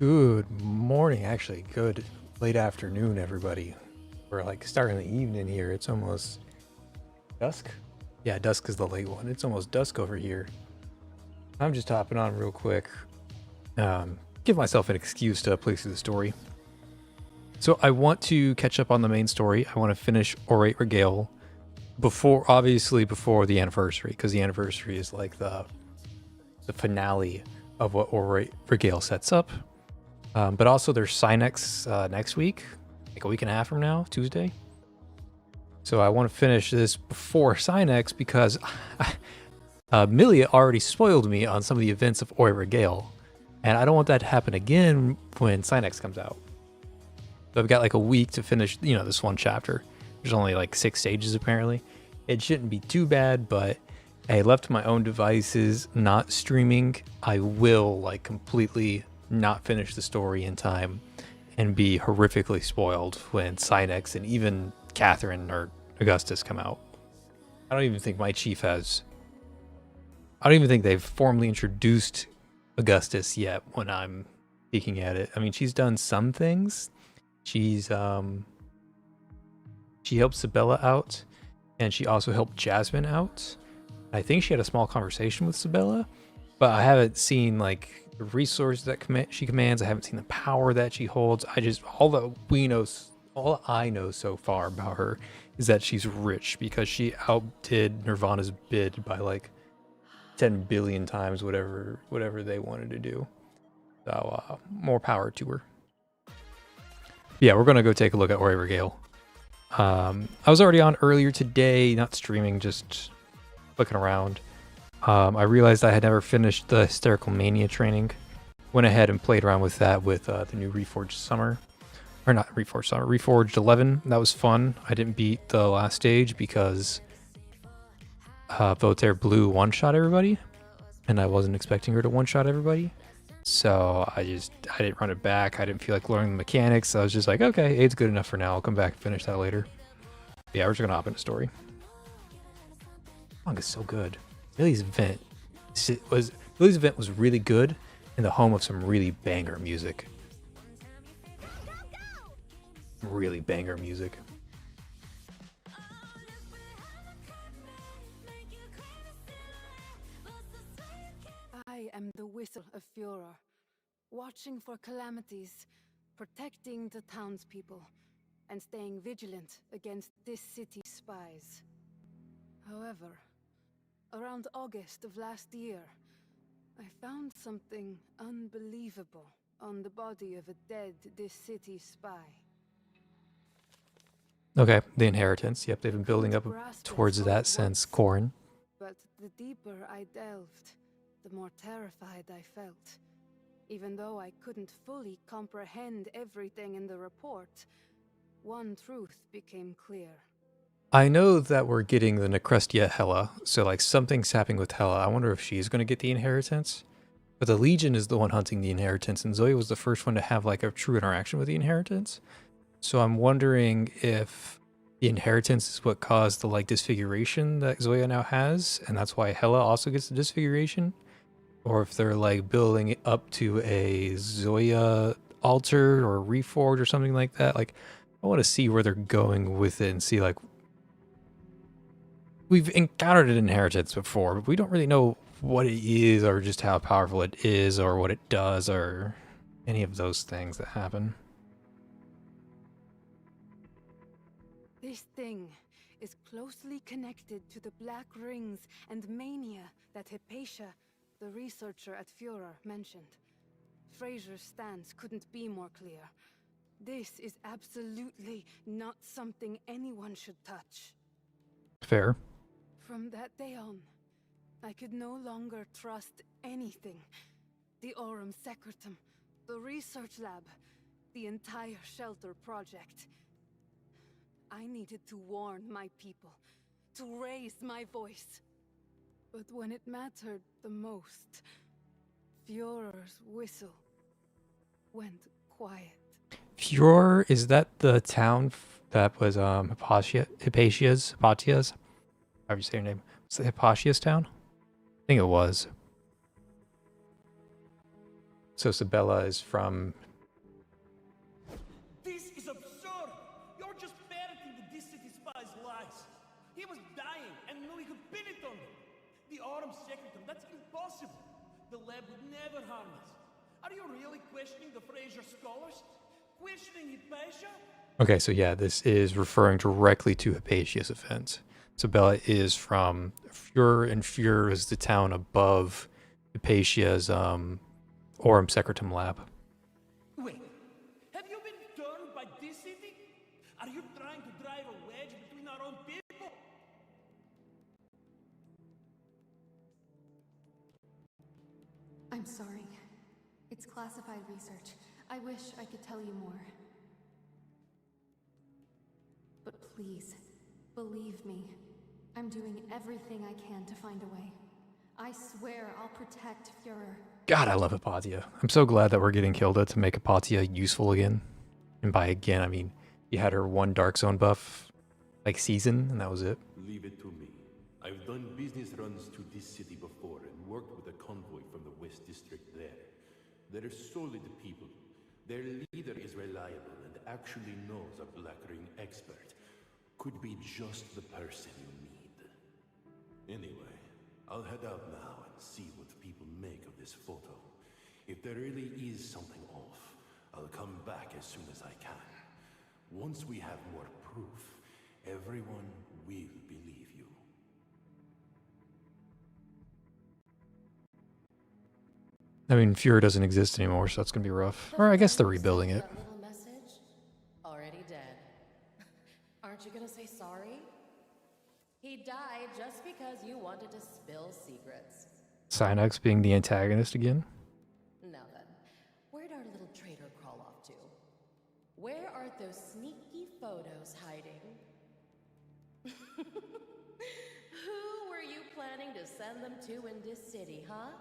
Good morning, actually. Good late afternoon, everybody. We're like starting the evening here. It's almost dusk. Yeah, dusk is the late one. It's almost dusk over here. I'm just hopping on real quick. Give myself an excuse to play through the story. So I want to catch up on the main story. I want to finish Orate Regale obviously before the anniversary, because the anniversary is like the finale of what Orate Regale sets up. But also there's Synex next week, like a week and a half from now, Tuesday. So I want to finish this before Synex because Milia already spoiled me on some of the events of Oi Regale, and I don't want that to happen again when Synex comes out. So I've got like a week to finish, this one chapter. There's only like 6 stages apparently. It shouldn't be too bad, but hey, left to my own devices, not streaming, I will like completely not finish the story in time and be horrifically spoiled when Synex and even Catherine or Augustus come out. I don't even think they've formally introduced Augustus yet when I'm peeking at it. I mean, she's done some things. She helped Sabella out, and she also helped Jasmine out. I think she had a small conversation with Sabella, but I haven't seen like the resources that she commands. I haven't seen the power that she holds. All I know so far about her is that she's rich because she outdid Nirvana's bid by like 10 billion times whatever they wanted to do. So more power to her. Yeah, we're gonna go take a look at Ori Regale. I was already on earlier today, not streaming, just looking around. I realized I had never finished the Hysterical Mania training. Went ahead and played around with that with the new Reforged Summer. Or not Reforged Summer, Reforged 11. That was fun. I didn't beat the last stage because Voltaire Blue one-shot everybody. And I wasn't expecting her to one-shot everybody. So I didn't run it back. I didn't feel like learning the mechanics. So I was just like, okay, 8's good enough for now. I'll come back and finish that later. Yeah, we're just going to hop into story. The song is so good. Billy's event was really good in the home of some really banger music. Really banger music. I am the whistle of Furor, watching for calamities, protecting the townspeople, and staying vigilant against this city's spies. However, around August of last year, I found something unbelievable on the body of a dead this city spy. Okay, the inheritance. Yep, they've been building up towards that since Corrin. But the deeper I delved, the more terrified I felt. Even though I couldn't fully comprehend everything in the report, one truth became clear. I know that we're getting the Necrestia Hela, so like something's happening with Hela. I wonder if she's going to get the inheritance. But the Legion is the one hunting the inheritance, and Zoya was the first one to have like a true interaction with the inheritance. So I'm wondering if the inheritance is what caused the like disfiguration that Zoya now has, and that's why Hela also gets the disfiguration. Or if they're like building it up to a Zoya altar or reforged or something like that. Like, I want to see where they're going with it and see like we've encountered an inheritance before, but we don't really know what it is or just how powerful it is or what it does or any of those things that happen. This thing is closely connected to the Black Rings and Mania that Hypatia, the researcher at Furor, mentioned. Fraser's stance couldn't be more clear. This is absolutely not something anyone should touch. Fair. From that day on, I could no longer trust anything. The Aurum Secretum, the research lab, the entire shelter project. I needed to warn my people, to raise my voice. But when it mattered the most, Furor's whistle went quiet. Furor, is that the town that was Hypatia's? How do you say your name? Was it Hypatia's town? I think it was. So Sabella is from... This is absurd! You're just parroting the City spy's lies. He was dying and knew he could pin it on them. The Autumn Secretum, that's impossible. The lab would never harm us. Are you really questioning the Fraser scholars? Questioning Hypatia? Okay, so yeah, this is referring directly to Hypatia's offense. Sabella is from Fur, and Fur is the town above Hypatia's Aurum Secretum lab. Wait, have you been turned by this city? Are you trying to drive a wedge between our own people? I'm sorry. It's classified research. I wish I could tell you more. But please, believe me. I'm doing everything I can to find a way. I swear I'll protect Führer. God, I love Hypatia. I'm so glad that we're getting Kilda to make Hypatia useful again. And by again, I mean, you had her one Dark Zone buff, like, season, and that was it. Leave it to me. I've done business runs to this city before and worked with a convoy from the West District there. They're solid people. Their leader is reliable and actually knows a Black Ring expert. Could be just the person you need. Anyway, I'll head out now and see what people make of this photo. If there really is something off, I'll come back as soon as I can. Once we have more proof, everyone will believe you. I mean, Führer doesn't exist anymore, so that's gonna be rough. Or I guess they're rebuilding it. That little message? Already dead. Aren't you gonna say sorry? He died just because you wanted to spill secrets. Synox being the antagonist again? Now then, where'd our little traitor crawl off to? Where are those sneaky photos hiding? Who were you planning to send them to in this city, huh?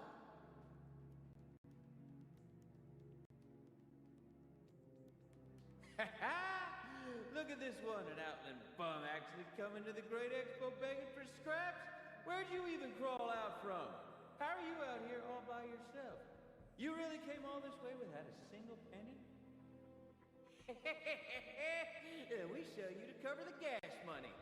Look at this one, an outland bum actually coming to the Great Expo begging for scraps? Where'd you even crawl out from? How are you out here all by yourself? You really came all this way without a single penny? Yeah, we sell you to cover the gas money.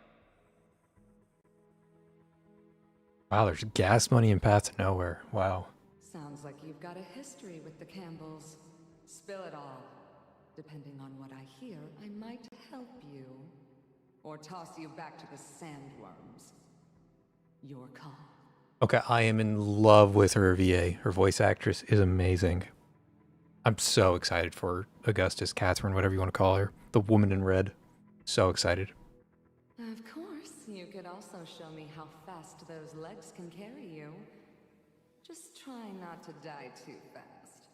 Wow, there's gas money in Path to Nowhere. Wow. Sounds like you've got a history with the Campbells. Spill it all. Depending on what I hear, I might help you. Or toss you back to the sandworms. Your call. Okay, I am in love with her VA. Her voice actress is amazing. I'm so excited for Augustus, Catherine, whatever you want to call her. The woman in red. So excited. Of course, you could also show me how fast those legs can carry you. Just try not to die too fast.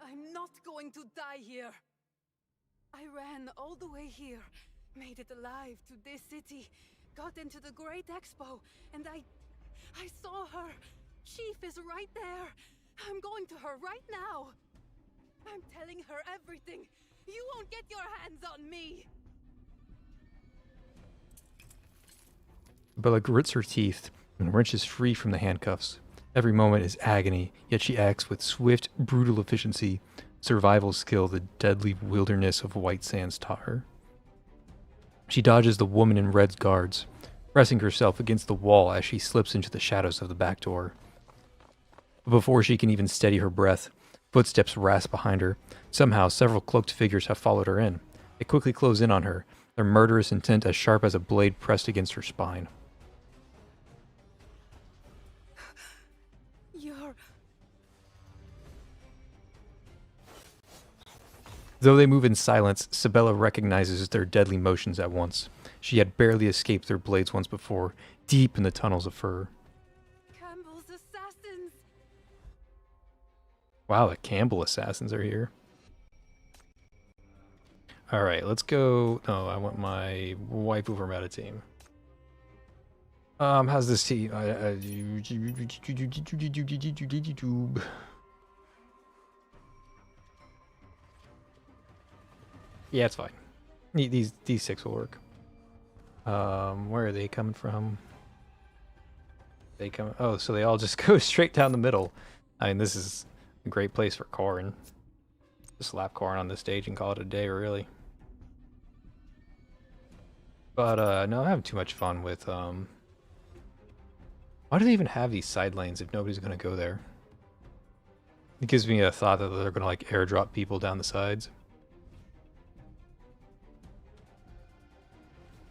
I'm not going to die here. I ran all the way here, made it alive to this city, got into the Great Expo, and I saw her. Chief is right there. I'm going to her right now. I'm telling her everything. You won't get your hands on me. Bella grits her teeth and wrenches free from the handcuffs. Every moment is agony, yet she acts with swift, brutal efficiency, survival skill the deadly wilderness of White Sands taught her. She dodges the woman in red's guards, pressing herself against the wall as she slips into the shadows of the back door. But before she can even steady her breath, footsteps rasp behind her. Somehow, several cloaked figures have followed her in. They quickly close in on her, their murderous intent as sharp as a blade pressed against her spine. You're... Though they move in silence, Sabella recognizes their deadly motions at once. She had barely escaped their blades once before, deep in the tunnels of fur. Campbell's assassins! Wow, the Campbell assassins are here. Alright, let's go... Oh, I want my waifu from out of team. How's this team? Yeah, it's fine. These six will work. Where are they coming from? They come. Oh, so they all just go straight down the middle. I mean, this is a great place for corn. Just slap corn on the stage and call it a day, really. But no, I'm having too much fun with why do they even have these side lanes if nobody's gonna go there? It gives me a thought that they're gonna like airdrop people down the sides.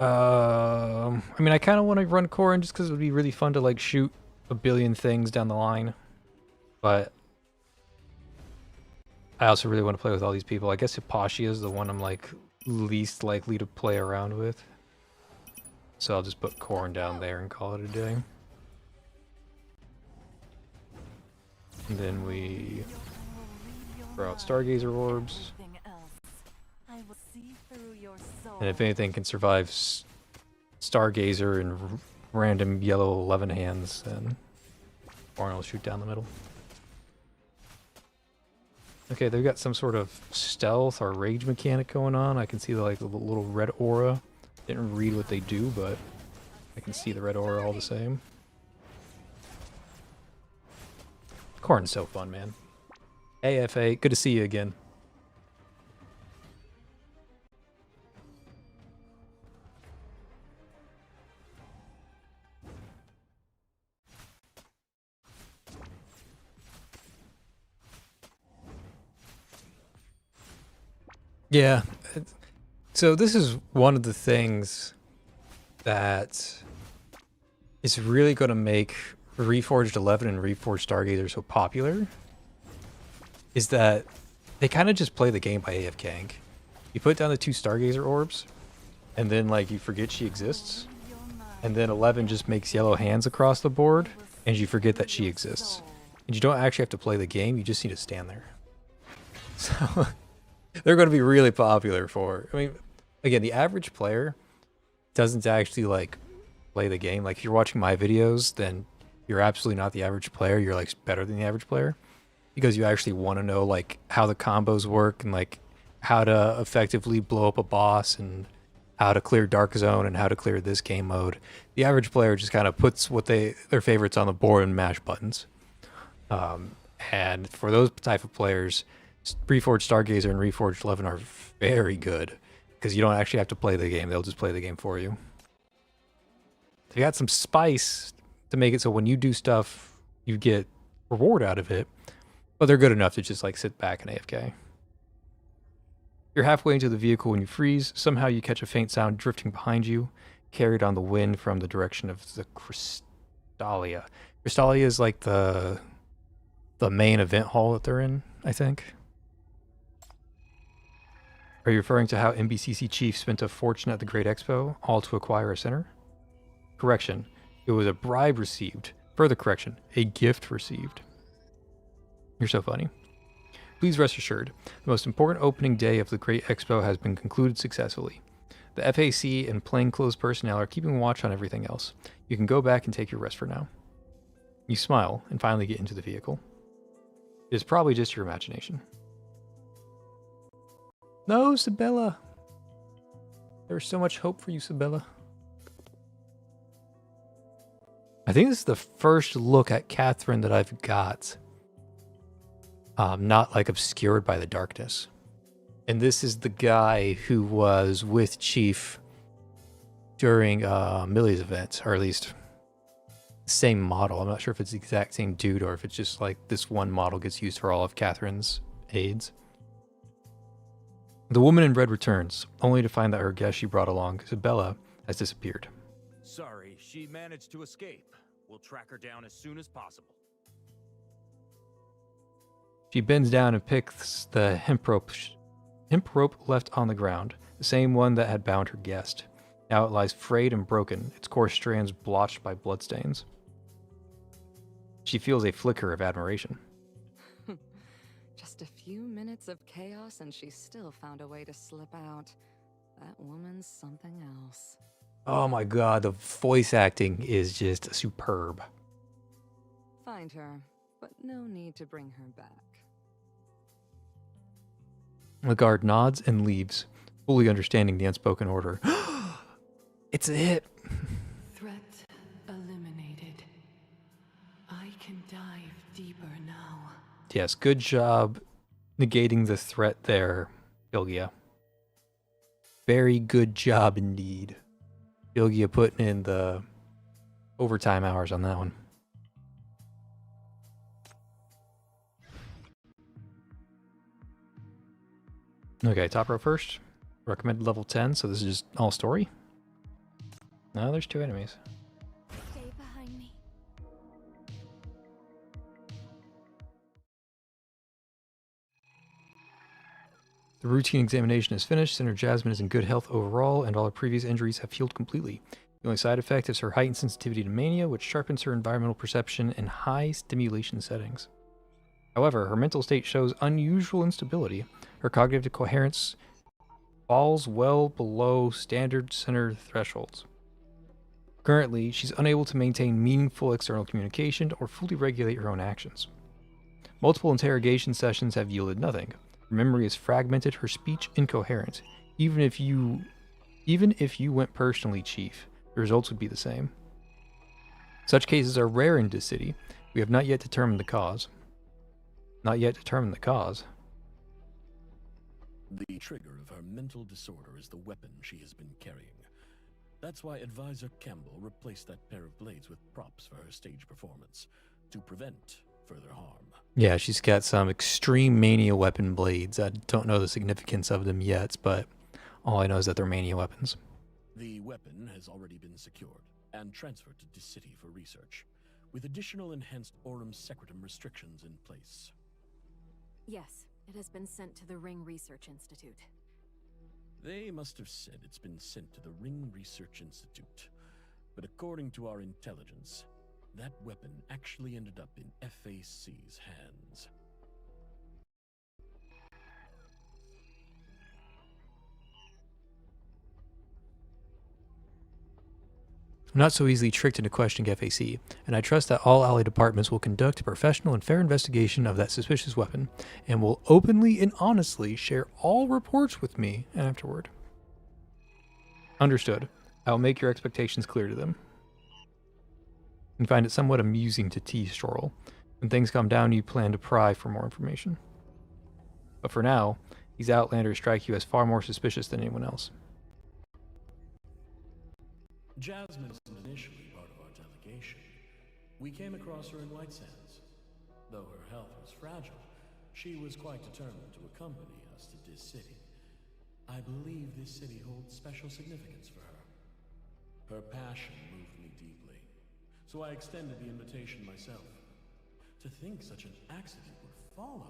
I mean, I kind of want to run Corrin just because it would be really fun to like shoot a billion things down the line. But I also really want to play with all these people. I guess Hipposhia is the one I'm like least likely to play around with. So I'll just put Corrin down there and call it a day. And then we throw out Stargazer orbs. And if anything can survive Stargazer and random yellow 11 hands, then Corrin will shoot down the middle. Okay, they've got some sort of stealth or rage mechanic going on. I can see the, like, the little red aura. Didn't read what they do, but I can see the red aura all the same. Corrin's so fun, man. AFA, good to see you again. Yeah, so this is one of the things that is really going to make Reforged 11 and Reforged Stargazer so popular, is that they kind of just play the game by AFKing. You put down the 2 Stargazer orbs, and then like you forget she exists, and then 11 just makes yellow hands across the board, and you forget that she exists. And you don't actually have to play the game, you just need to stand there. So... they're going to be really popular for... I mean, again, the average player doesn't actually, like, play the game. Like, if you're watching my videos, then you're absolutely not the average player. You're, like, better than the average player. Because you actually want to know, like, how the combos work and, like, how to effectively blow up a boss and how to clear Dark Zone and how to clear this game mode. The average player just kind of puts what their favorites on the board and mash buttons. And for those type of players... Reforged Stargazer and Reforged 11 are very good because you don't actually have to play the game. They'll just play the game for you. They got some spice to make it so when you do stuff, you get reward out of it, but they're good enough to just like sit back and AFK. You're halfway into the vehicle when you freeze. Somehow you catch a faint sound drifting behind you, carried on the wind from the direction of the Crystallia. Crystallia is like the main event hall that they're in, I think. Are you referring to how MBCC Chief spent a fortune at the Great Expo, all to acquire a center? Correction. It was a bribe received. Further correction. A gift received. You're so funny. Please rest assured, the most important opening day of the Great Expo has been concluded successfully. The FAC and plainclothes personnel are keeping watch on everything else. You can go back and take your rest for now. You smile and finally get into the vehicle. It is probably just your imagination. No, Sabella. There's so much hope for you, Sabella. I think this is the first look at Catherine that I've got. Not like obscured by the darkness. And this is the guy who was with Chief during Millie's event, or at least the same model. I'm not sure if it's the exact same dude or if it's just like this one model gets used for all of Catherine's aids. The woman in red returns, only to find that her guest she brought along, Isabella, has disappeared. Sorry, she managed to escape. We'll track her down as soon as possible. She bends down and picks the hemp rope left on the ground, the same one that had bound her guest. Now it lies frayed and broken, its coarse strands blotched by bloodstains. She feels a flicker of admiration. Just a few minutes of chaos and she still found a way to slip out. That woman's something else. Oh my god, the voice acting is just superb. Find her, but no need to bring her back. The guard nods and leaves, fully understanding the unspoken order. It's a hit. Threat eliminated. Yes, good job negating the threat there, Gilgia. Very good job indeed. Gilgia putting in the overtime hours on that one. Okay, top row first. Recommended level 10, so this is just all story. No, there's 2 enemies. Stay behind me. The routine examination is finished. Senator Jasmine is in good health overall, and all her previous injuries have healed completely. The only side effect is her heightened sensitivity to mania, which sharpens her environmental perception in high stimulation settings. However, her mental state shows unusual instability. Her cognitive coherence falls well below standard center thresholds. Currently, she's unable to maintain meaningful external communication or fully regulate her own actions. Multiple interrogation sessions have yielded nothing. Her memory is fragmented, her speech incoherent. Even if you went personally, Chief, the results would be the same. Such cases are rare in this city. We have not yet determined the cause. Not yet determined the cause. The trigger of her mental disorder is the weapon she has been carrying. That's why Advisor Campbell replaced that pair of blades with props for her stage performance, to prevent further harm. Yeah, she's got some extreme mania weapon blades. I don't know the significance of them yet, but all I know is that they're mania weapons. The weapon has already been secured and transferred to this city for research, with additional enhanced Aurum Secretum restrictions in place. Yes, it has been sent to the Ring Research Institute. They must have said it's been sent to the Ring Research Institute, but according to our intelligence, that weapon actually ended up in FAC's hands. I'm not so easily tricked into questioning FAC, and I trust that all Alley departments will conduct a professional and fair investigation of that suspicious weapon, and will openly and honestly share all reports with me afterward. Understood. I will make your expectations clear to them. And find it somewhat amusing to tease Storl. When things come down, you plan to pry for more information. But for now, these Outlanders strike you as far more suspicious than anyone else. Jasmine isn't initially part of our delegation. We came across her in White Sands. Though her health was fragile, she was quite determined to accompany us to this city. I believe this city holds special significance for her. Her passion moved me deeply, so I extended the invitation myself. To think such an accident would follow.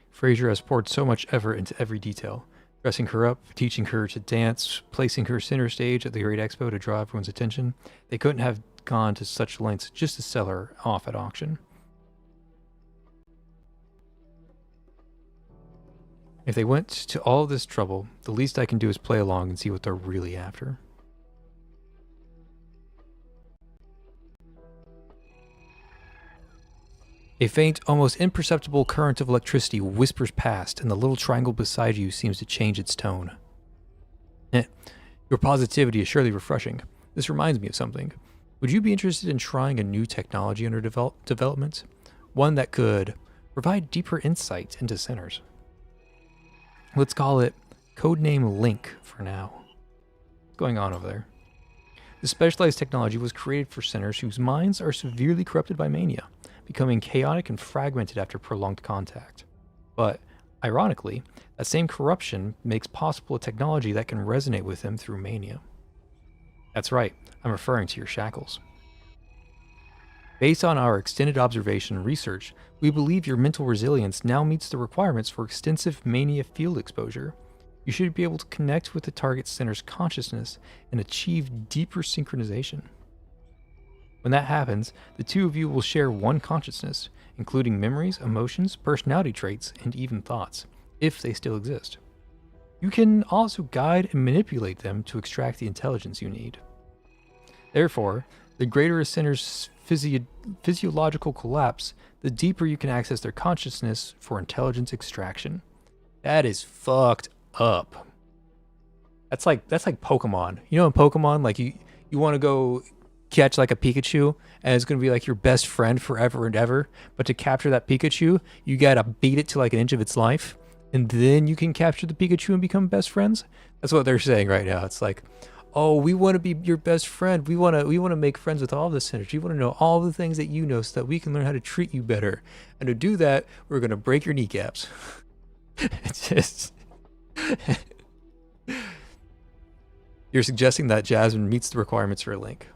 Fraser has poured so much effort into every detail. Dressing her up, teaching her to dance, placing her center stage at the Great Expo to draw everyone's attention. They couldn't have gone to such lengths just to sell her off at auction. If they went to all this trouble, the least I can do is play along and see what they're really after. A faint, almost imperceptible current of electricity whispers past, and the little triangle beside you seems to change its tone. Your positivity is surely refreshing. This reminds me of something. Would you be interested in trying a new technology under development? One that could provide deeper insight into sinners. Let's call it Codename Link for now. What's going on over there? The specialized technology was created for sinners whose minds are severely corrupted by mania, becoming chaotic and fragmented after prolonged contact. But, ironically, that same corruption makes possible a technology that can resonate with them through mania. That's right, I'm referring to your shackles. Based on our extended observation and research, we believe your mental resilience now meets the requirements for extensive mania field exposure. You should be able to connect with the target center's consciousness and achieve deeper synchronization. When that happens, the two of you will share one consciousness, including memories, emotions, personality traits, and even thoughts, if they still exist. You can also guide and manipulate them to extract the intelligence you need. Therefore, the greater a center's physiological collapse, the deeper you can access their consciousness for intelligence extraction. That is fucked up. That's like Pokemon. You know in Pokemon, like you want to go catch like a Pikachu, and it's going to be like your best friend forever and ever. But to capture that Pikachu, you got to beat it to like an inch of its life, and then you can capture the Pikachu and become best friends. That's what they're saying right now. It's like, oh, we want to be your best friend. We want to make friends with all the sinners. We want to know all the things that you know so that we can learn how to treat you better. And to do that, we're going to break your kneecaps. It's just... You're suggesting that Jasmine meets the requirements for a link.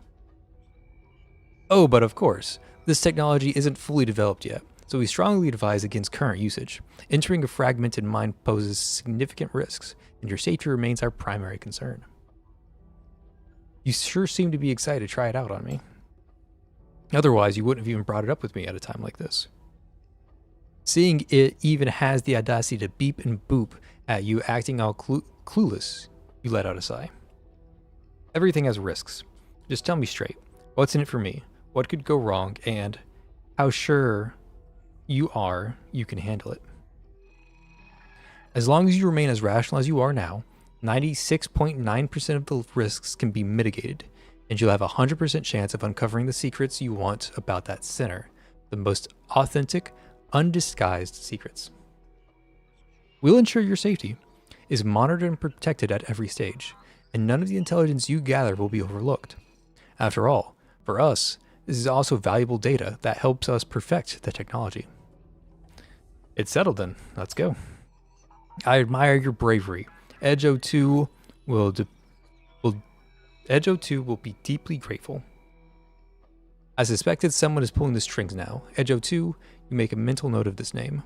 Oh, but of course, this technology isn't fully developed yet, so we strongly advise against current usage. Entering a fragmented mind poses significant risks, and your safety remains our primary concern. You sure seem to be excited to try it out on me. Otherwise, you wouldn't have even brought it up with me at a time like this. Seeing it even has the audacity to beep and boop at you acting all clueless, you let out a sigh. Everything has risks. Just tell me straight, what's in it for me? What could go wrong? And how sure you are you can handle it? As long as you remain as rational as you are now, 96.9% of the risks can be mitigated, and you'll have a 100% chance of uncovering the secrets you want about that center, the most authentic, undisguised secrets. We'll ensure your safety is monitored and protected at every stage, and none of the intelligence you gather will be overlooked. After all, for us, this is also valuable data that helps us perfect the technology. It's settled then. Let's go. I admire your bravery. Edge 02 will be deeply grateful. I suspected someone is pulling the strings now. Edge 02, you make a mental note of this name.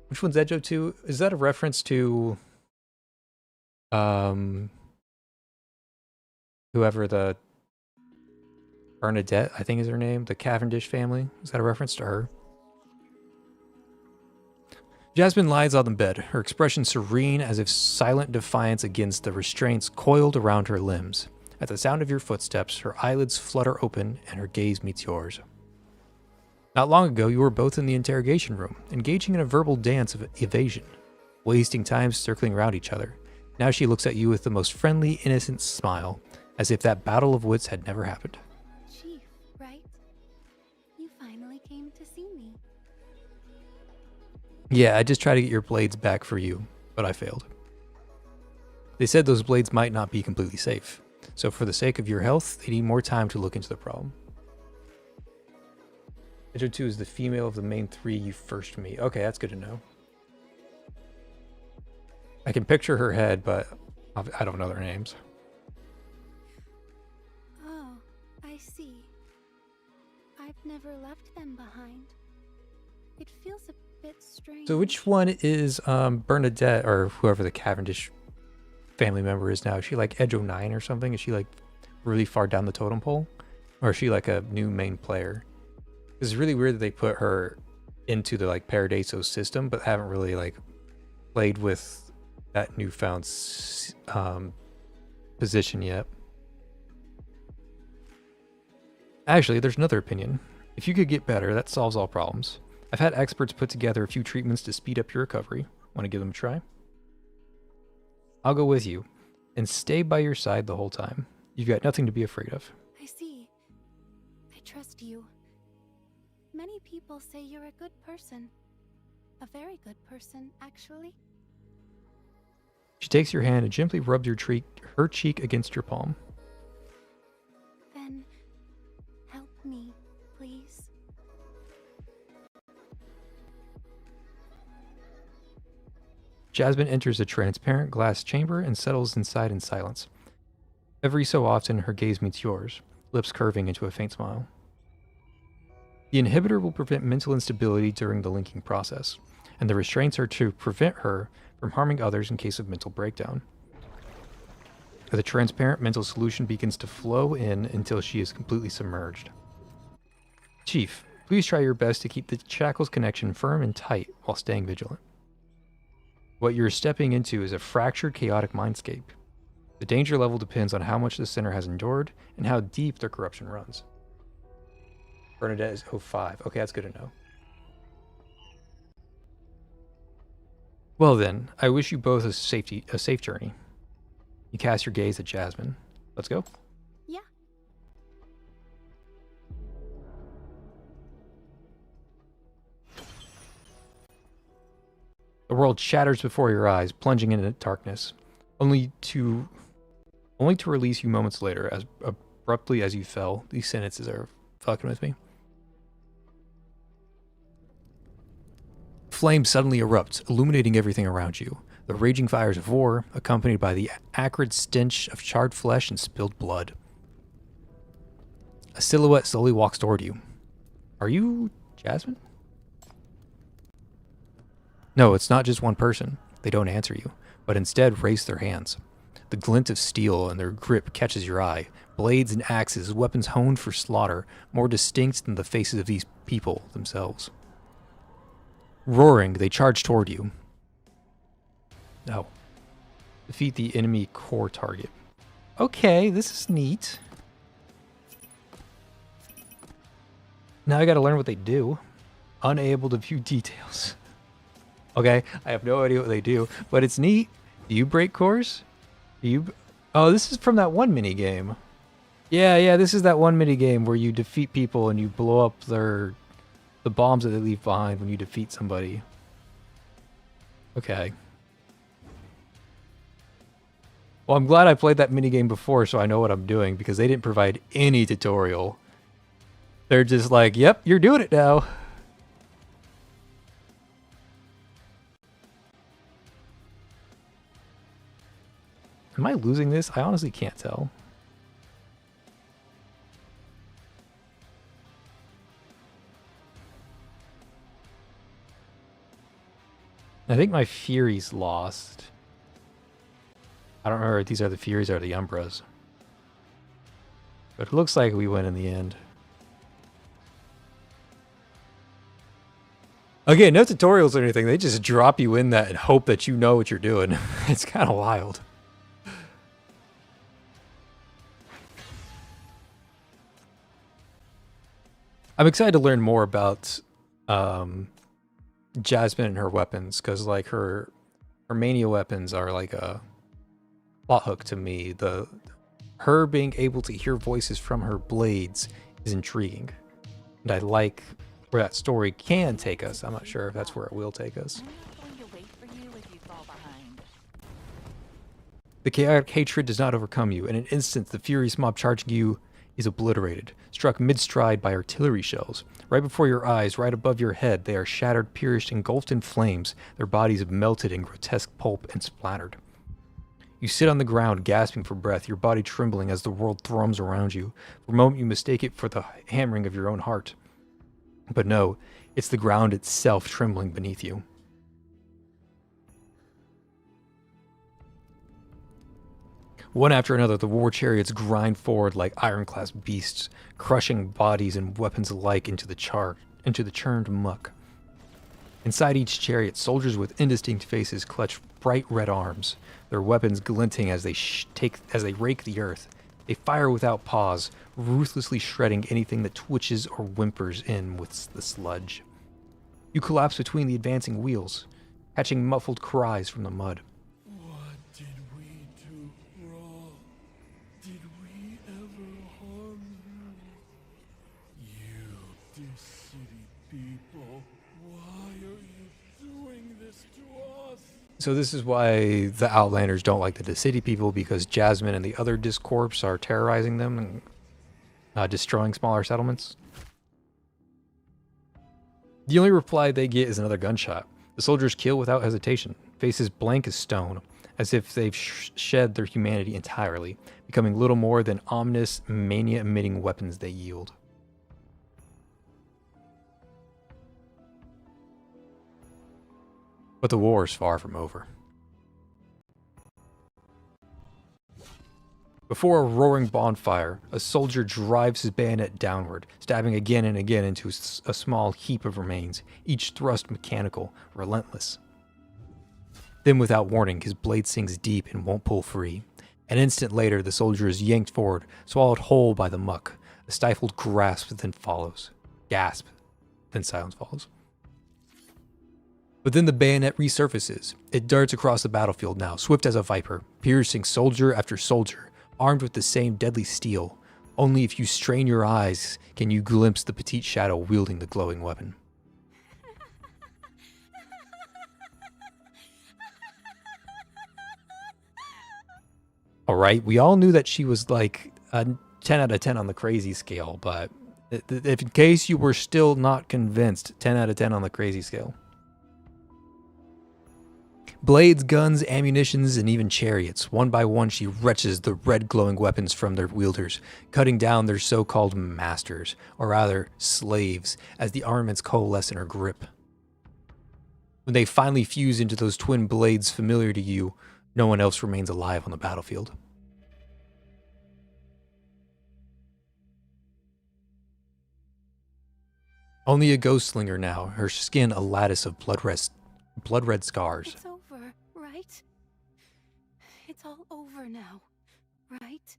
Which one's Edge 02? Is that a reference to whoever the Bernadette, I think is her name, the Cavendish family? Is that a reference to her? Jasmine lies on the bed, her expression serene as if silent defiance against the restraints coiled around her limbs. At the sound of your footsteps, her eyelids flutter open and her gaze meets yours. Not long ago, you were both in the interrogation room, engaging in a verbal dance of evasion, wasting time circling around each other. Now she looks at you with the most friendly, innocent smile, as if that battle of wits had never happened. Chief, right? You finally came to see me. Yeah, I just tried to get your blades back for you, but I failed. They said those blades might not be completely safe, so for the sake of your health, they need more time to look into the problem. Edge 02 is the female of the main three you first meet. Okay, that's good to know. I can picture her head, but I don't know their names. Oh, I see. I've never left them behind. It feels a bit strange. So which one is Bernadette, or whoever the Cavendish family member is now? Is she like Edge 09 or something? Is she like really far down the totem pole? Or is she like a new main player? It's really weird that they put her into the like Paradiso system, but haven't really like played with that newfound position yet. Actually, there's another opinion. If you could get better, that solves all problems. I've had experts put together a few treatments to speed up your recovery. Want to give them a try? I'll go with you and stay by your side the whole time. You've got nothing to be afraid of. I see. I trust you. Many people say you're a good person. A very good person, actually. She takes your hand and gently rubs her cheek against your palm. Then, help me, please. Jasmine enters a transparent glass chamber and settles inside in silence. Every so often, her gaze meets yours, lips curving into a faint smile. The inhibitor will prevent mental instability during the linking process, and the restraints are to prevent her from harming others in case of mental breakdown. The transparent mental solution begins to flow in until she is completely submerged. Chief, please try your best to keep the shackles connection firm and tight while staying vigilant. What you're stepping into is a fractured, chaotic mindscape. The danger level depends on how much the center has endured and how deep their corruption runs. Bernadette is 05. Okay, that's good to know. Well then, I wish you both a safe journey. You cast your gaze at Jasmine. Let's go. Yeah. The world shatters before your eyes, plunging into darkness, only to release you moments later, as abruptly as you fell. These sentences are fucking with me. Flames suddenly erupt, illuminating everything around you. The raging fires of war, accompanied by the acrid stench of charred flesh and spilled blood. A silhouette slowly walks toward you. Are you Jasmine? No, it's not just one person. They don't answer you, but instead raise their hands. The glint of steel in their grip catches your eye. Blades and axes, weapons honed for slaughter, more distinct than the faces of these people themselves. Roaring, they charge toward you. No. Defeat the enemy core target. Okay, this is neat. Now I gotta learn what they do. Unable to view details. Okay, I have no idea what they do, but it's neat. Do you break cores? Do you... Oh, this is from that one mini game. Yeah, this is that one mini game where you defeat people and you blow up the bombs that they leave behind when you defeat somebody. Okay. Well, I'm glad I played that mini game before so I know what I'm doing, because they didn't provide any tutorial. They're just like, yep, you're doing it now. Am I losing this? I honestly can't tell. I think my Fury's lost. I don't remember if these are the Furies or the Umbras. But it looks like we win in the end. Again, no tutorials or anything. They just drop you in that and hope that you know what you're doing. It's kind of wild. I'm excited to learn more about Jasmine and her weapons, because like her mania weapons are like a plot hook to me. Her being able to hear voices from her blades is intriguing, and I like where that story can take us. I'm not sure if that's where it will take us. The chaotic hatred does not overcome you. In an instant, the furious mob charging you is obliterated, struck mid-stride by artillery shells. Right before your eyes, right above your head, they are shattered, pierced, engulfed in flames. Their bodies have melted in grotesque pulp and splattered. You sit on the ground, gasping for breath, your body trembling as the world thrums around you. For a moment, you mistake it for the hammering of your own heart. But no, it's the ground itself trembling beneath you. One after another, the war chariots grind forward like ironclad beasts, crushing bodies and weapons alike into the churned muck. Inside each chariot, soldiers with indistinct faces clutch bright red arms, their weapons glinting as they rake the earth. They fire without pause, ruthlessly shredding anything that twitches or whimpers in with the sludge. You collapse between the advancing wheels, catching muffled cries from the mud. What did we do wrong? Did we ever harm you? You city people, why are you doing this to us? So this is why the Outlanders don't like the City people, because Jasmine and the other Discorps are terrorizing them and destroying smaller settlements. The only reply they get is another gunshot. The soldiers kill without hesitation, faces blank as stone, as if they've shed their humanity entirely, becoming little more than ominous, mania-emitting weapons they yield. But the war is far from over. Before a roaring bonfire, a soldier drives his bayonet downward, stabbing again and again into a small heap of remains, each thrust mechanical, relentless. Then, without warning, his blade sinks deep and won't pull free. An instant later, the soldier is yanked forward, swallowed whole by the muck. A stifled grasp then follows. Gasp, then silence follows. But then the bayonet resurfaces. It darts across the battlefield now, swift as a viper, piercing soldier after soldier, armed with the same deadly steel. Only if you strain your eyes can you glimpse the petite shadow wielding the glowing weapon. Alright, we all knew that she was like a 10 out of 10 on the crazy scale, but if in case you were still not convinced, 10 out of 10 on the crazy scale. Blades, guns, ammunitions, and even chariots. One by one, she wrenches the red glowing weapons from their wielders, cutting down their so-called masters, or rather, slaves, as the armaments coalesce in her grip. When they finally fuse into those twin blades familiar to you, no one else remains alive on the battlefield. Only a ghost slinger now, her skin a lattice of blood-red scars. It's over, right? It's all over now, right?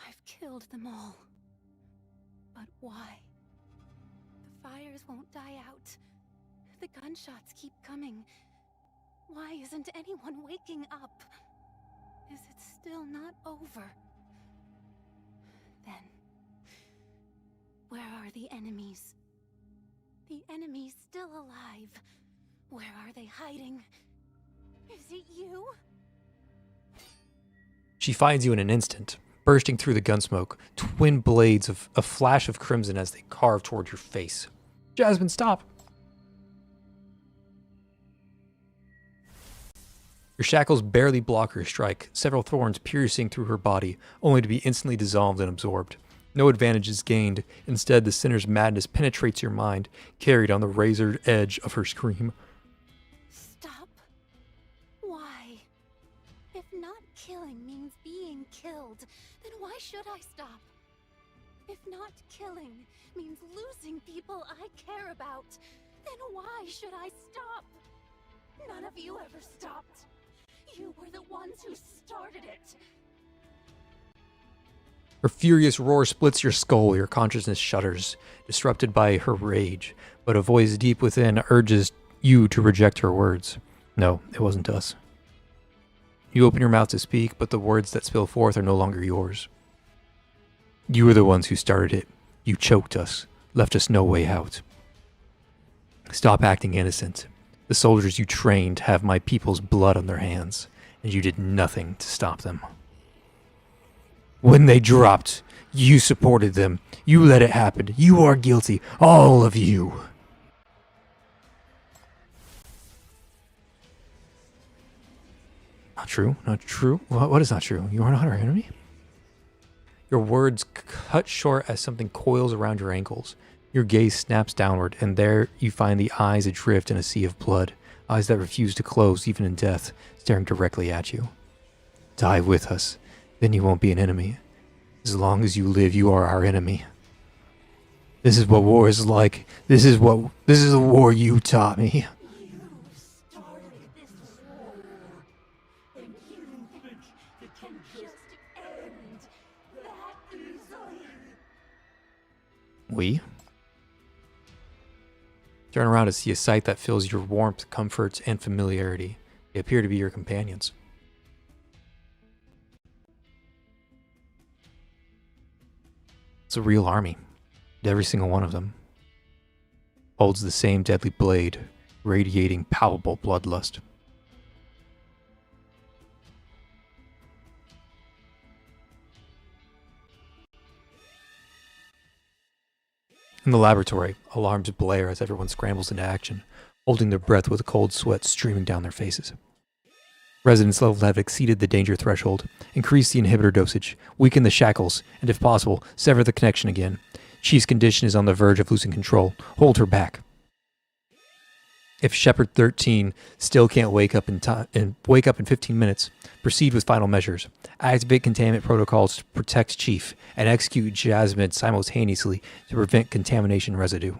I've killed them all. But why? The fires won't die out. The gunshots keep coming. Why isn't anyone waking up? Is it still not over? Then, where are the enemies? The enemies still alive. Where are they hiding? Is it you? She finds you in an instant, bursting through the gunsmoke, twin blades of a flash of crimson as they carve toward your face. Jasmine, stop! Your shackles barely block her strike, several thorns piercing through her body, only to be instantly dissolved and absorbed. No advantage is gained. Instead, the sinner's madness penetrates your mind, carried on the razored edge of her scream. Stop? Why? If not killing means being killed, then why should I stop? If not killing means losing people I care about, then why should I stop? None of you ever stopped. You were the ones who started it. Her furious roar splits your skull, your consciousness shudders, disrupted by her rage, but a voice deep within urges you to reject her words. No, it wasn't us. You open your mouth to speak, but the words that spill forth are no longer yours. You were the ones who started it. You choked us, left us no way out. Stop acting innocent. The soldiers you trained have my people's blood on their hands, and you did nothing to stop them. When they dropped, you supported them. You let it happen. You are guilty. All of you. Not true. Not true. What is not true? You are not our enemy? Your words cut short as something coils around your ankles. Your gaze snaps downward, and there you find the eyes adrift in a sea of blood. Eyes that refuse to close even in death, staring directly at you. Die with us. Then you won't be an enemy. As long as you live, you are our enemy. This is what war is like. This is the war you taught me. We? Turn around to see a sight that fills your warmth, comfort, and familiarity. They appear to be your companions. It's a real army. Every single one of them holds the same deadly blade, radiating palpable bloodlust. In the laboratory, alarms blare as everyone scrambles into action, holding their breath with a cold sweat streaming down their faces. Resonance levels have exceeded the danger threshold. Increase the inhibitor dosage, weaken the shackles, and if possible, sever the connection again. Chief's condition is on the verge of losing control. Hold her back. If Shepard 13 still can't wake up in 15 minutes, proceed with final measures. Activate containment protocols to protect Chief and execute Jasmine simultaneously to prevent contamination residue.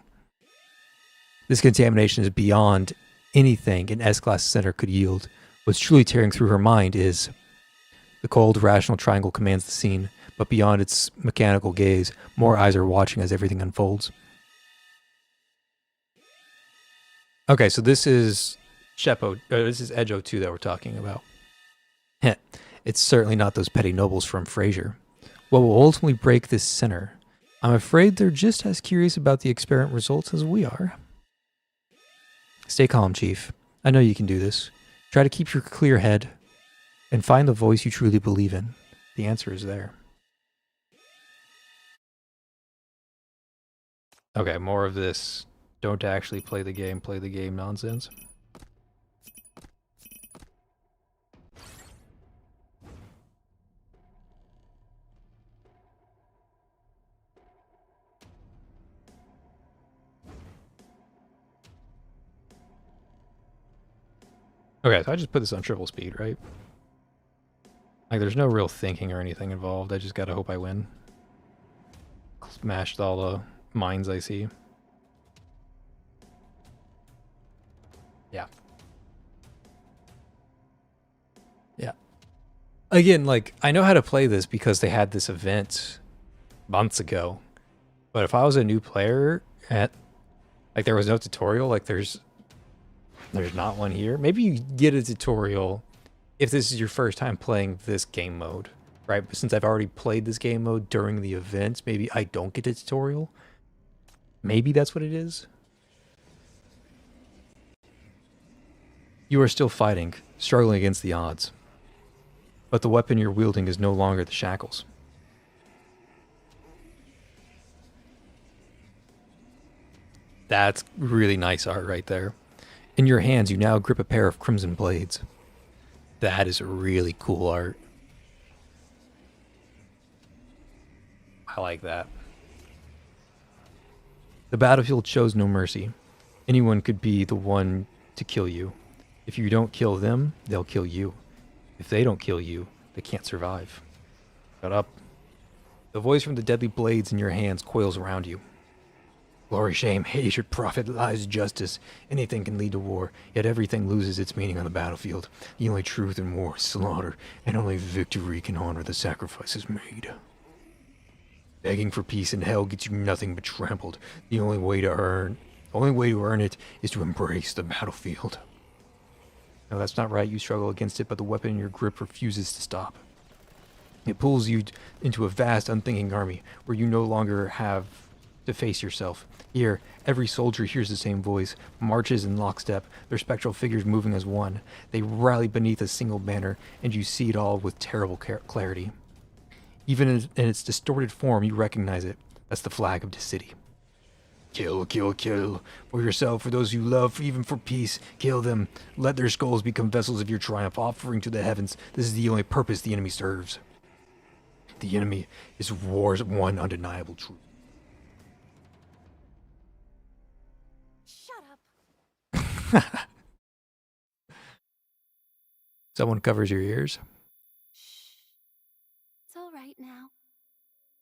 This contamination is beyond anything an S-Class center could yield. What's truly tearing through her mind is the cold, rational triangle commands the scene, but beyond its mechanical gaze, more eyes are watching as everything unfolds. Okay, so this is this is Edge 02 that we're talking about. It's certainly not those petty nobles from Frasier. What will ultimately break this center? I'm afraid they're just as curious about the experiment results as we are. Stay calm, Chief. I know you can do this. Try to keep your clear head and find the voice you truly believe in. The answer is there. Okay, more of this. Don't actually play the game nonsense. Okay, so I just put this on triple speed, right? Like, there's no real thinking or anything involved. I just gotta hope I win. Smashed all the mines I see. Yeah. Yeah. Again, like, I know how to play this because they had this event months ago. But if I was a new player at, like, there was no tutorial, like, there's not one here. Maybe you get a tutorial if this is your first time playing this game mode, right? But since I've already played this game mode during the event, maybe I don't get a tutorial. Maybe that's what it is. You are still fighting, struggling against the odds. But the weapon you're wielding is no longer the shackles. That's really nice art right there. In your hands, you now grip a pair of crimson blades. That is really cool art. I like that. The battlefield shows no mercy. Anyone could be the one to kill you. If you don't kill them, they'll kill you. If they don't kill you, they can't survive. Shut up. The voice from the deadly blades in your hands coils around you. Glory, shame, hatred, profit, lies, justice. Anything can lead to war, yet everything loses its meaning on the battlefield. The only truth in war is slaughter, and only victory can honor the sacrifices made. Begging for peace in hell gets you nothing but trampled. The only way to earn it is to embrace the battlefield. No, that's not right. You struggle against it, but the weapon in your grip refuses to stop. It pulls you into a vast, unthinking army where you no longer have to face yourself. Here, every soldier hears the same voice, marches in lockstep, their spectral figures moving as one. They rally beneath a single banner, and you see it all with terrible clarity. Even in its distorted form, you recognize it. That's the flag of the city. Kill, kill, kill. For yourself, for those you love, even for peace. Kill them. Let their skulls become vessels of your triumph, offering to the heavens. This is the only purpose the enemy serves. The enemy is war's one undeniable truth. Shut up. Someone covers your ears. Shh. It's all right now.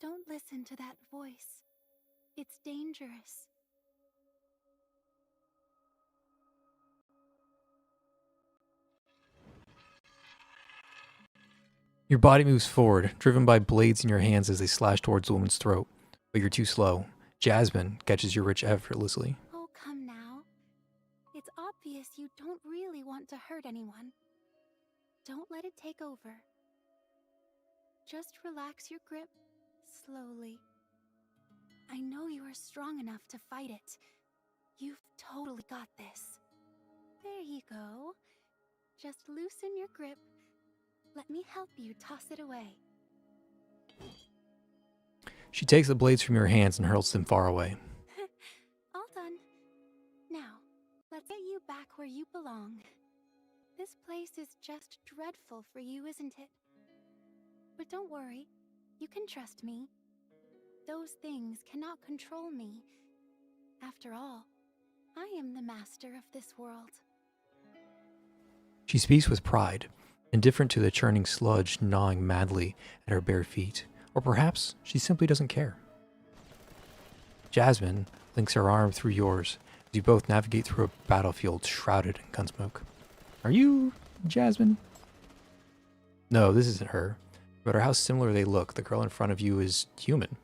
Don't listen to that voice. It's dangerous. Your body moves forward, driven by blades in your hands as they slash towards the woman's throat. But you're too slow. Jasmine catches your reach effortlessly. Oh, come now. It's obvious you don't really want to hurt anyone. Don't let it take over. Just relax your grip slowly. I know you are strong enough to fight it. You've totally got this. There you go. Just loosen your grip. Let me help you toss it away. She takes the blades from your hands and hurls them far away. All done. Now, let's get you back where you belong. This place is just dreadful for you, isn't it? But don't worry. You can trust me. Those things cannot control me. After all, I am the master of this world. She speaks with pride, indifferent to the churning sludge gnawing madly at her bare feet. Or perhaps she simply doesn't care. Jasmine links her arm through yours as you both navigate through a battlefield shrouded in gunsmoke. Are you Jasmine? No, this isn't her. No matter how similar they look, the girl in front of you is human.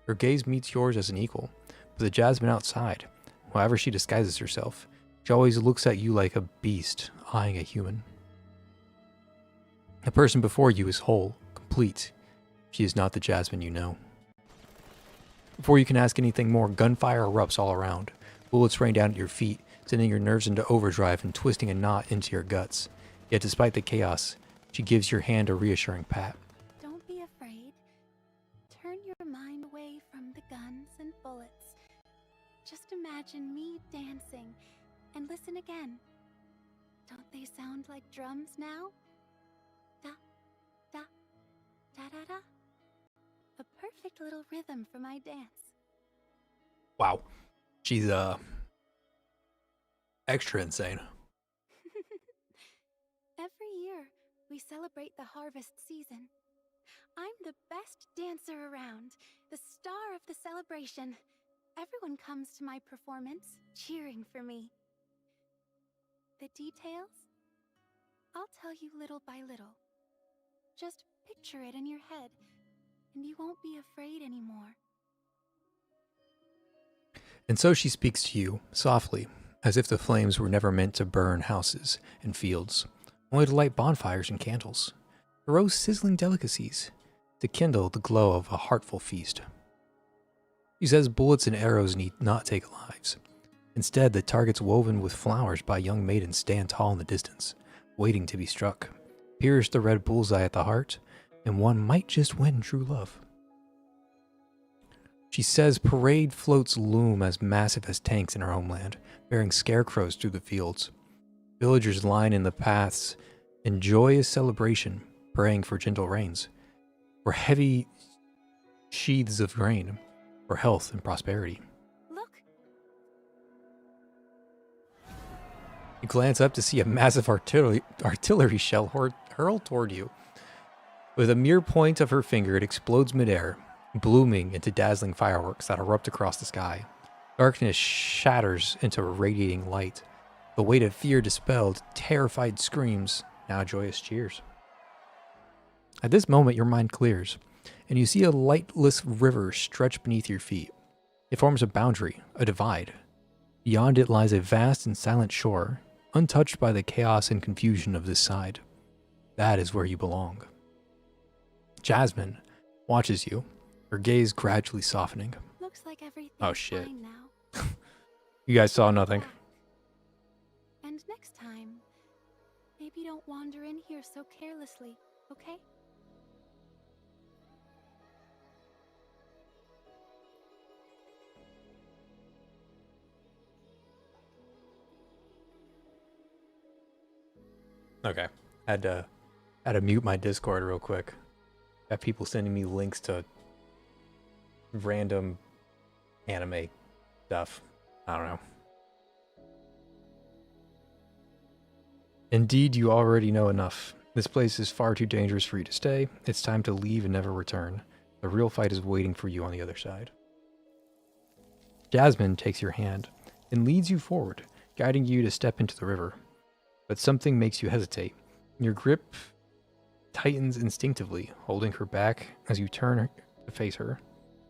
Her gaze meets yours as an equal, but the Jasmine outside, however she disguises herself, she always looks at you like a beast eyeing a human. The person before you is whole, complete. She is not the Jasmine you know. Before you can ask anything more, gunfire erupts all around. Bullets rain down at your feet, sending your nerves into overdrive and twisting a knot into your guts. Yet despite the chaos, she gives your hand a reassuring pat. Don't be afraid. Turn your mind away from the guns and bullets. Just imagine me dancing and listen again. Don't they sound like drums now? Da, da, da da da. A perfect little rhythm for my dance. Wow. She's, extra insane. Every year, we celebrate the harvest season. I'm the best dancer around, the star of the celebration. Everyone comes to my performance, cheering for me. The details? I'll tell you little by little. Just picture it in your head, and you won't be afraid anymore. And so she speaks to you, softly, as if the flames were never meant to burn houses and fields, only to light bonfires and candles, to roast sizzling delicacies, to kindle the glow of a heartful feast. She says bullets and arrows need not take lives. Instead, the targets woven with flowers by young maidens stand tall in the distance, waiting to be struck, pierce the red bullseye at the heart, and one might just win true love. She says parade floats loom as massive as tanks in her homeland, bearing scarecrows through the fields. Villagers line in the paths in joyous celebration, praying for gentle rains, for heavy sheaths of grain, for health and prosperity. Look! You glance up to see a massive artillery shell hurled toward you. With a mere point of her finger, it explodes midair, blooming into dazzling fireworks that erupt across the sky. Darkness shatters into radiating light. The weight of fear dispelled, terrified screams, now joyous cheers. At this moment, your mind clears, and you see a lightless river stretch beneath your feet. It forms a boundary, a divide. Beyond it lies a vast and silent shore, untouched by the chaos and confusion of this side. That is where you belong. Jasmine watches you, her gaze gradually softening. Looks like everything's Oh shit. fine now. You guys saw nothing. And next time, maybe don't wander in here so carelessly, okay? Okay. Had to mute my Discord real quick. Got people sending me links to random anime stuff. I don't know. Indeed, you already know enough. This place is far too dangerous for you to stay. It's time to leave and never return. The real fight is waiting for you on the other side. Jasmine takes your hand and leads you forward, guiding you to step into the river. But something makes you hesitate. Your grip tightens instinctively, holding her back as you turn to face her.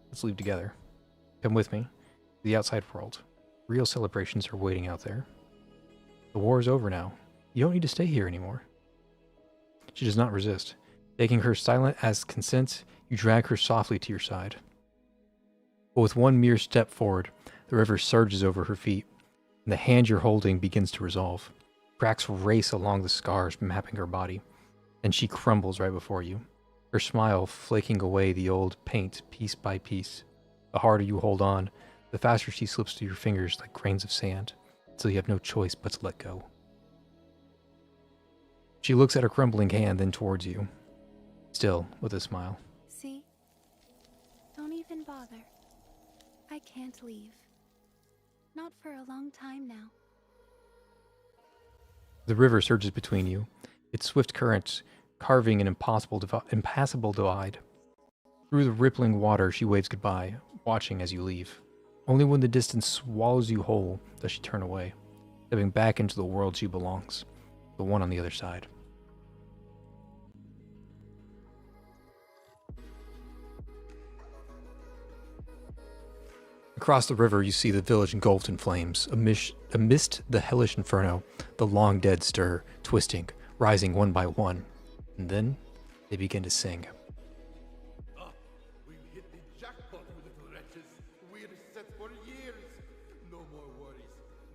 Let's leave together. Come with me to the outside world. Real celebrations are waiting out there. The war is over now. You don't need to stay here anymore. She does not resist. Taking her silent as consent, you drag her softly to your side. But with one mere step forward, the river surges over her feet, and the hand you're holding begins to resolve. Cracks race along the scars mapping her body, and she crumbles right before you, her smile flaking away the old paint piece by piece. The harder you hold on, the faster she slips through your fingers like grains of sand, until you have no choice but to let go. She looks at her crumbling hand, then towards you, still with a smile. See? Don't even bother. I can't leave. Not for a long time now. The river surges between you, its swift current carving an impassable divide. Through the rippling water, she waves goodbye, watching as you leave. Only when the distance swallows you whole does she turn away, stepping back into the world she belongs, the one on the other side. Across the river, you see the village engulfed in flames. Amidst the hellish inferno, the long dead stir, twisting, rising one by one. And then they begin to sing. Ah, we've hit the jackpot, you little wretches. We're set for years. No more worries.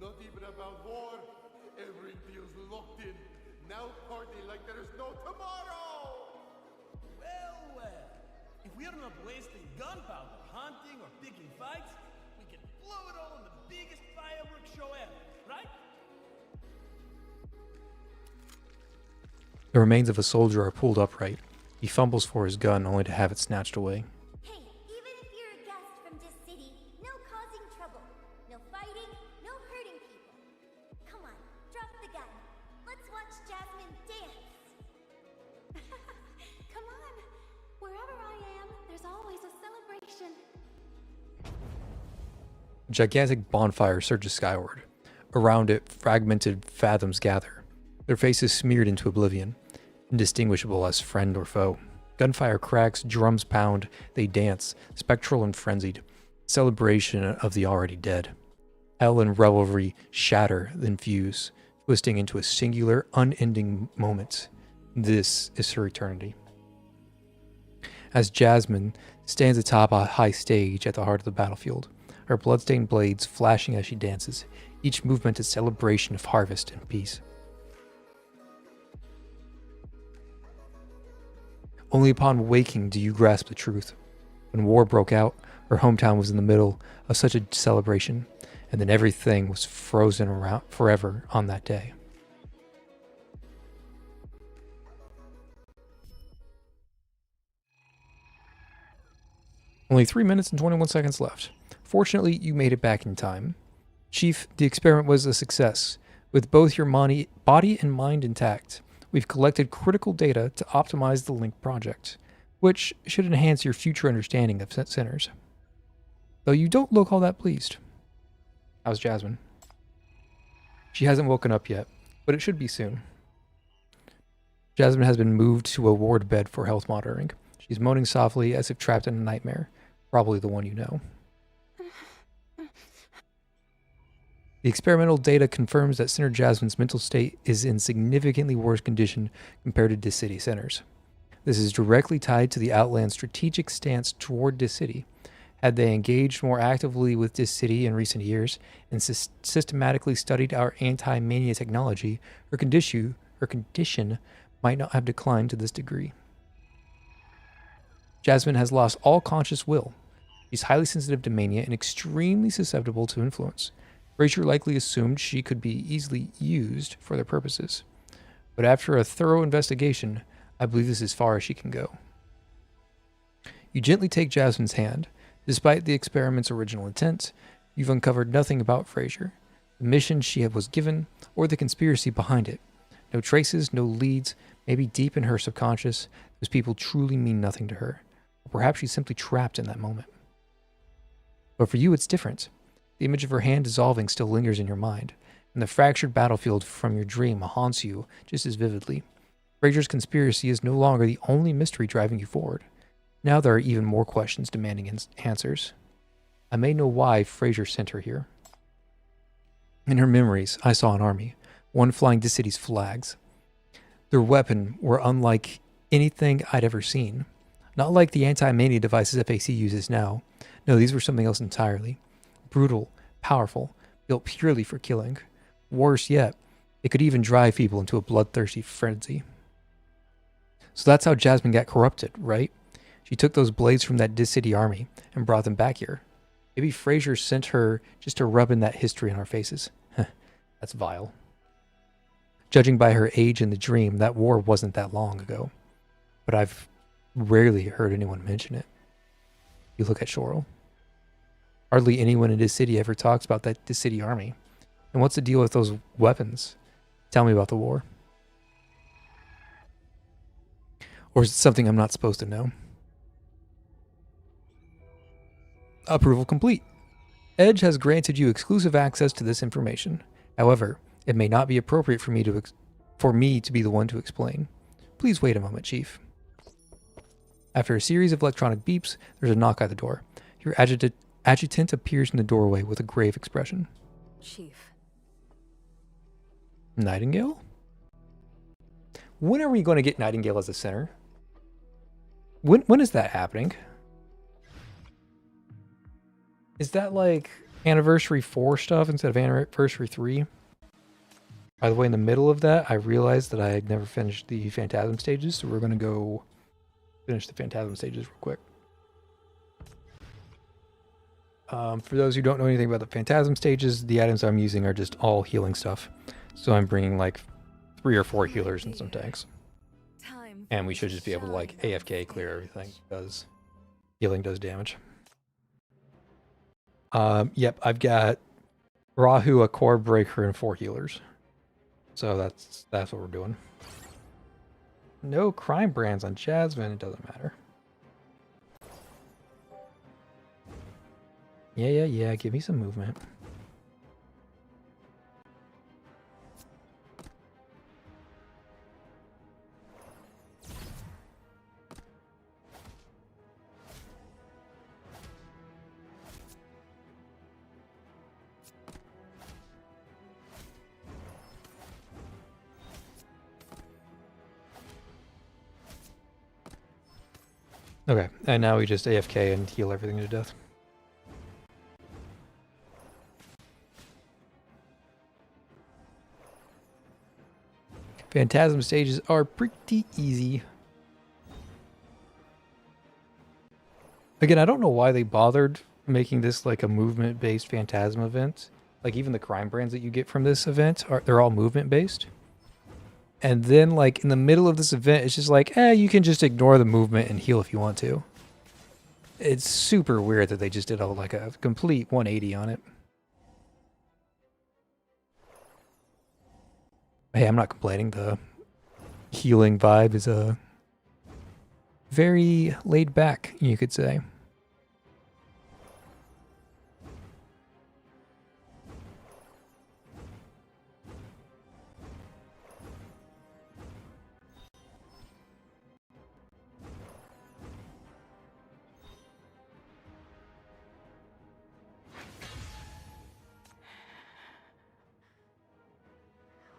Not even about war. Every deal's locked in. Now party like there is no tomorrow. Well. If we're not wasting gunpowder hunting or picking fights, we can blow it all on the biggest fireworks show ever, right? The remains of a soldier are pulled upright. He fumbles for his gun only to have it snatched away. Hey, even if you're a guest from this city, no causing trouble. No fighting, no hurting people. Come on, drop the gun. Let's watch Jasmine dance. Come on. Wherever I am, there's always a celebration. A gigantic bonfire surges skyward. Around it, fragmented fathoms gather, their faces smeared into oblivion, indistinguishable as friend or foe. Gunfire cracks, drums pound, they dance, spectral and frenzied, celebration of the already dead. Hell and revelry shatter, then fuse, twisting into a singular, unending moment. This is her eternity. As Jasmine stands atop a high stage at the heart of the battlefield, her bloodstained blades flashing as she dances, each movement a celebration of harvest and peace. Only upon waking do you grasp the truth. When war broke out, her hometown was in the middle of such a celebration, and then everything was frozen around forever on that day. Only 3 minutes and 21 seconds left. Fortunately, you made it back in time. Chief, the experiment was a success. With both your body and mind intact, we've collected critical data to optimize the Link project, which should enhance your future understanding of sinners. Though you don't look all that pleased. How's Jasmine? She hasn't woken up yet, but it should be soon. Jasmine has been moved to a ward bed for health monitoring. She's moaning softly as if trapped in a nightmare, probably the one you know. The experimental data confirms that Sinner Jasmine's mental state is in significantly worse condition compared to Dis City sinners. This is directly tied to the Outland's strategic stance toward Dis City. Had they engaged more actively with Dis City in recent years and systematically studied our anti-mania technology, her condition might not have declined to this degree. Jasmine has lost all conscious will. She's highly sensitive to mania and extremely susceptible to influence. Frazier likely assumed she could be easily used for their purposes. But after a thorough investigation, I believe this is as far as she can go. You gently take Jasmine's hand. Despite the experiment's original intent, you've uncovered nothing about Frazier, the mission she was given, or the conspiracy behind it. No traces, no leads. Maybe deep in her subconscious, those people truly mean nothing to her. Or perhaps she's simply trapped in that moment. But for you, it's different. The image of her hand dissolving still lingers in your mind, and the fractured battlefield from your dream haunts you just as vividly. Frazier's conspiracy is no longer the only mystery driving you forward. Now there are even more questions demanding answers. I may know why Frazier sent her here. In her memories, I saw an army, one flying Dis City's flags. Their weapon were unlike anything I'd ever seen. Not like the anti-mania devices FAC uses now. No, these were something else entirely. Brutal, powerful, built purely for killing. Worse yet, it could even drive people into a bloodthirsty frenzy. So that's how Jasmine got corrupted, right? She took those blades from that Dis City army and brought them back here. Maybe Frazier sent her just to rub in that history in our faces. That's vile. Judging by her age in the dream, that war wasn't that long ago. But I've rarely heard anyone mention it. You look at Shoral. Hardly anyone in this city ever talks about that Dis City army. And what's the deal with those weapons? Tell me about the war. Or is it something I'm not supposed to know? Approval complete. Edge has granted you exclusive access to this information. However, it may not be appropriate for me to be the one to explain. Please wait a moment, Chief. After a series of electronic beeps, there's a knock at the door. Your adjutant appears in the doorway with a grave expression. Chief. Nightingale? When are we going to get Nightingale as a center? When is that happening? Is that like Anniversary 4 stuff instead of Anniversary 3? By the way, in the middle of that, I realized that I had never finished the Phantasm stages, so we're going to go finish the Phantasm stages real quick. For those who don't know anything about the Phantasm stages, the items I'm using are just all healing stuff. So I'm bringing like 3 or 4 healers and some tanks. And we should just be able to like AFK clear everything because healing does damage. Yep, I've got Rahu, a core breaker, and 4 healers. So that's what we're doing. No crime brands on Jasmine, it doesn't matter. Yeah, give me some movement. Okay, and now we just AFK and heal everything to death. Phantasm stages are pretty easy. Again, I don't know why they bothered making this like a movement-based Phantasm event. Like even the crime brands that you get from this event, they're all movement-based. And then like in the middle of this event, it's just like, you can just ignore the movement and heal if you want to. It's super weird that they just did like a complete 180 on it. Hey, I'm not complaining. The healing vibe is very laid back, you could say.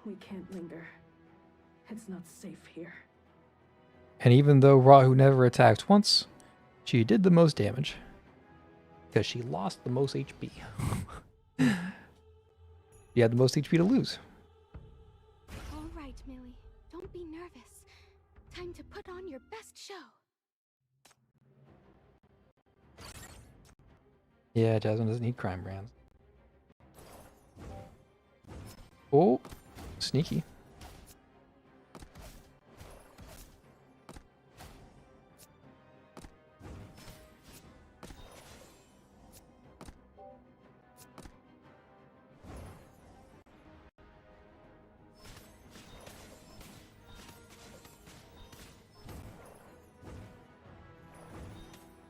We can't linger. It's not safe here. And even though Rahu never attacked once, she did the most damage. Because she lost the most HP. She had the most HP to lose. All right, Millie. Don't be nervous. Time to put on your best show. Yeah, Jasmine doesn't need crime brands. Oh, sneaky.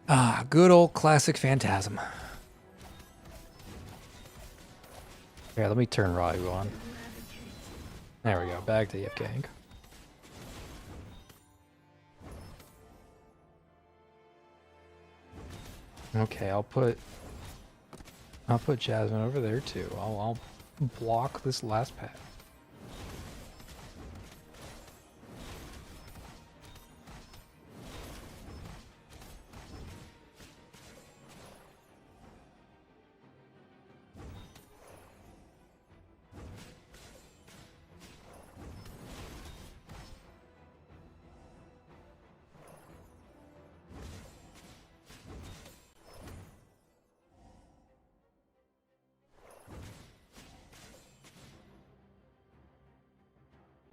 Ah, good old classic Phantasm. Yeah, let me turn Rahu on. There we go, back to AFKing. Okay, I'll put Jasmine over there too. I'll block this last path.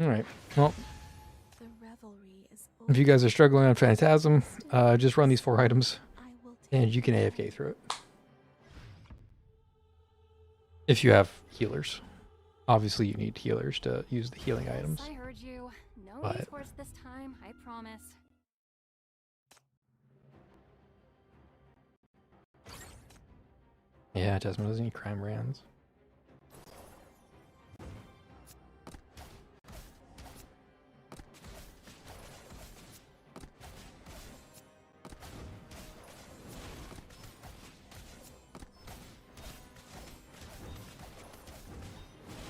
Alright, well, if you guys are struggling on Phantasm, just run these 4 items, and you can AFK through it. If you have healers. Obviously you need healers to use the healing items. I heard you. No But resource this time, I promise. yeah, Jasmine doesn't need crime brands.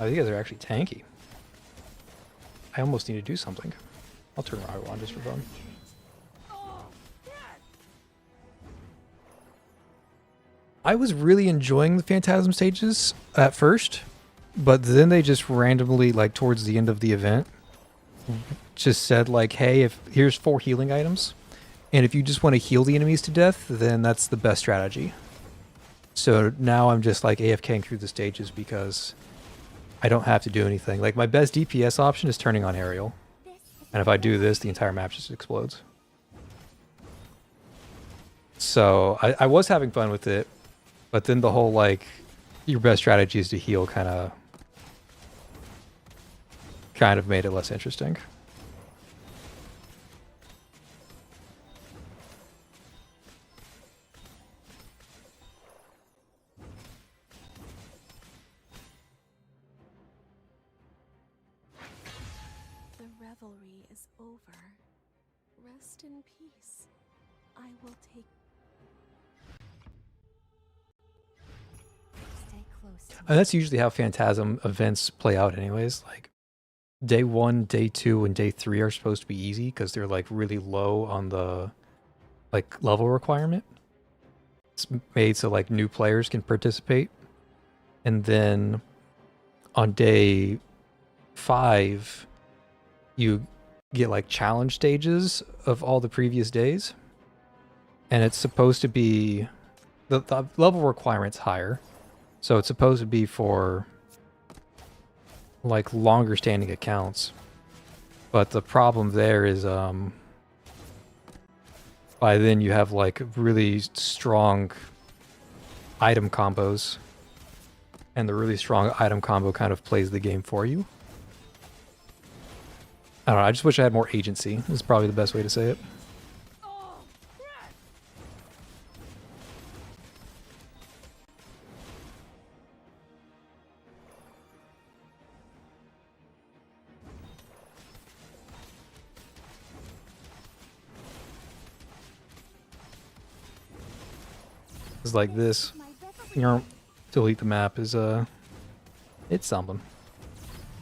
Oh, these guys are actually tanky. I almost need to do something. I'll turn Rahu on just for fun. I was really enjoying the Phantasm stages at first, but then they just randomly, like towards the end of the event, just said like, hey, if here's 4 healing items, and if you just want to heal the enemies to death, then that's the best strategy. So now I'm just like AFKing through the stages because I don't have to do anything. Like my best DPS option is turning on aerial. And if I do this, the entire map just explodes. So I was having fun with it, but then the whole like your best strategy is to heal kind of made it less interesting. The revelry is over. Rest in peace. I will take. Stay close to me. And that's usually how Phantasm events play out anyways. Like day 1, day 2, and day 3 are supposed to be easy because they're like really low on the like level requirement. It's made so like new players can participate. And then on day 5, you get like challenge stages of all the previous days. And it's supposed to be the level requirement's higher. So it's supposed to be for like longer standing accounts. But the problem there is by then you have like really strong item combos. And the really strong item combo kind of plays the game for you. I don't know, I just wish I had more agency. Is probably the best way to say it. It's like this. You know, delete the map is it's something.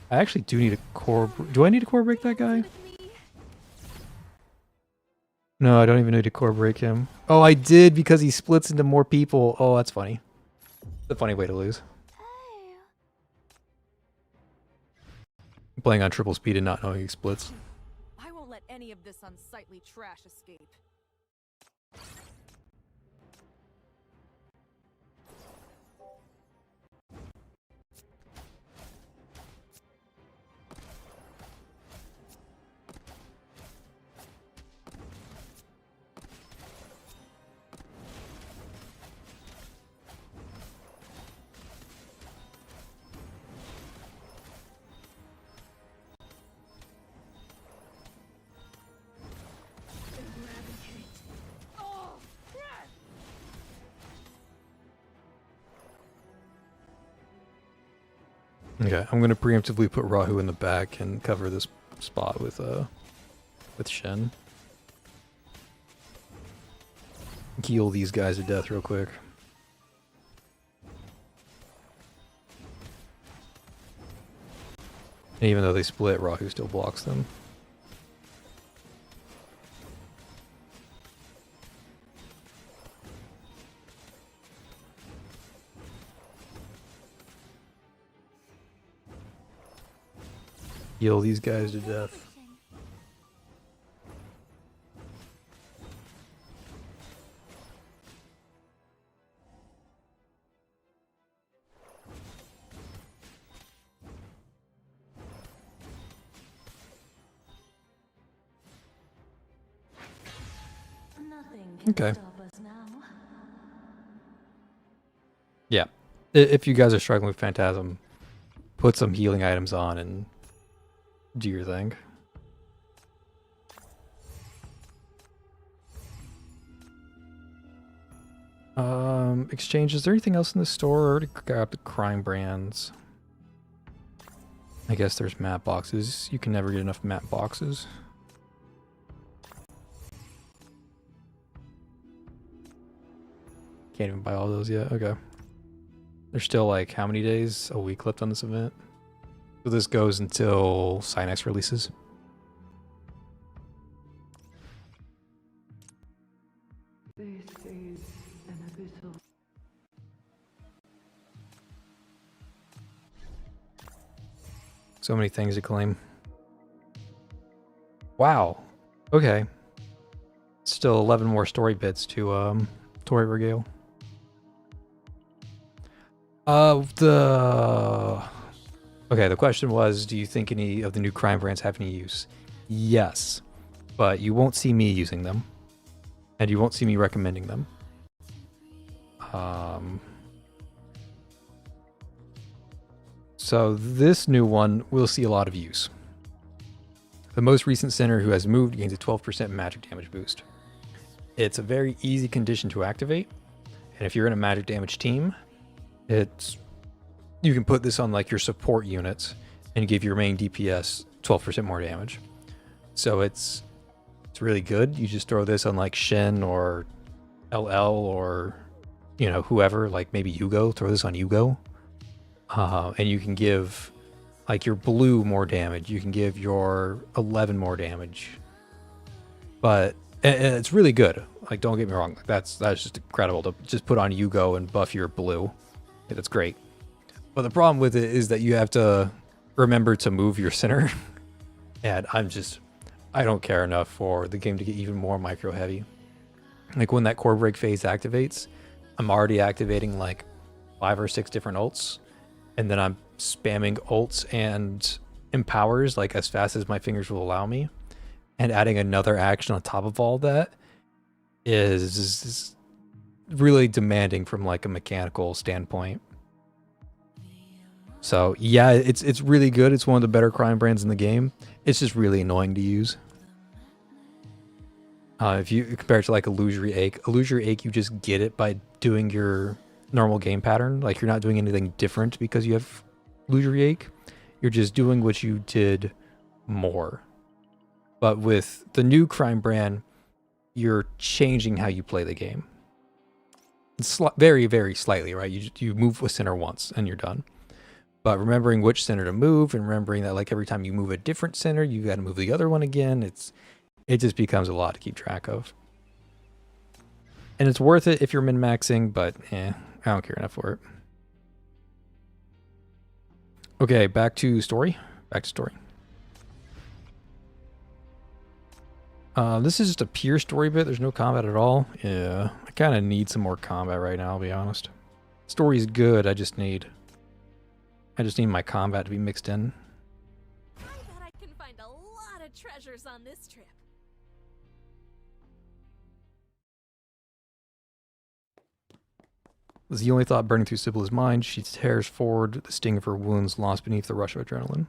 I actually do need a core. Do I need to core break that guy? No, I don't even need to core break him. Oh, I did because he splits into more people. Oh, that's funny. It's a funny way to lose. Playing on triple speed and not knowing he splits. I won't let any of this unsightly trash escape. Okay, I'm gonna preemptively put Rahu in the back and cover this spot with Shen. Heal these guys to death real quick. And even though they split, Rahu still blocks them. Heal these guys to death. Okay. Yeah. If you guys are struggling with Phantasm, put some healing items on and do your thing. Exchange, is there anything else in the store? I already got the crime brands. I guess there's map boxes. You can never get enough map boxes. Can't even buy all those yet. Okay. There's still like how many days? A week left on this event? So this goes until Synex releases. So many things to claim. Wow. Okay. Still 11 more story bits to Tori Regale. The question was, do you think any of the new crime brands have any use? Yes, but you won't see me using them, and you won't see me recommending them. So this new one will see a lot of use. The most recent center who has moved gains a 12% magic damage boost. It's a very easy condition to activate, and if you're in a magic damage team, you can put this on like your support units and give your main DPS 12% more damage. So it's really good. You just throw this on like Shen or LL or whoever, like maybe Yugo. Throw this on Yugo, and you can give like your blue more damage. You can give your 11 more damage. But and it's really good. Like, don't get me wrong. That's just incredible to just put on Yugo and buff your blue. Yeah, that's great. But the problem with it is that you have to remember to move your center. And I don't care enough for the game to get even more micro heavy. Like when that core break phase activates, I'm already activating like 5 or 6 different ults. And then I'm spamming ults and empowers like as fast as my fingers will allow me. And adding another action on top of all that is really demanding from like a mechanical standpoint. So yeah, it's really good. It's one of the better crime brands in the game. It's just really annoying to use. If you compare it to like Illusory Ache, you just get it by doing your normal game pattern. Like you're not doing anything different because you have Illusory Ache. You're just doing what you did more. But with the new crime brand, you're changing how you play the game. It's very, very slightly, right? You move a center once and you're done. But remembering which center to move and remembering that like every time you move a different center, you got to move the other one again. It just becomes a lot to keep track of. And it's worth it if you're min-maxing, but I don't care enough for it. Okay, back to story. This is just a pure story bit. There's no combat at all. Yeah, I kind of need some more combat right now, I'll be honest. Story's good, I just need my combat to be mixed in. I bet I can find a lot of treasures on this trip. As the only thought burning through Sybilla's mind, she tears forward, the sting of her wounds lost beneath the rush of adrenaline.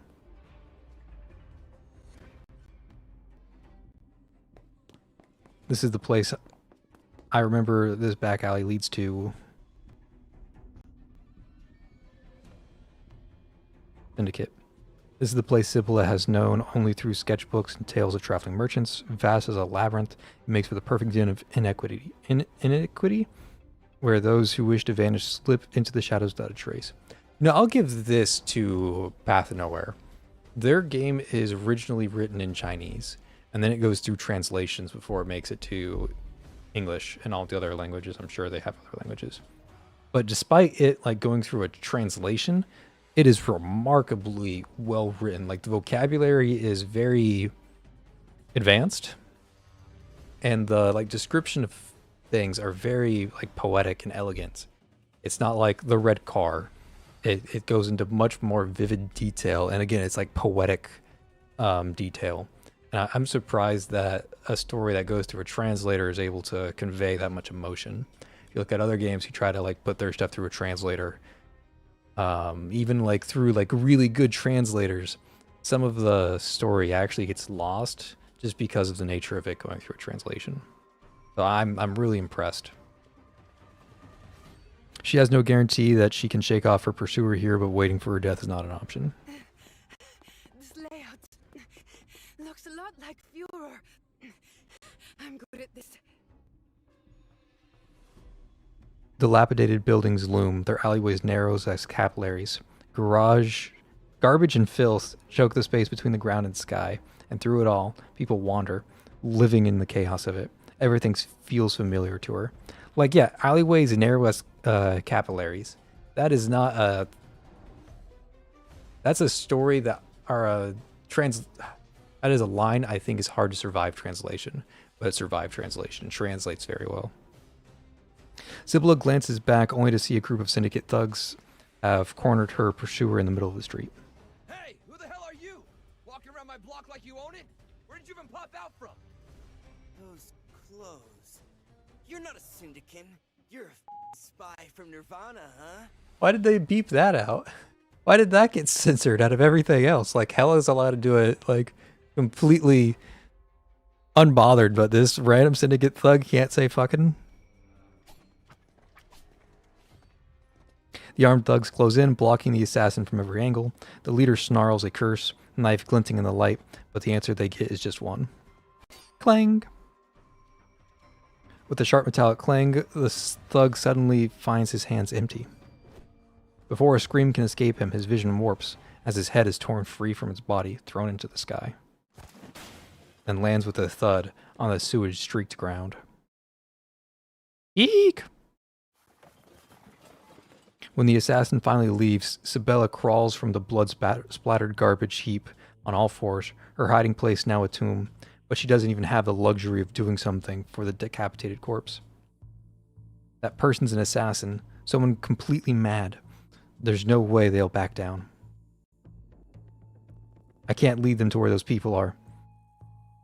This is the place I remember this back alley leads to. Syndicate. This is the place Sibylla has known only through sketchbooks and tales of traveling merchants. Vast as a labyrinth, it makes for the perfect den of iniquity, where those who wish to vanish slip into the shadows without a trace. Now, I'll give this to Path of Nowhere. Their game is originally written in Chinese, and then it goes through translations before it makes it to English and all the other languages. I'm sure they have other languages. But despite it like going through a translation, it is remarkably well written. Like the vocabulary is very advanced, and the like description of things are very like poetic and elegant. It's not like the red car. It goes into much more vivid detail, and again, it's like poetic detail. And I'm surprised that a story that goes through a translator is able to convey that much emotion. If you look at other games who try to like put their stuff through a translator, even like through like really good translators, some of the story actually gets lost just because of the nature of it going through a translation. So I'm really impressed. She has no guarantee that she can shake off her pursuer here, but waiting for her death is not an option. This layout looks a lot like Führer. I'm good at this. Dilapidated buildings loom, their alleyways narrow as capillaries. Garbage and filth choke the space between the ground and sky, and through it all, people wander, living in the chaos of it. Everything feels familiar to her. Like, yeah, alleyways and narrow as capillaries. That is not a... That's a story that that is a line I think is hard to survive translation, but survive translation translates very well. Sibylla glances back only to see a group of syndicate thugs have cornered her pursuer in the middle of the street. Hey, who the hell are you? Walking around my block like you own it? Where did you even pop out from? Those clothes. You're not a syndicate. You're a spy from Nirvana, huh? Why did they beep that out? Why did that get censored out of everything else? Like, Hella's allowed to do it, like, completely unbothered, but this random syndicate thug can't say fucking. The armed thugs close in, blocking the assassin from every angle. The leader snarls a curse, knife glinting in the light, but the answer they get is just one. Clang! With a sharp metallic clang, the thug suddenly finds his hands empty. Before a scream can escape him, his vision warps as his head is torn free from its body, thrown into the sky, and lands with a thud on the sewage-streaked ground. Eek! When the assassin finally leaves, Sibylla crawls from the blood-splattered garbage heap on all fours, her hiding place now a tomb, but she doesn't even have the luxury of doing something for the decapitated corpse. That person's an assassin, someone completely mad. There's no way they'll back down. I can't lead them to where those people are.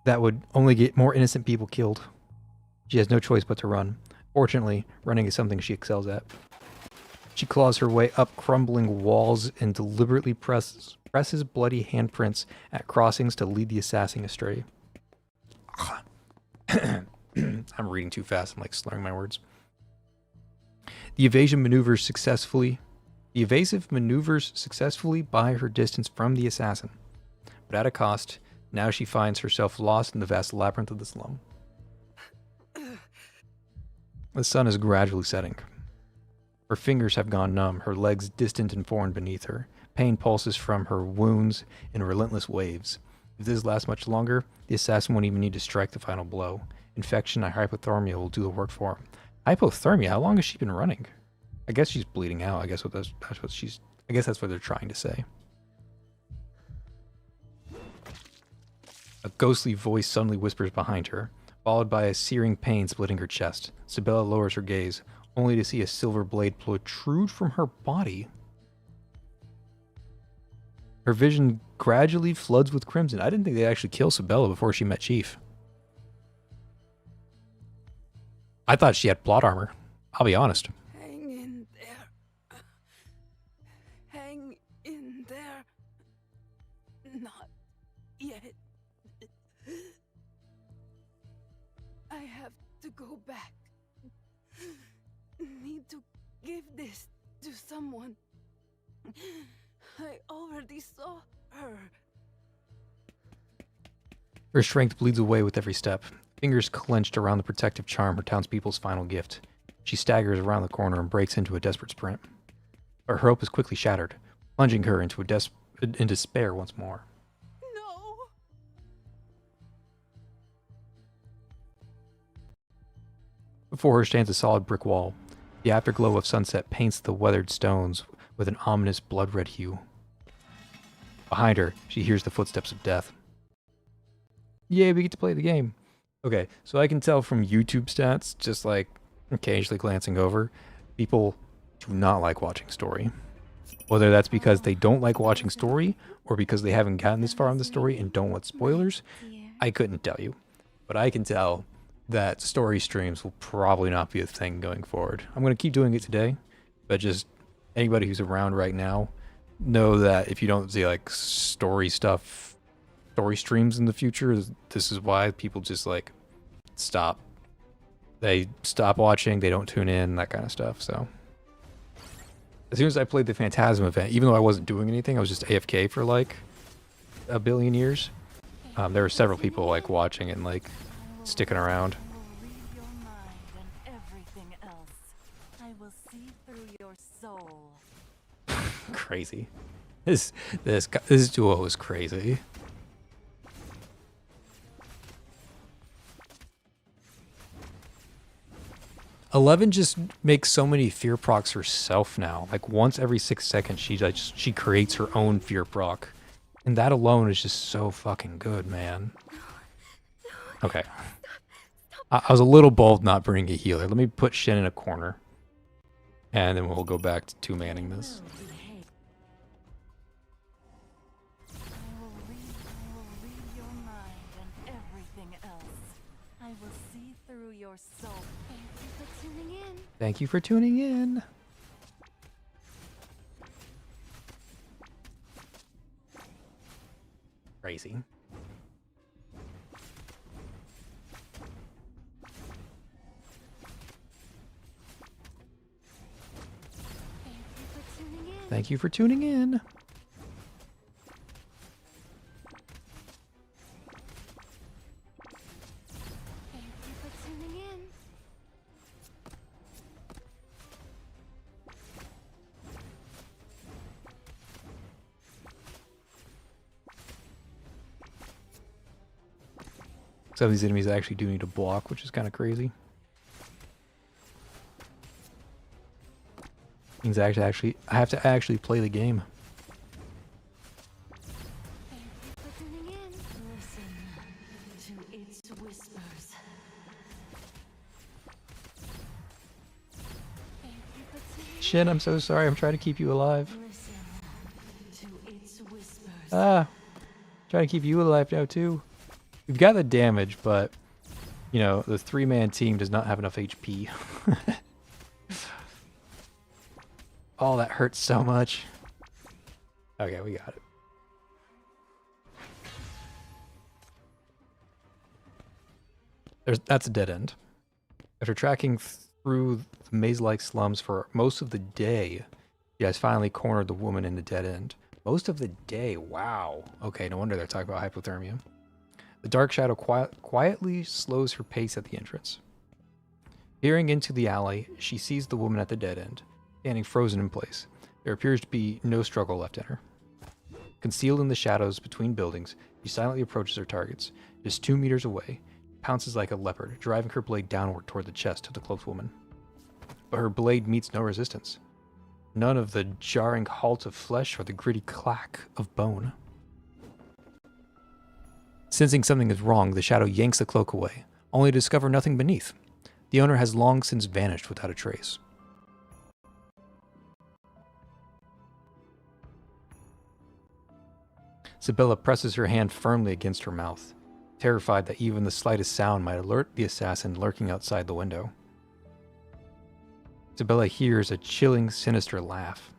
That would only get more innocent people killed. She has no choice but to run. Fortunately, running is something she excels at. She claws her way up crumbling walls and deliberately presses bloody handprints at crossings to lead the assassin astray. I'm reading too fast. I'm like slurring my words. The evasive maneuvers successfully buy her distance from the assassin, but at a cost. Now she finds herself lost in the vast labyrinth of the slum. The sun is gradually setting. Her fingers have gone numb, her legs distant and foreign beneath her. Pain pulses from her wounds in relentless waves. If this lasts much longer, the assassin won't even need to strike the final blow. Infection and hypothermia will do the work for her. Hypothermia? How long has she been running? I guess she's bleeding out. I guess that's what they're trying to say. A ghostly voice suddenly whispers behind her, followed by a searing pain splitting her chest. Sibylla lowers her gaze, only to see a silver blade protrude from her body. Her vision gradually floods with crimson. I didn't think they'd actually kill Sibylla before she met Chief. I thought she had plot armor. I'll be honest. Hang in there. Hang in there. Not yet. I have to go back. Need to give this to someone. I already saw her. Her strength bleeds away with every step, fingers clenched around the protective charm, her townspeople's final gift. She staggers around the corner and breaks into a desperate sprint. But her hope is quickly shattered, plunging her into in despair once more. No! Before her stands a solid brick wall. The afterglow of sunset paints the weathered stones with an ominous blood-red hue. Behind her, she hears the footsteps of death. Yay, we get to play the game. Okay, so I can tell from YouTube stats, just like occasionally glancing over, people do not like watching story. Whether that's because they don't like watching story, or because they haven't gotten this far in the story and don't want spoilers, I couldn't tell you. But I can tell that story streams will probably not be a thing going forward. I'm going to keep doing it today, but just anybody who's around right now, know that if you don't see like story streams in the future, this is why people just like stop. They stop watching, they don't tune in, that kind of stuff. So as soon as I played the Phantasm event, even though I wasn't doing anything, I was just AFK for like a billion years. There were several people like watching and like sticking around. Crazy. This duo is crazy. Eleven just makes so many fear procs herself now. Like once every 6 seconds, she creates her own fear proc, And that alone is just so fucking good, man. Okay. I was a little bold not bringing a healer. Let me put Shin in a corner. And then we'll go back to two-manning this. I will read your mind and everything else. I will see through your soul. Thank you for tuning in. Thank you for tuning in. Crazy. Thank you for tuning in. Thank you for tuning in. Some of these enemies actually do need to block, which is kind of crazy. Means I have to actually play the game. Listen to its whispers. Shin, I'm so sorry. I'm trying to keep you alive. Listen to its whispers. Ah, trying to keep you alive now too. We've got the damage, but you know the three-man team does not have enough HP. Oh, that hurts so much. Okay, we got it. That's a dead end. After tracking through the maze-like slums for most of the day, you guys finally cornered the woman in the dead end. Most of the day, wow. Okay, no wonder they're talking about hypothermia. The dark shadow quietly slows her pace at the entrance. Peering into the alley, she sees the woman at the dead end, standing frozen in place. There appears to be no struggle left in her. Concealed in the shadows between buildings, she silently approaches her targets. Just 2 meters away, pounces like a leopard, driving her blade downward toward the chest of the cloaked woman. But her blade meets no resistance. None of the jarring halt of flesh or the gritty clack of bone. Sensing something is wrong, the shadow yanks the cloak away, only to discover nothing beneath. The owner has long since vanished without a trace. Sibilla presses her hand firmly against her mouth, terrified that even the slightest sound might alert the assassin lurking outside the window. Sibilla hears a chilling, sinister laugh.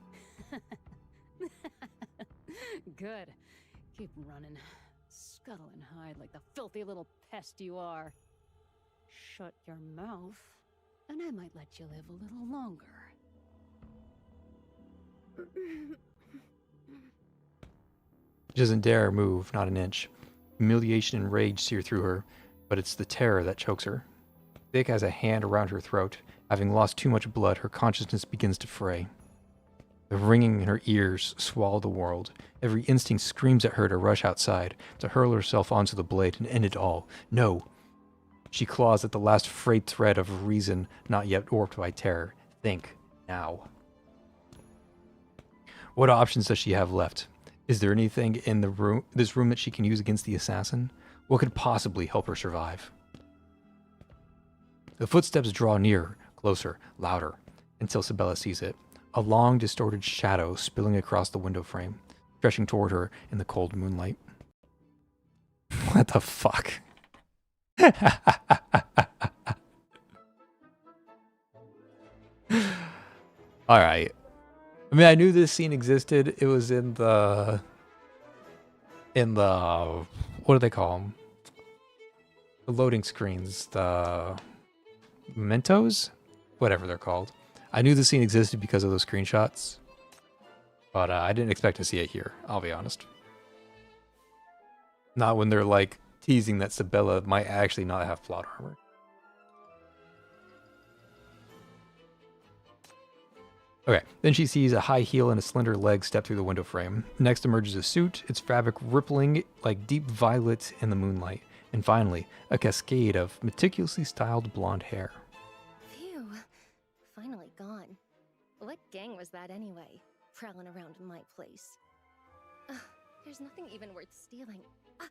Good. Keep running. Scuttle and hide like the filthy little pest you are. Shut your mouth, and I might let you live a little longer. She doesn't dare move, not an inch. Humiliation and rage sear through her, but it's the terror that chokes her. Vic has a hand around her throat. Having lost too much blood, her consciousness begins to fray. The ringing in her ears swallow the world. Every instinct screams at her to rush outside, to hurl herself onto the blade and end it all. No! She claws at the last frayed thread of reason not yet warped by terror. Think, now. What options does she have left? Is there anything in this room that she can use against the assassin? What could possibly help her survive? The footsteps draw nearer, closer, louder, until Sibilla sees it. A long, distorted shadow spilling across the window frame, stretching toward her in the cold moonlight. What the fuck? Alright. I mean, I knew this scene existed. It was in the... what do they call them? The loading screens. The... Mementos? Whatever they're called. I knew the scene existed because of those screenshots. But I didn't expect to see it here, I'll be honest. Not when they're, like, teasing that Sibilla might actually not have plot armor. Okay, then she sees a high heel and a slender leg step through the window frame. Next emerges a suit, its fabric rippling like deep violet in the moonlight. And finally, a cascade of meticulously styled blonde hair. Phew. Finally gone. What gang was that anyway? Prowling around my place. Ugh, There's nothing even worth stealing. Ow!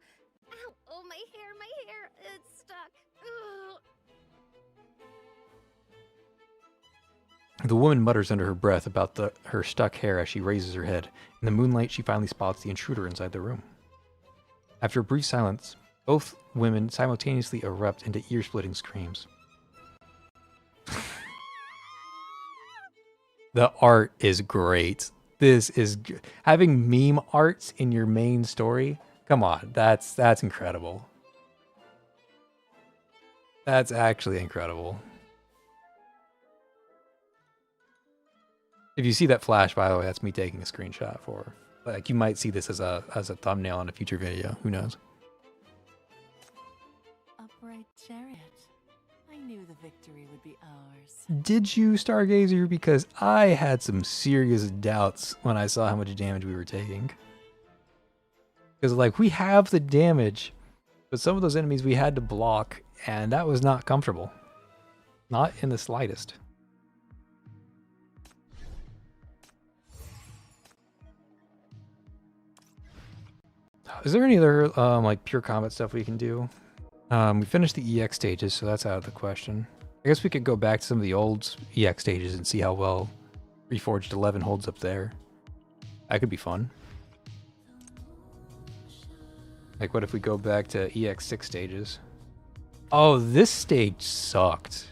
Oh, my hair! It's stuck. Ugh. The woman mutters under her breath about her stuck hair as she raises her head. In the moonlight, she finally spots the intruder inside the room. After a brief silence, both women simultaneously erupt into ear-splitting screams. The art is great. This is having meme arts in your main story. Come on, that's incredible. That's actually incredible. If you see that flash, by the way, that's me taking a screenshot for. Like, you might see this as a thumbnail in a future video. Who knows? Upright chariot. I knew the victory would be ours. Did you, Stargazer? Because I had some serious doubts when I saw how much damage we were taking. Because, like, we have the damage, but some of those enemies we had to block, and that was not comfortable. Not in the slightest. Is there any other, like, pure combat stuff we can do? We finished the EX stages, so that's out of the question. I guess we could go back to some of the old EX stages and see how well Reforged 11 holds up there. That could be fun. Like, what if we go back to EX6 stages? Oh, this stage sucked.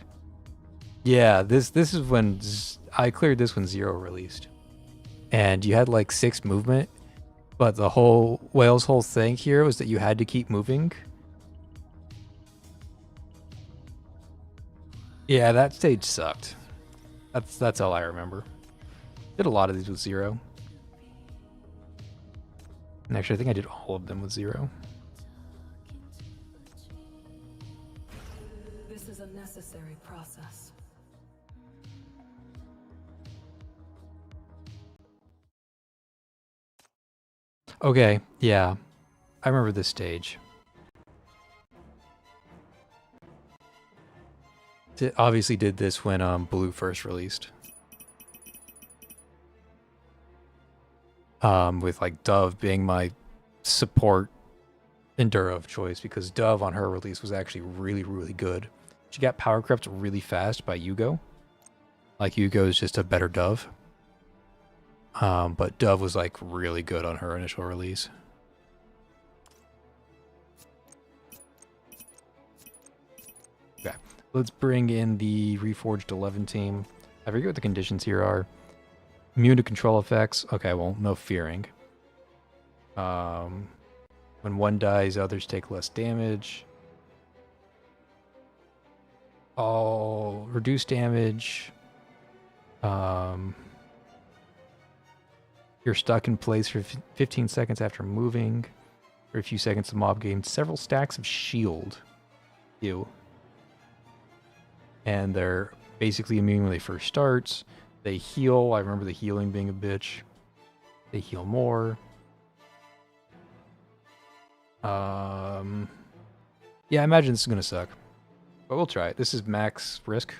Yeah, this is when I cleared this when 0 released. And you had, like, 6 movement, but the whale's whole thing here was that you had to keep moving. Yeah, that stage sucked. That's all I remember. Did a lot of these with 0. And actually, I think I did all of them with 0. This is a necessary process. Okay, yeah. I remember this stage. Obviously did this when Blue first released. With like Dove being my support Enduro of choice, because Dove on her release was actually really, really good. She got power crept really fast by Yugo. Like, Yugo is just a better Dove. But Dove was like really good on her initial release. Okay, let's bring in the Reforged 11 team. I forget what the conditions here are. Immune to control effects. Okay, well, no fearing. When one dies, others take less damage. All reduce damage. You're stuck in place for 15 seconds after moving. For a few seconds, the mob gains several stacks of shield. Ew. And they're basically immune when they first start. They heal. I remember the healing being a bitch. They heal more. Yeah, I imagine this is gonna suck, but we'll try it. This is max risk.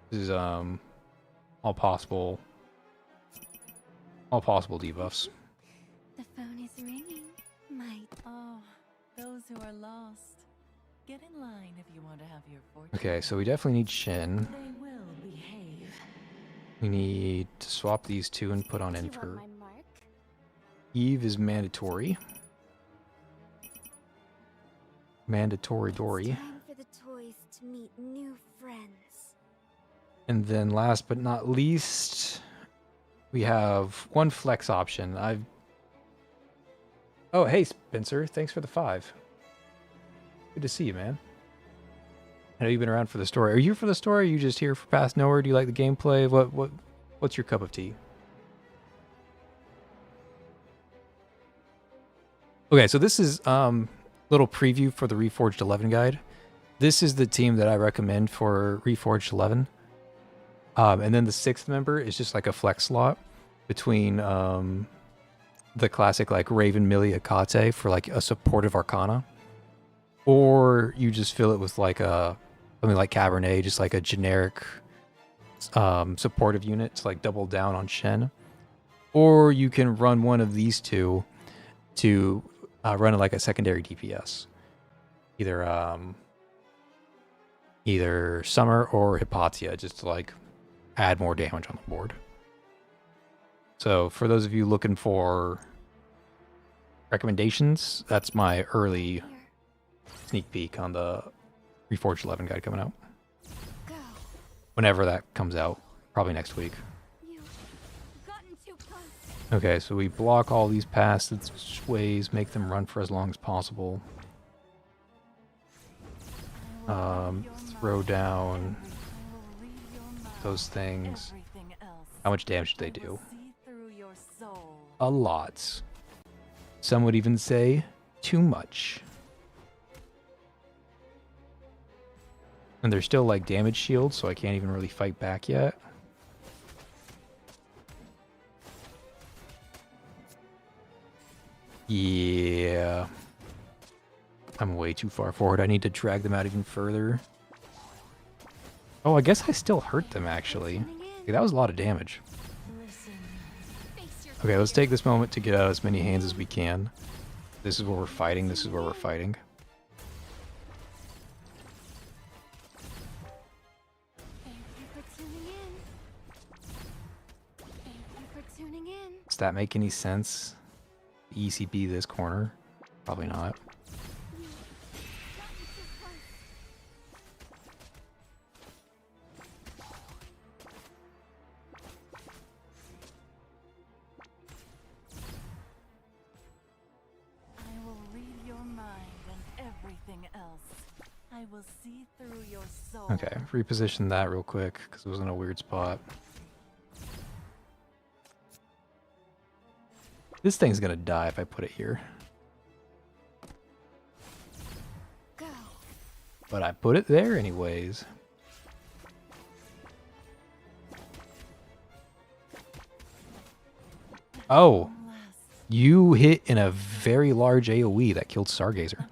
This is all possible debuffs. The phone is ringing. Oh, those who are lost. Get in line if you want to have your fortune. Okay, so we definitely need Shin. They will behave. We need to swap these two and put on in for Eve is mandatory. Mandatory Dory. Time for the toys to meet new friends. And then last but not least, we have one flex option. Oh, hey Spencer, thanks for the 5. Good to see you, man. I know you've been around for the story. Are you here for the story? Are you just here for Past Nowhere? Do you like the gameplay? What's your cup of tea? Okay, so this is little preview for the Reforged 11 guide. This is the team that I recommend for Reforged 11. And then the 6th member is just like a flex slot between the classic like Raven, Millie, Akate for like a supportive Arcana. Or you just fill it with like something like Cabernet, just like a generic supportive unit to like double down on Shen. Or you can run one of these two to run like a secondary DPS, either Summer or Hypatia, just to like add more damage on the board. So for those of you looking for recommendations, that's my early sneak peek on the Reforged 11 guide coming out. Whenever that comes out, probably next week. Okay, so we block all these passageways, make them run for as long as possible. Throw down those things. How much damage do they do? A lot. Some would even say too much. And they're still like damage shields, so I can't even really fight back yet. Yeah. I'm way too far forward. I need to drag them out even further. Oh, I guess I still hurt them, actually. Okay, that was a lot of damage. Okay, let's take this moment to get out as many hands as we can. This is where we're fighting. This is where we're fighting. Does that make any sense? ECB this corner? Probably not. I will read your mind and everything else. I will see through your soul. Okay, reposition that real quick because it was in a weird spot. This thing's gonna die if I put it here. Go. But I put it there anyways. Oh, you hit in a very large AoE that killed Stargazer.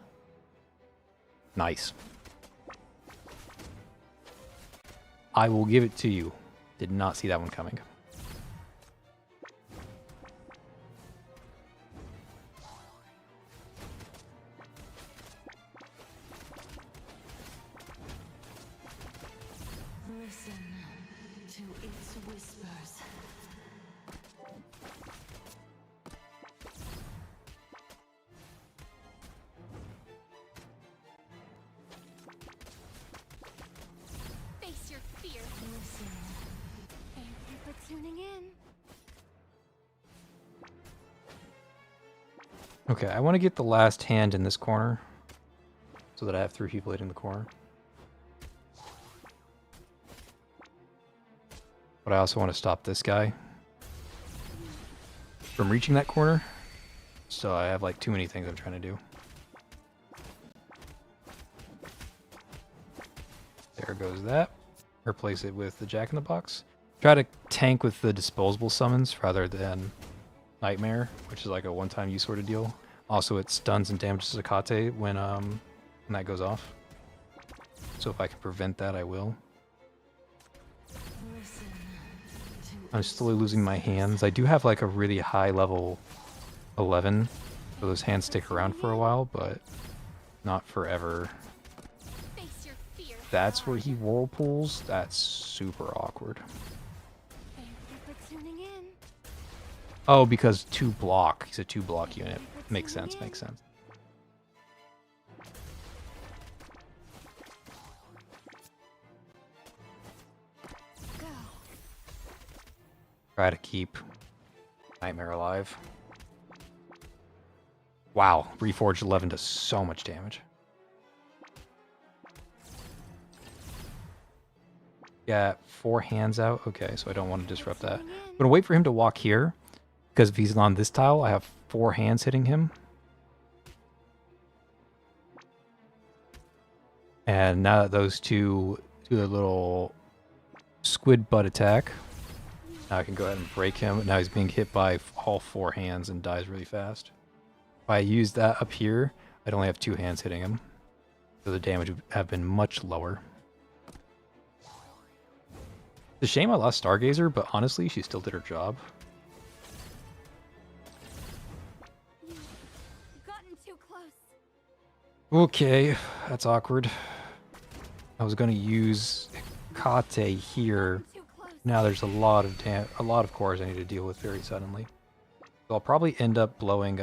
Nice. I will give it to you. Did not see that one coming. Listen to its whispers. Face your fear. Listen. Thank you for tuning in. Okay, I want to get the last hand in this corner so that I have 3 people hitting the corner. But I also want to stop this guy from reaching that corner. So I have like too many things I'm trying to do. There goes that. Replace it with the Jack-in-the-Box. Try to tank with the disposable summons rather than Nightmare, which is like a one-time use sort of deal. Also, it stuns and damages Zakate when that goes off. So if I can prevent that, I will. I'm slowly losing my hands. I do have like a really high level 11, so those hands stick around for a while, but not forever. That's where he whirlpools. That's super awkward. Thank you for tuning in. Oh, because 2 block. He's a 2 block unit. Makes sense, makes sense. Go. Try to keep Nightmare alive. Wow, Reforged 11 does so much damage. Got 4 hands out. Okay, so I don't want to disrupt that. I'm gonna wait for him to walk here, because if he's on this tile, I have 4 hands hitting him. And now that those two do a little squid butt attack, now I can go ahead and break him. Now he's being hit by all 4 hands and dies really fast. If I use that up here, I'd only have 2 hands hitting him. So the damage would have been much lower. It's a shame I lost Stargazer, but honestly, she still did her job. too close. Okay, that's awkward. I was gonna use Kate here. Now there's a lot of cores I need to deal with very suddenly. So I'll probably end up blowing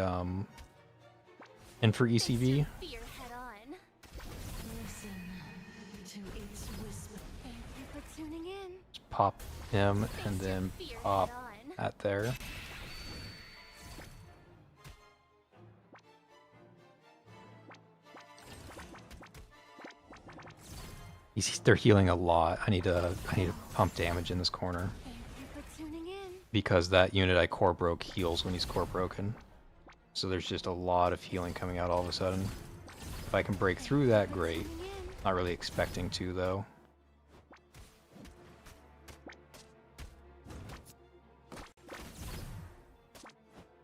in for ECV. Fear head on. Listen to its whisper. Thank you for tuning in. Just pop him and then pop that there. They're healing a lot. I need to pump damage in this corner. Thank you for tuning in. Because that unit I core broke heals when he's core broken. So there's just a lot of healing coming out all of a sudden. If I can break through that, great. Not really expecting to, though.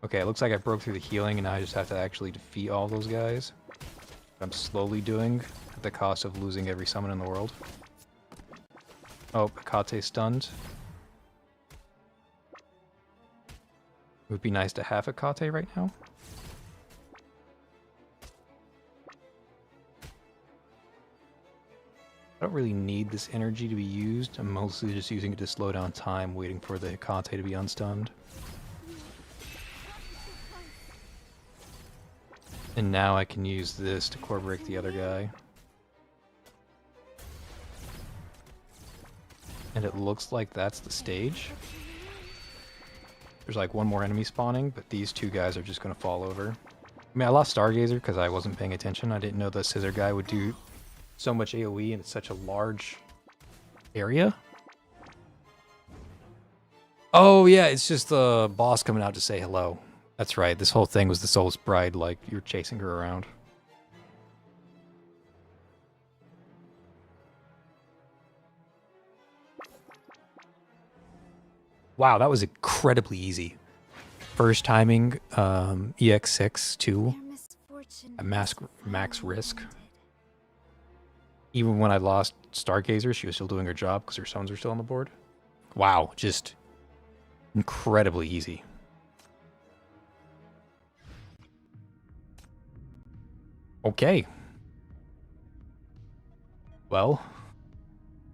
Okay, it looks like I broke through the healing, and now I just have to actually defeat all those guys. I'm slowly doing at the cost of losing every summon in the world. Oh, Akate's stunned. It would be nice to have Akate right now. I don't really need this energy to be used. I'm mostly just using it to slow down time, waiting for the Akate to be unstunned. And now I can use this to core break the other guy. And it looks like that's the stage. There's like one more enemy spawning, but these two guys are just going to fall over. I mean, I lost Stargazer because I wasn't paying attention. I didn't know the scissor guy would do so much AoE and it's such a large area. Oh yeah, it's just the boss coming out to say hello. That's right, this whole thing was the Soulless Bride, like you're chasing her around. Wow, that was incredibly easy. First timing, EX6 2 at max risk. Even when I lost Stargazer, she was still doing her job because her summons were still on the board. Wow, just incredibly easy. Okay. Well,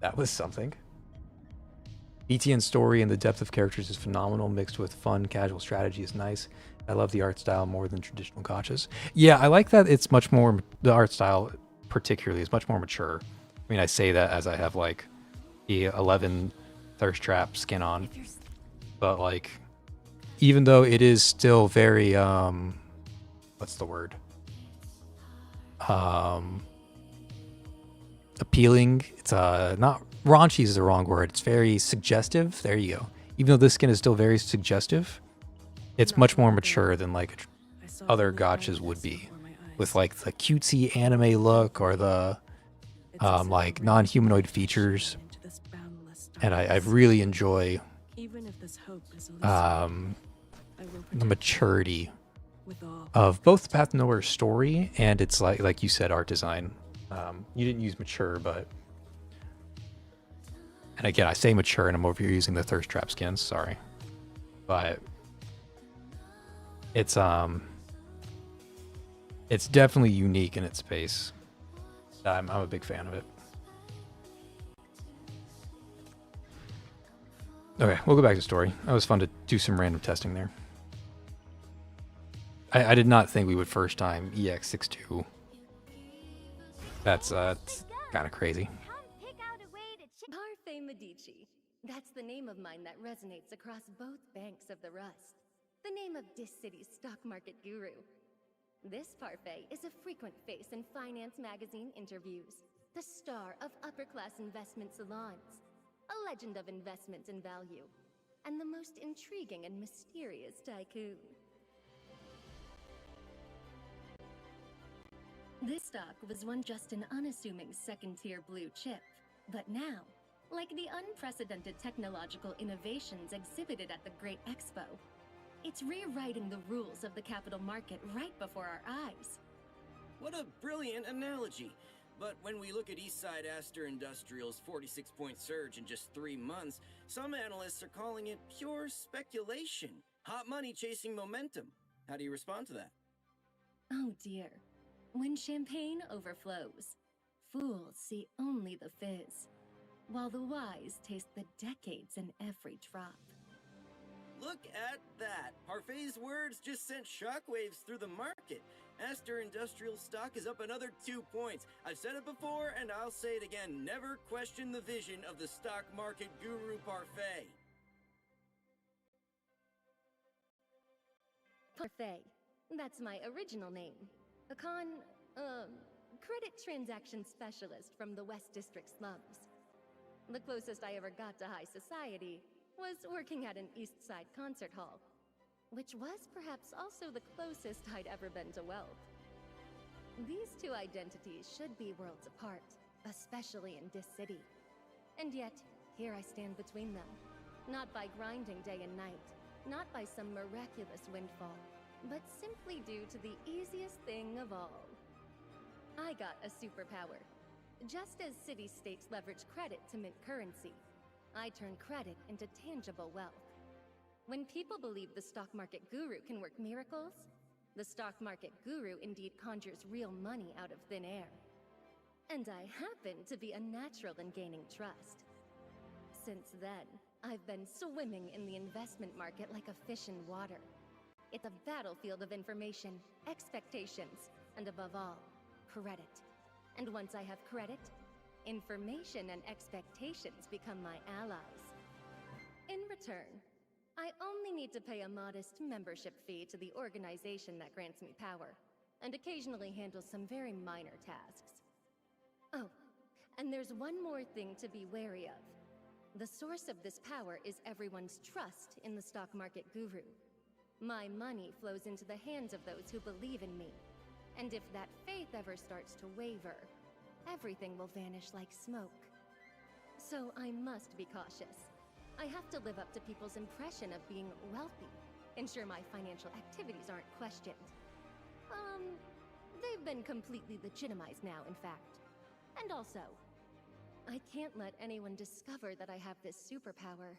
that was something. BTN's story and the depth of characters is phenomenal, mixed with fun, casual strategy is nice. I love the art style more than traditional gachas. Yeah, I like that it's much more, the art style particularly is much more mature. I mean, I say that as I have like the 11 Thirst Trap skin on. But like, even though it is still very, what's the word? Appealing. It's not raunchy is the wrong word. It's very suggestive. There you go. Even though this skin is still very suggestive, it's much more mature than like other gachas would be, with like the cutesy anime look or the like non-humanoid features. And I really enjoy the maturity of both the Path to Nowhere story and it's like you said, art design. You didn't use mature, but and again I say mature and I'm over here using the Thirst Trap skins, sorry. But it's definitely unique in its space. I'm a big fan of it. Okay, we'll go back to story. That was fun to do some random testing there. I did not think we would first time EX62. That's kind of crazy. Parfait Medici. That's the name of mine that resonates across both banks of the Rust. The name of Dis City's stock market guru. This parfait is a frequent face in finance magazine interviews. The star of upper-class investment salons. A legend of investments in value. And the most intriguing and mysterious tycoon. This stock was once just an unassuming second-tier blue chip. But now, like the unprecedented technological innovations exhibited at the Great Expo, it's rewriting the rules of the capital market right before our eyes. What a brilliant analogy. But when we look at Eastside Aster Industrial's 46-point surge in just 3 months, some analysts are calling it pure speculation. Hot money chasing momentum. How do you respond to that? Oh dear. When champagne overflows, fools see only the fizz, while the wise taste the decades in every drop. Look at that! Parfait's words just sent shockwaves through the market. Aster Industrial stock is up another 2 points. I've said it before, and I'll say it again. Never question the vision of the stock market guru Parfait. Parfait. That's my original name. A credit transaction specialist from the West District slums. The closest I ever got to high society was working at an East Side concert hall, which was perhaps also the closest I'd ever been to wealth. These two identities should be worlds apart, especially in this city. And yet, here I stand between them. Not by grinding day and night, not by some miraculous windfall, but simply due to the easiest thing of all. I got a superpower. Just as city-states leverage credit to mint currency, I turn credit into tangible wealth. When people believe the stock market guru can work miracles, the stock market guru indeed conjures real money out of thin air. And I happen to be a natural in gaining trust. Since then, I've been swimming in the investment market like a fish in water. It's a battlefield of information, expectations, and above all, credit. And once I have credit, information and expectations become my allies. In return, I only need to pay a modest membership fee to the organization that grants me power, and occasionally handle some very minor tasks. Oh, and there's one more thing to be wary of. The source of this power is everyone's trust in the stock market guru. My money flows into the hands of those who believe in me, and if that faith ever starts to waver, everything will vanish like smoke. So I must be cautious. I have to live up to people's impression of being wealthy, ensure my financial activities aren't questioned. They've been completely legitimized now, in fact. And also, I can't let anyone discover that I have this superpower.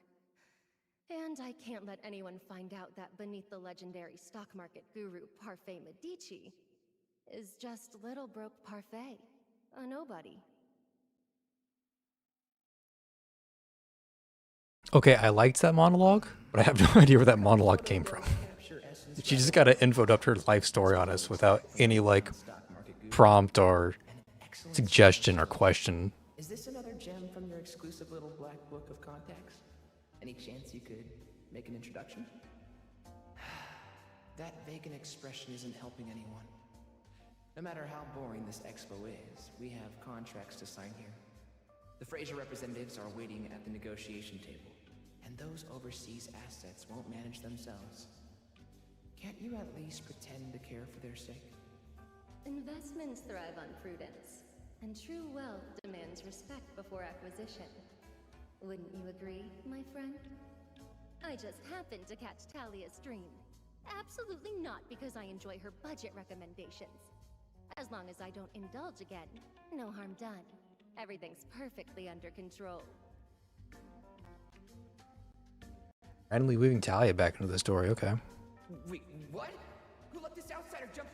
And I can't let anyone find out that beneath the legendary stock market guru Parfait Medici is just little broke Parfait, a nobody. Okay, I liked that monologue, but I have no idea where that monologue came from. She just kind of infoed up her life story on us without any, like, prompt or suggestion or question. Is this another gem from your exclusive little black book of contacts? Any chance you could make an introduction? That vacant expression isn't helping anyone. No matter how boring this expo is, we have contracts to sign here. The Fraser representatives are waiting at the negotiation table, and those overseas assets won't manage themselves. Can't you at least pretend to care for their sake? Investments thrive on prudence, and true wealth demands respect before acquisition. Wouldn't you agree, my friend? I just happened to catch Talia's dream. Absolutely not because I enjoy her budget recommendations. As long as I don't indulge again, no harm done. Everything's perfectly under control. Randomly weaving Talia back into the story, okay. Wait, what? Who let this outsider jump?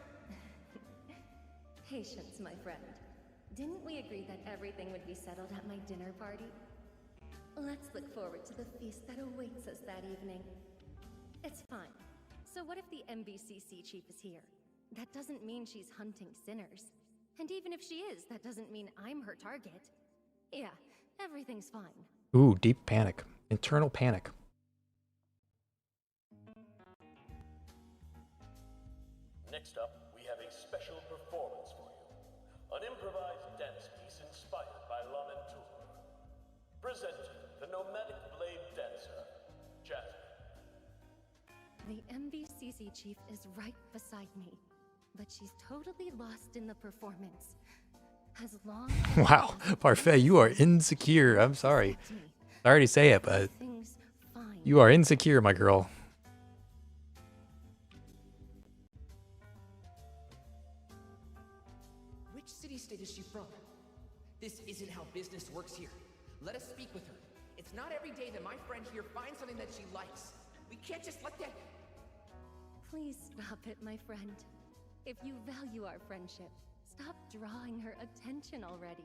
Patience, my friend. Didn't we agree that everything would be settled at my dinner party? Let's look forward to the feast that awaits us that evening. It's fine. So what if the MBCC chief is here? That doesn't mean she's hunting sinners. And even if she is, that doesn't mean I'm her target. Yeah, everything's fine. Ooh, deep panic. Internal panic. Next up, we have a special performance for you. An improvised dance piece inspired by Lamentour. Presenting the nomadic blade dancer, Jasmine. The MBCC chief is right beside me, but she's totally lost in the performance. As long as Wow, Parfait, you are insecure. I'm sorry. Sorry to say it, but you are insecure, my girl. Which city-state is she from? This isn't how business works here. Let us speak with her. It's not every day that my friend here finds something that she likes. We can't just let that... Please stop it, my friend. If you value our friendship, stop drawing her attention already.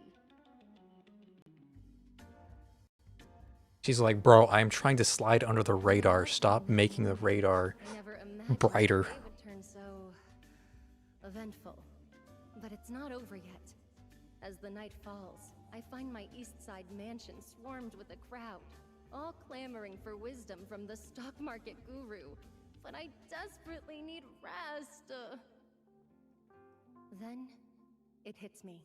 She's like, bro, I'm trying to slide under the radar. Stop making the radar brighter. It would turn so eventful. But it's not over yet. As the night falls, I find my East Side mansion swarmed with a crowd, all clamoring for wisdom from the stock market guru. But I desperately need rest. Then, it hits me.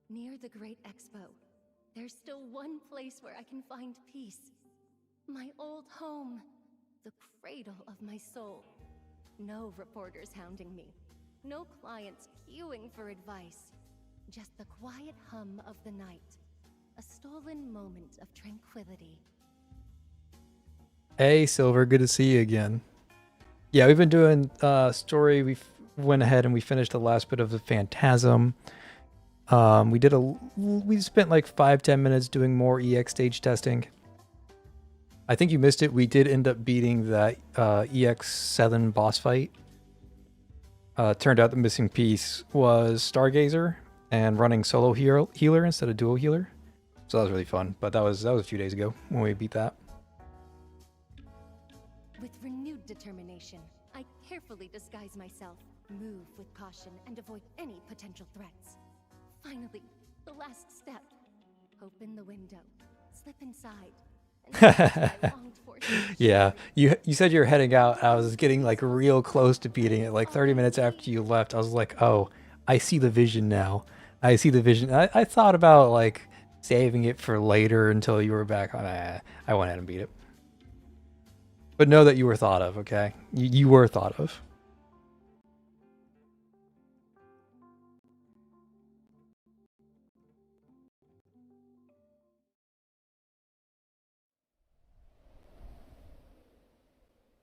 Near the Great Expo, there's still one place where I can find peace. My old home. The cradle of my soul. No reporters hounding me. No clients queuing for advice. Just the quiet hum of the night. A stolen moment of tranquility. Hey, Silver, good to see you again. Yeah, we've been doing story. We went ahead and we finished the last bit of the Phantasm. We spent like 5-10 minutes doing more EX stage testing. I think you missed it. We did end up beating that EX7 boss fight. Turned out the missing piece was Stargazer and running solo healer instead of duo healer. So that was really fun. But that was a few days ago when we beat that. With renewed determination, I carefully disguise myself, move with caution, and avoid any potential threats. Finally, the last step. Open the window, slip inside. Yeah, you said you were heading out. I was getting like real close to beating it. Like 30 minutes after you left, I was like, oh, I see the vision now. I see the vision. I thought about like saving it for later until you were back on. I went ahead and beat it. But know that you were thought of, okay? You were thought of.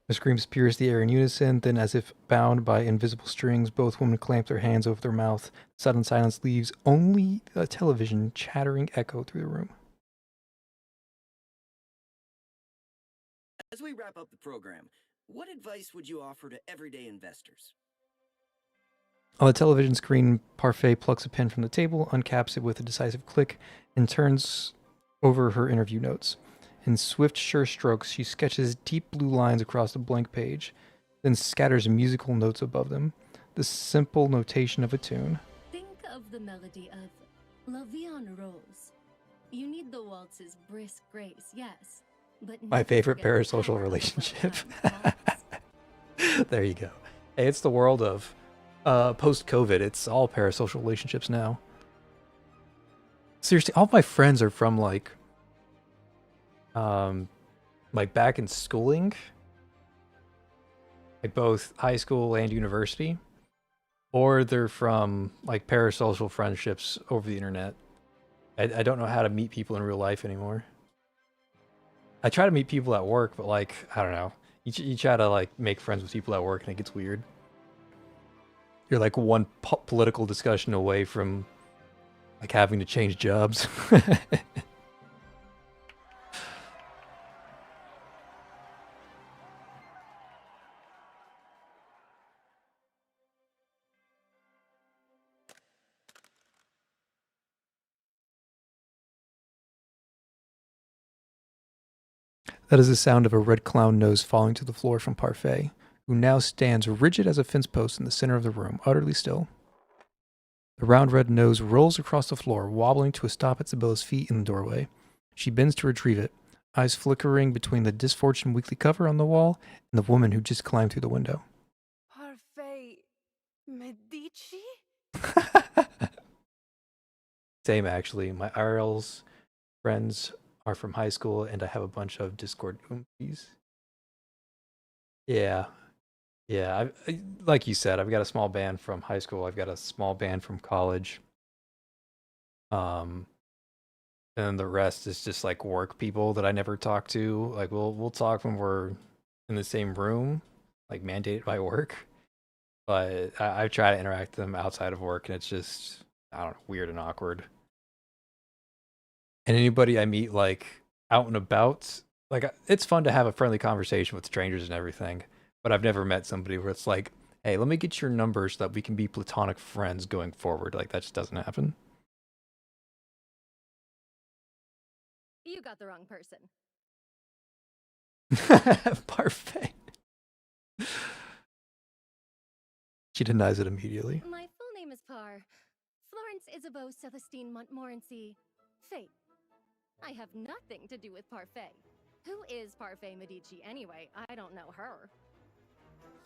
The screams pierce the air in unison, then as if bound by invisible strings, both women clamp their hands over their mouth. Sudden silence leaves only a television chattering echo through the room. As we wrap up the program, what advice would you offer to everyday investors? On the television screen, Parfait plucks a pen from the table, uncaps it with a decisive click, and turns over her interview notes. In swift, sure strokes, she sketches deep blue lines across the blank page, then scatters musical notes above them, the simple notation of a tune. Think of the melody of La Vie en Rose. You need the waltz's brisk grace, yes, but My favorite parasocial relationship. There you go. Hey, it's the world of post-COVID. It's all parasocial relationships now. Seriously, all my friends are from like back in schooling, like both high school and university, or they're from like parasocial friendships over the internet. I don't know how to meet people in real life anymore. I try to meet people at work, but like, I don't know. You try to like make friends with people at work and it gets weird. You're like one political discussion away from like having to change jobs. That is the sound of a red clown nose falling to the floor from Parfait, who now stands rigid as a fence post in the center of the room, utterly still. The round red nose rolls across the floor, wobbling to a stop at Sibylla's feet in the doorway. She bends to retrieve it, eyes flickering between the Disfortune weekly cover on the wall and the woman who just climbed through the window. Parfait Medici? Same, actually. My IRL's friends are from high school, and I have a bunch of Discord oompies. Yeah. Yeah, like you said, I've got a small band from high school. I've got a small band from college. And the rest is just like work people that I never talk to. Like we'll talk when we're in the same room, like mandated by work. But I try to interact with them outside of work, and it's just, I don't know, weird and awkward. And anybody I meet like out and about, like it's fun to have a friendly conversation with strangers and everything. But I've never met somebody where it's like, hey, let me get your number so that we can be platonic friends going forward. Like, that just doesn't happen. You got the wrong person. Parfait. She denies it immediately. My full name is Florence Isabeau Celestine Montmorency Fate. I have nothing to do with Parfait. Who is Parfait Medici anyway? I don't know her.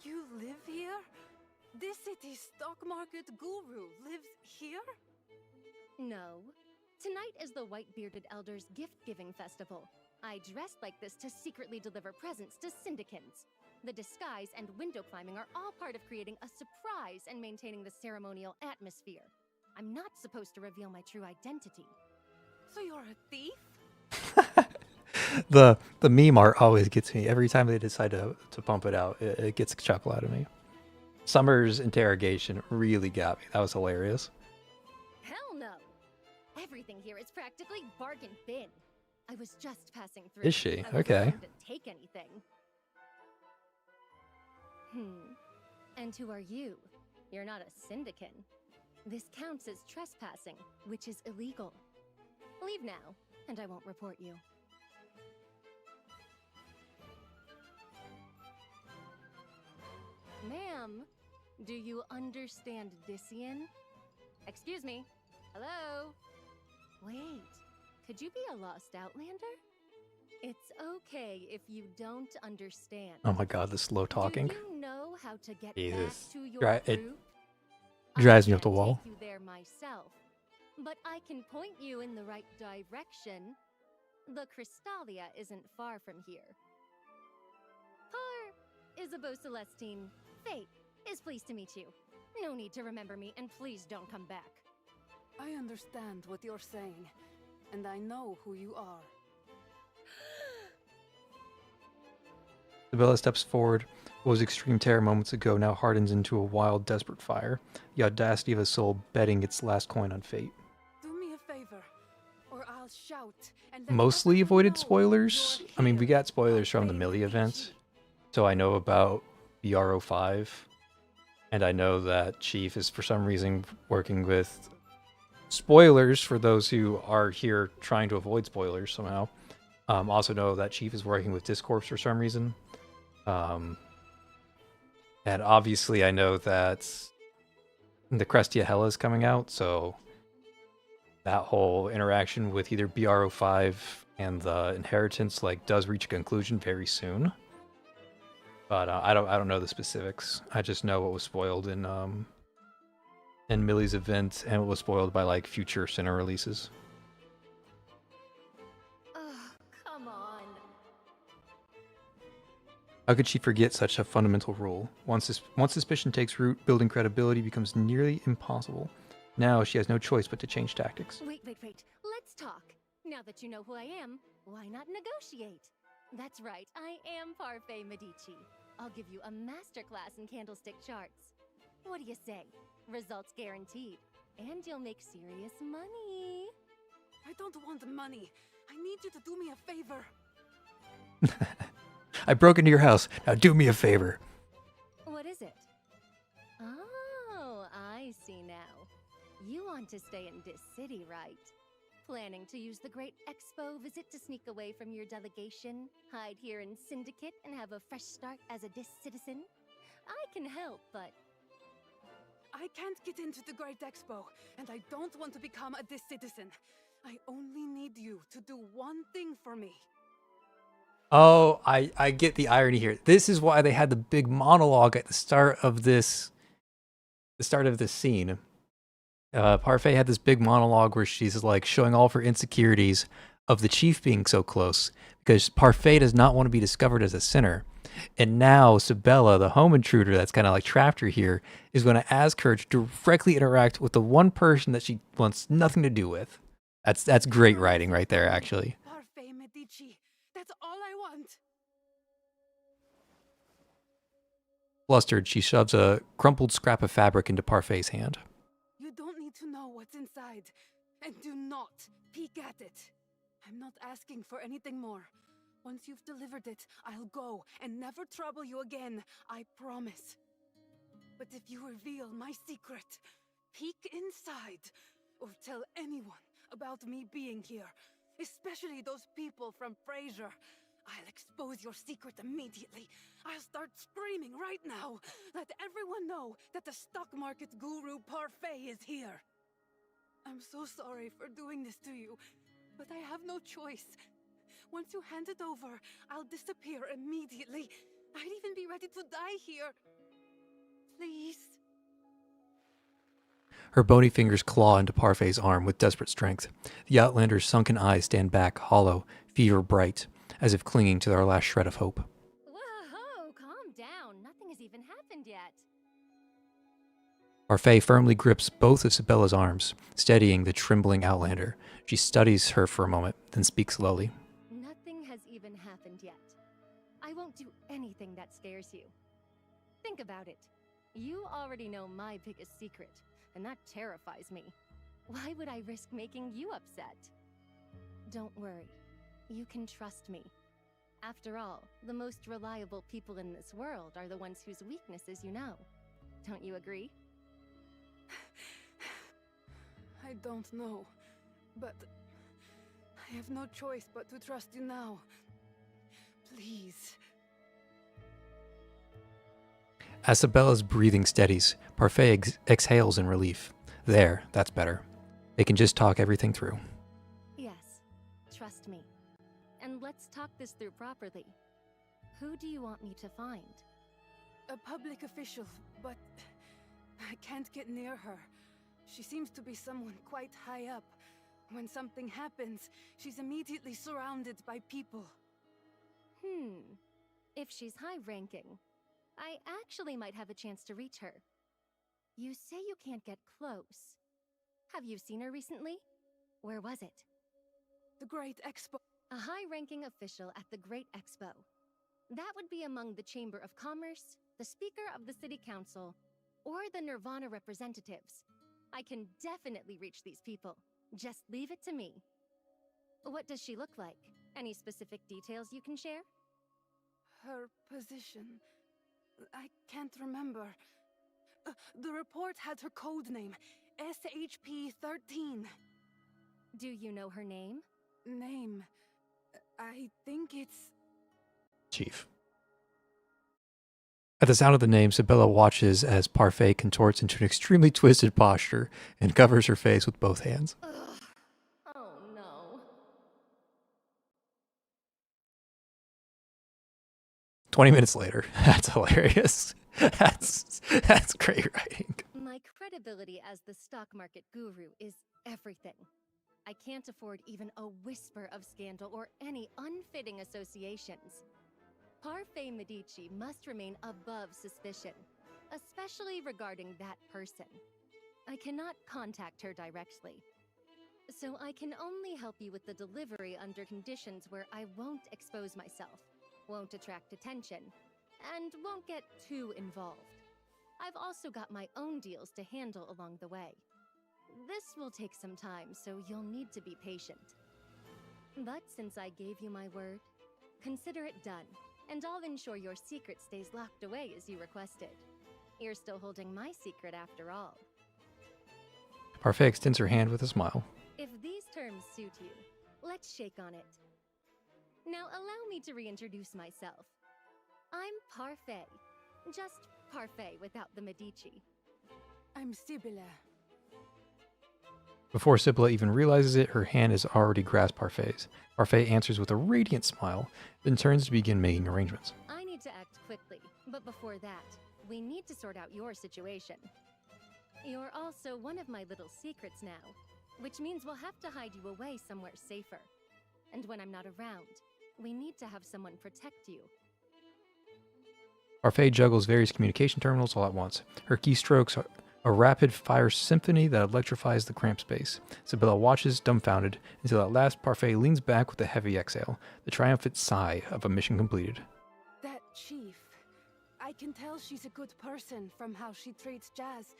You live here? This city's stock market guru lives here? No. Tonight is the White-Bearded Elders gift-giving festival. I dressed like this to secretly deliver presents to syndicants. The disguise and window climbing are all part of creating a surprise and maintaining the ceremonial atmosphere. I'm not supposed to reveal my true identity. So you're a thief? The meme art always gets me. Every time they decide to pump it out, it gets a chuckle out of me. Summer's interrogation really got me. That was hilarious. Hell no! Everything here is practically bargain bin. I was just passing through. Is she? I wasn't Okay. going to take anything. And who are you? You're not a syndicate. This counts as trespassing, which is illegal. Leave now, and I won't report you. Ma'am, do you understand Dissian? Excuse me. Hello? Wait, could you be a lost outlander? It's okay if you don't understand. Oh my god, the slow talking. Do you know how to get Jesus. back to your It group? drives me up the wall. Take you there myself, but I can point you in the right direction. The Crystalia isn't far from here. Isabeau Celestine, Fate is pleased to meet you. No need to remember me, and please don't come back. I understand what you're saying, and I know who you are. Isabella steps forward. What was extreme terror moments ago now hardens into a wild, desperate fire. The audacity of a soul betting its last coin on fate. Do me a favor, or I'll shout and let Mostly everyone avoided know spoilers. you're I mean, we here. got spoilers from the Millie event. So I know about BR05. And I know that Chief is for some reason working with spoilers for those who are here trying to avoid spoilers somehow. Also know that Chief is working with Discords for some reason. And obviously I know that the Crestia Hella is coming out, so that whole interaction with either BR05 and the Inheritance does reach a conclusion very soon. But I don't know the specifics. I just know what was spoiled in Millie's event and what was spoiled by future Sinner releases. Come on. How could she forget such a fundamental rule? Once suspicion takes root, building credibility becomes nearly impossible. Now she has no choice but to change tactics. Wait. Let's talk. Now that you know who I am, why not negotiate? That's right, I am Parfait Medici. I'll give you a masterclass in candlestick charts. What do you say? Results guaranteed. And you'll make serious money. I don't want money. I need you to do me a favor. I broke into your house. Now do me a favor. What is it? Oh, I see now. You want to stay in this city, right? Planning to use the Great Expo visit to sneak away from your delegation, hide here in Syndicate, and have a fresh start as a Dis citizen? I can help, but... I can't get into the Great Expo, and I don't want to become a Dis citizen. I only need you to do one thing for me. Oh, I get the irony here. This is why they had the big monologue at the start of this scene. Parfait had this big monologue where she's showing all of her insecurities of the Chief being so close, because Parfait does not want to be discovered as a sinner. And now Sabella, the home intruder that's kind of trapped her here, is going to ask her to directly interact with the one person that she wants nothing to do with. That's great writing right there, actually. Parfait Medici, that's all I want. Flustered, she shoves a crumpled scrap of fabric into Parfait's hand. You don't need to know what's inside, and do not peek at it. I'm not asking for anything more. Once you've delivered it, I'll go and never trouble you again. I promise. But if you reveal my secret, peek inside, or tell anyone about me being here, especially those people from Fraser, I'll expose your secret immediately. I'll start screaming right now. Let everyone know that the stock market guru Parfait is here. I'm so sorry for doing this to you, but I have no choice. Once you hand it over, I'll disappear immediately. I'd even be ready to die here. Please. Her bony fingers claw into Parfait's arm with desperate strength. The Outlander's sunken eyes stand back, hollow, fever bright, as if clinging to their last shred of hope. Whoa, calm down. Nothing has even happened yet. Parfait firmly grips both of Sibella's arms, steadying the trembling Outlander. She studies her for a moment, then speaks slowly. Nothing has even happened yet. I won't do anything that scares you. Think about it. You already know my biggest secret, and that terrifies me. Why would I risk making you upset? Don't worry. You can trust me. After all, the most reliable people in this world are the ones whose weaknesses you know. Don't you agree? I don't know, but I have no choice but to trust you now. Please. As Sibella's breathing steadies, Parfait exhales in relief. There, that's better. They can just talk everything through. Yes, trust me. And let's talk this through properly. Who do you want me to find? A public official, but I can't get near her. She seems to be someone quite high up. When something happens, she's immediately surrounded by people. If she's high-ranking, I actually might have a chance to reach her. You say you can't get close. Have you seen her recently? Where was it? The Great Expo. A high-ranking official at the Great Expo. That would be among the Chamber of Commerce, the Speaker of the City Council, or the Nirvana representatives. I can definitely reach these people. Just leave it to me. What does she look like? Any specific details you can share? Her position... I can't remember. The report had her code name, SHP-13. Do you know her name? Name? I think it's... Chief. At the sound of the name, Sibella watches as Parfait contorts into an extremely twisted posture and covers her face with both hands. Ugh. Oh no. 20 minutes later. That's hilarious. That's great writing. My credibility as the stock market guru is everything. I can't afford even a whisper of scandal or any unfitting associations. Parfait Medici must remain above suspicion, especially regarding that person. I cannot contact her directly, so I can only help you with the delivery under conditions where I won't expose myself, won't attract attention, and won't get too involved. I've also got my own deals to handle along the way. This will take some time, so you'll need to be patient. But since I gave you my word, consider it done, and I'll ensure your secret stays locked away as you requested. You're still holding my secret after all. Parfait extends her hand with a smile. If these terms suit you, let's shake on it. Now allow me to reintroduce myself. I'm Parfait. Just Parfait without the Medici. I'm Sibilla. Before Sibilla even realizes it, her hand has already grasped Parfait's. Parfait answers with a radiant smile, then turns to begin making arrangements. I need to act quickly, but before that, we need to sort out your situation. You're also one of my little secrets now, which means we'll have to hide you away somewhere safer. And when I'm not around, we need to have someone protect you. Parfait juggles various communication terminals all at once. Her keystrokes are a rapid-fire symphony that electrifies the cramped space. Sibilla watches, dumbfounded, until at last Parfait leans back with a heavy exhale, the triumphant sigh of a mission completed. That chief. I can tell she's a good person from how she treats Jazz.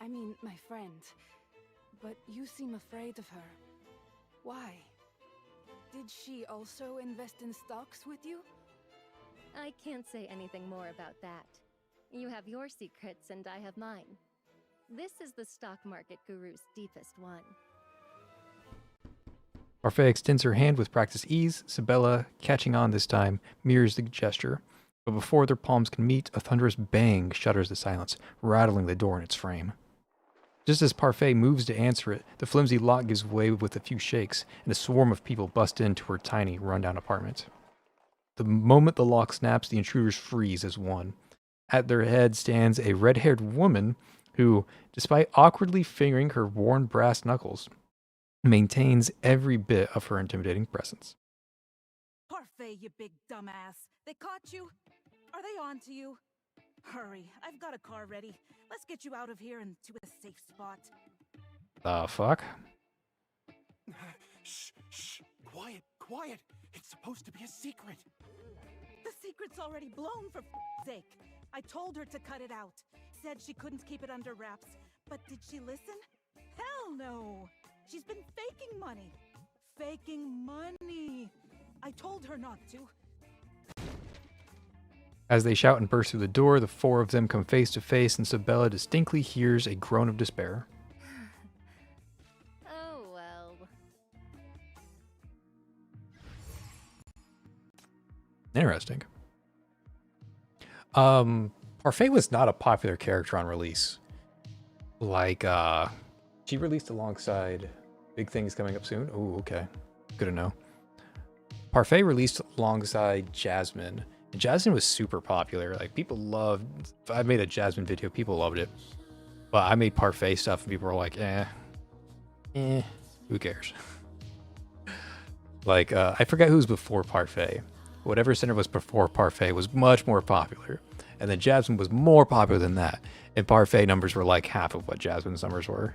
I mean, my friend. But you seem afraid of her. Why? Did she also invest in stocks with you? I can't say anything more about that. You have your secrets and I have mine. This is the stock market guru's deepest one. Parfait extends her hand with practiced ease. Sabella, catching on this time, mirrors the gesture. But before their palms can meet, a thunderous bang shudders the silence, rattling the door in its frame. Just as Parfait moves to answer it, the flimsy lock gives way with a few shakes, and a swarm of people bust into her tiny, rundown apartment. The moment the lock snaps, the intruders freeze as one. At their head stands a red-haired woman who, despite awkwardly fingering her worn brass knuckles, maintains every bit of her intimidating presence. Parfait, you big dumbass. They caught you? Are they on to you? Hurry, I've got a car ready. Let's get you out of here and to a safe spot. The fuck? Shh, shh. Quiet, quiet. It's supposed to be a secret. The secret's already blown, for sake. I told her to cut it out. Said she couldn't keep it under wraps. But did she listen? Hell no. She's been faking money. Faking money. I told her not to. As they shout and burst through the door, the four of them come face to face, and Sabella distinctly hears a groan of despair. Oh well. Interesting. Parfait was not a popular character on release. Like, she released alongside big things coming up soon. Oh, okay. Good to know. Parfait released alongside Jasmine. And Jasmine was super popular. Like, people loved... I made a Jasmine video. People loved it. But I made Parfait stuff, and people were like, who cares? Like, I forgot who was before Parfait. Whatever center was before Parfait was much more popular. And then Jasmine was more popular than that. And Parfait numbers were like half of what Jasmine's numbers were.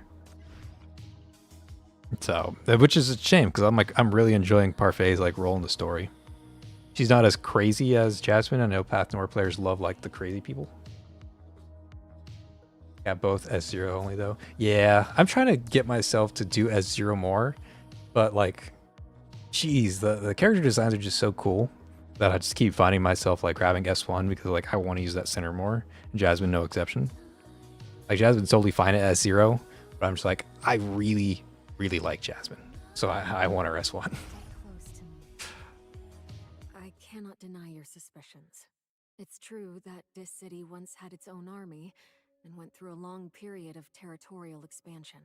So, which is a shame, because I'm really enjoying Parfait's like role in the story. She's not as crazy as Jasmine. I know Path Noir players love like the crazy people. Yeah, both S0 only though. Yeah, I'm trying to get myself to do S0 more, but like, geez, the character designs are just so cool that I just keep finding myself like grabbing S1 because like I want to use that center more. Jasmine, no exception. Like Jasmine's totally fine at S0, but I'm just like, I really, really like Jasmine, so I want her S1. I cannot deny your suspicions. It's true that this city once had its own army and went through a long period of territorial expansion.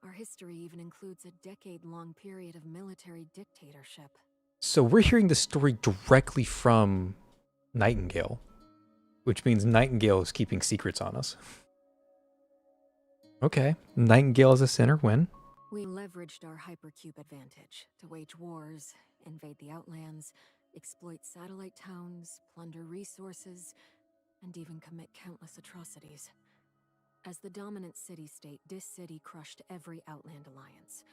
Our history even includes a decade-long period of military dictatorship. So we're hearing the story directly from Nightingale, which means Nightingale is keeping secrets on us. Okay, Nightingale is a sinner when? We leveraged our hypercube advantage to wage wars, invade the Outlands, exploit satellite towns, plunder resources, and even commit countless atrocities. As the dominant city-state, this city crushed every Outland alliance.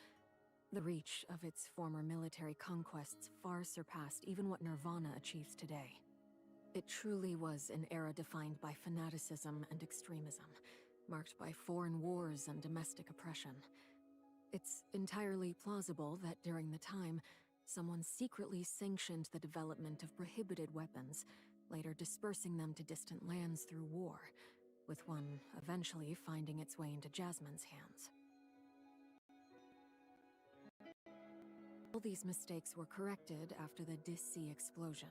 The reach of its former military conquests far surpassed even what Nirvana achieves today. It truly was an era defined by fanaticism and extremism, marked by foreign wars and domestic oppression. It's entirely plausible that during the time, someone secretly sanctioned the development of prohibited weapons, later dispersing them to distant lands through war, with one eventually finding its way into Jasmine's hands. All these mistakes were corrected after the Dis-C explosion.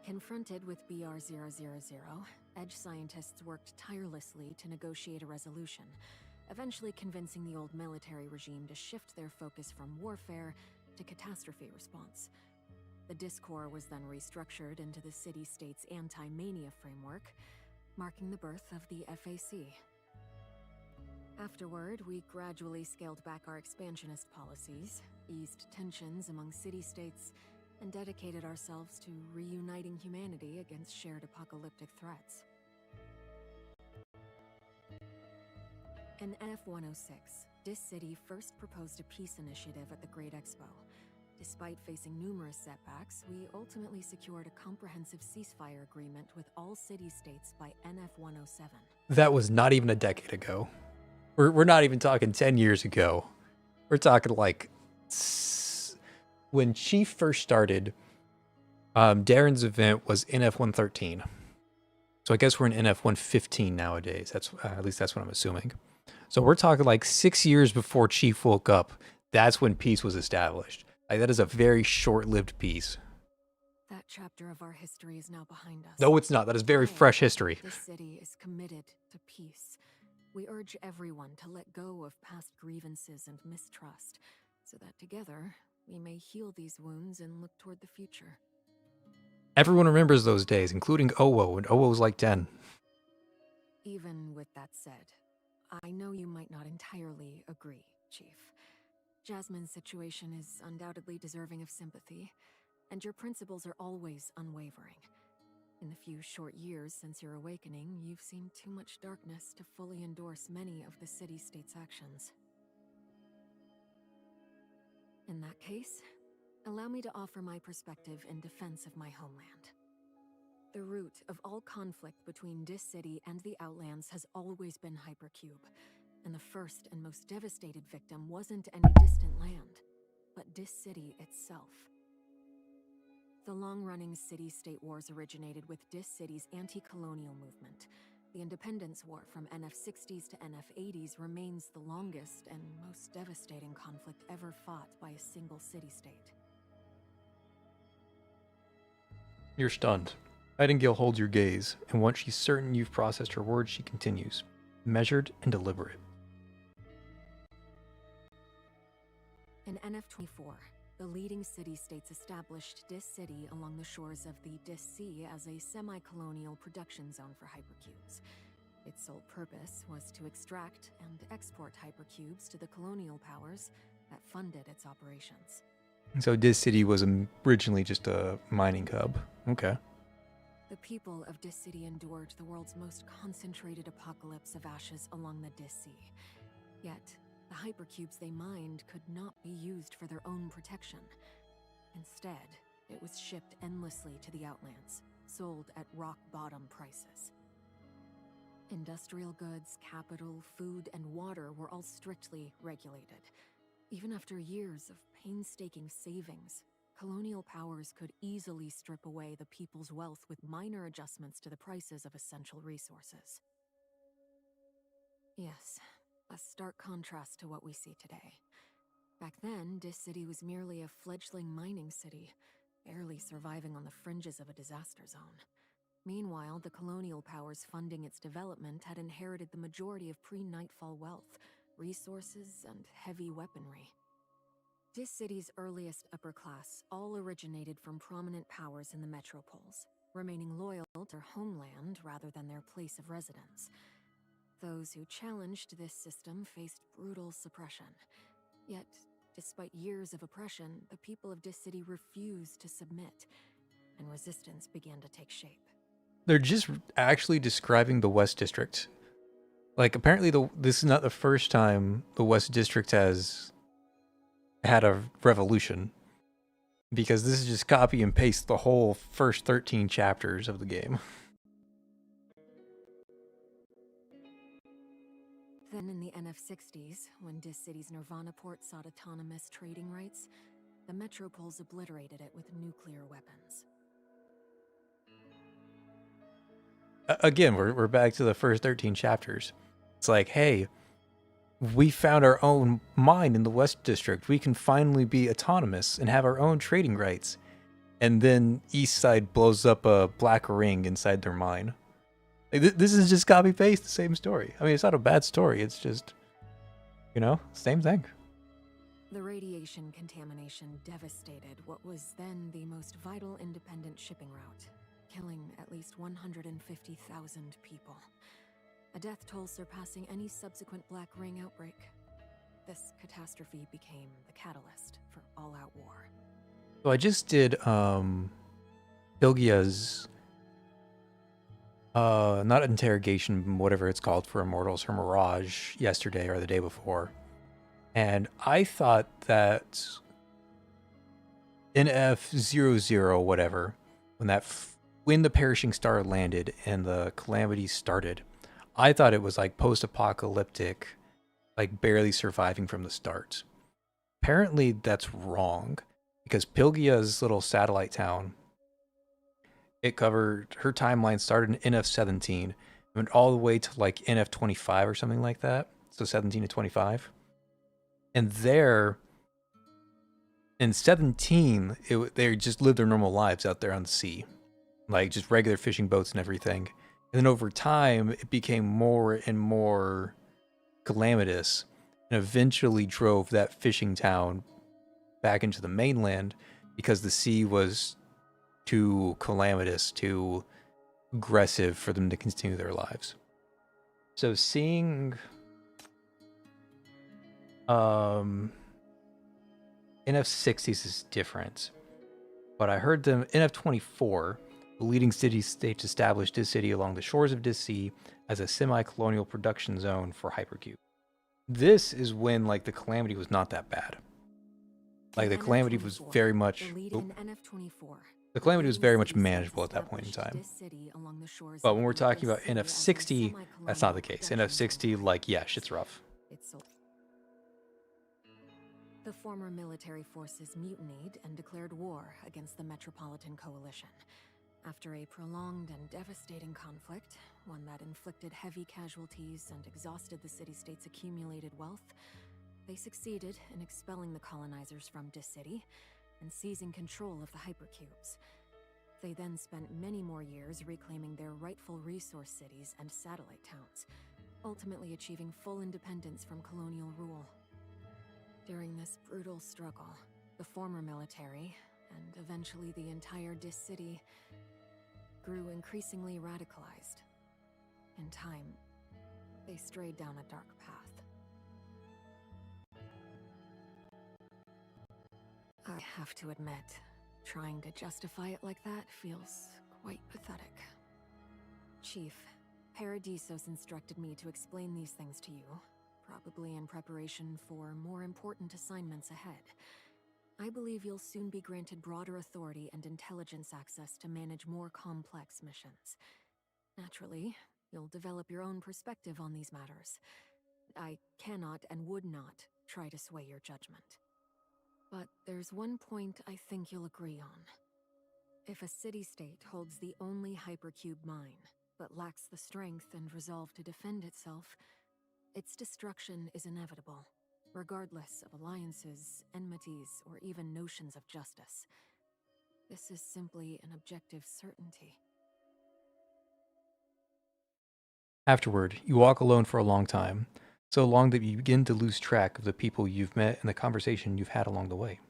Confronted with BR-000, Edge scientists worked tirelessly to negotiate a resolution, eventually convincing the old military regime to shift their focus from warfare to catastrophe response. The Discorps was then restructured into the city-state's anti-mania framework, marking the birth of the FAC. Afterward, we gradually scaled back our expansionist policies, eased tensions among city-states, and dedicated ourselves to reuniting humanity against shared apocalyptic threats. In NF-106, this city first proposed a peace initiative at the Great Expo. Despite facing numerous setbacks, we ultimately secured a comprehensive ceasefire agreement with all city-states by NF-107. That was not even a decade ago. We're not even talking 10 years ago. We're talking like when Chief first started, Darren's event was NF-113. So I guess we're in NF 115 nowadays. That's at least that's what I'm assuming. So we're talking like 6 years before Chief woke up. That's when peace was established. Like that is a very short-lived peace. That chapter of our history is now behind us. No, it's not. That is very fresh history. This city is committed to peace. We urge everyone to let go of past grievances and mistrust, so that together we may heal these wounds and look toward the future. Everyone remembers those days, including Owo, and Owo was like 10. Even with that said, I know you might not entirely agree, Chief. Jasmine's situation is undoubtedly deserving of sympathy, and your principles are always unwavering. In the few short years since your awakening, you've seen too much darkness to fully endorse many of the city-state's actions. In that case, allow me to offer my perspective in defense of my homeland. The root of all conflict between Dis City and the Outlands has always been Hypercube, and the first and most devastated victim wasn't any distant land, but Dis City itself. The long-running city-state wars originated with Dis City's anti-colonial movement. The Independence War from NF-60s to NF-80s remains the longest and most devastating conflict ever fought by a single city-state. You're stunned. Nightingale holds your gaze, and once she's certain you've processed her words, she continues, measured and deliberate. In NF-24, the leading city-states established Dis City along the shores of the Dis Sea as a semi-colonial production zone for hypercubes. Its sole purpose was to extract and export hypercubes to the colonial powers that funded its operations. So Dis City was originally just a mining hub. Okay. The people of Dis City endured the world's most concentrated apocalypse of ashes along the Dis Sea. Yet, the hypercubes they mined could not be used for their own protection. Instead, it was shipped endlessly to the Outlands, sold at rock-bottom prices. Industrial goods, capital, food, and water were all strictly regulated. Even after years of painstaking savings, colonial powers could easily strip away the people's wealth with minor adjustments to the prices of essential resources. Yes, a stark contrast to what we see today. Back then, Dis City was merely a fledgling mining city, barely surviving on the fringes of a disaster zone. Meanwhile, the colonial powers funding its development had inherited the majority of pre-Nightfall wealth, resources, and heavy weaponry. Dis City's earliest upper class all originated from prominent powers in the metropoles, remaining loyal to their homeland rather than their place of residence. Those who challenged this system faced brutal suppression. Yet, despite years of oppression, the people of Dis City refused to submit, and resistance began to take shape. They're just actually describing the West District. Like, apparently this is not the first time the West District has had a revolution, because this is just copy and paste the whole first 13 chapters of the game. Then in the NF-60s, when Dis City's Nirvana port sought autonomous trading rights, the metropoles obliterated it with nuclear weapons. Again, we're back to the first 13 chapters. It's like, hey, we found our own mine in the West District. We can finally be autonomous and have our own trading rights. And then Eastside blows up a black ring inside their mine. Like, this is just copy-paste the same story. I mean, it's not a bad story. It's just, same thing. The radiation contamination devastated what was then the most vital independent shipping route, killing at least 150,000 people. A death toll surpassing any subsequent Black Ring outbreak. This catastrophe became the catalyst for all-out war. So I just did Ilgia's not interrogation, whatever it's called for Immortals, her Mirage yesterday or the day before. And I thought that NF00 whatever, when the perishing star landed and the calamities started, I thought it was like post-apocalyptic, like barely surviving from the start. Apparently that's wrong, because Pilgia's little satellite town It covered her timeline started in NF-17, went all the way to like NF-25 or something like that. So 17 to 25. And there, in 17, they just lived their normal lives out there on the sea, like just regular fishing boats and everything. And then over time, it became more and more calamitous, and eventually drove that fishing town back into the mainland because the sea was too calamitous, too aggressive for them to continue their lives. So seeing NF-60s is different, but I heard them NF-24, the leading city-states established this city along the shores of this sea as a semi-colonial production zone for Hypercube. This is when like the calamity was not that bad. Like the calamity was very much the calamity was very much manageable at that point in time. But when we're talking about NF-60, that's not the case. NF-60, like, yeah, shit's rough. The former military forces mutinied and declared war against the Metropolitan Coalition. After a prolonged and devastating conflict, one that inflicted heavy casualties and exhausted the city-state's accumulated wealth, they succeeded in expelling the colonizers from Dis City and seizing control of the hypercubes. They then spent many more years reclaiming their rightful resource cities and satellite towns, ultimately achieving full independence from colonial rule. During this brutal struggle, the former military, and eventually the entire Dis City, grew increasingly radicalized. In time, they strayed down a dark path. I have to admit, trying to justify it like that feels quite pathetic. Chief, Paradisos instructed me to explain these things to you, probably in preparation for more important assignments ahead. I believe you'll soon be granted broader authority and intelligence access to manage more complex missions. Naturally, you'll develop your own perspective on these matters. I cannot and would not try to sway your judgment. But there's one point I think you'll agree on. If a city-state holds the only hypercube mine, but lacks the strength and resolve to defend itself, its destruction is inevitable, regardless of alliances, enmities, or even notions of justice. This is simply an objective certainty. Afterward, you walk alone for a long time, so long that you begin to lose track of the people you've met and the conversation you've had along the way.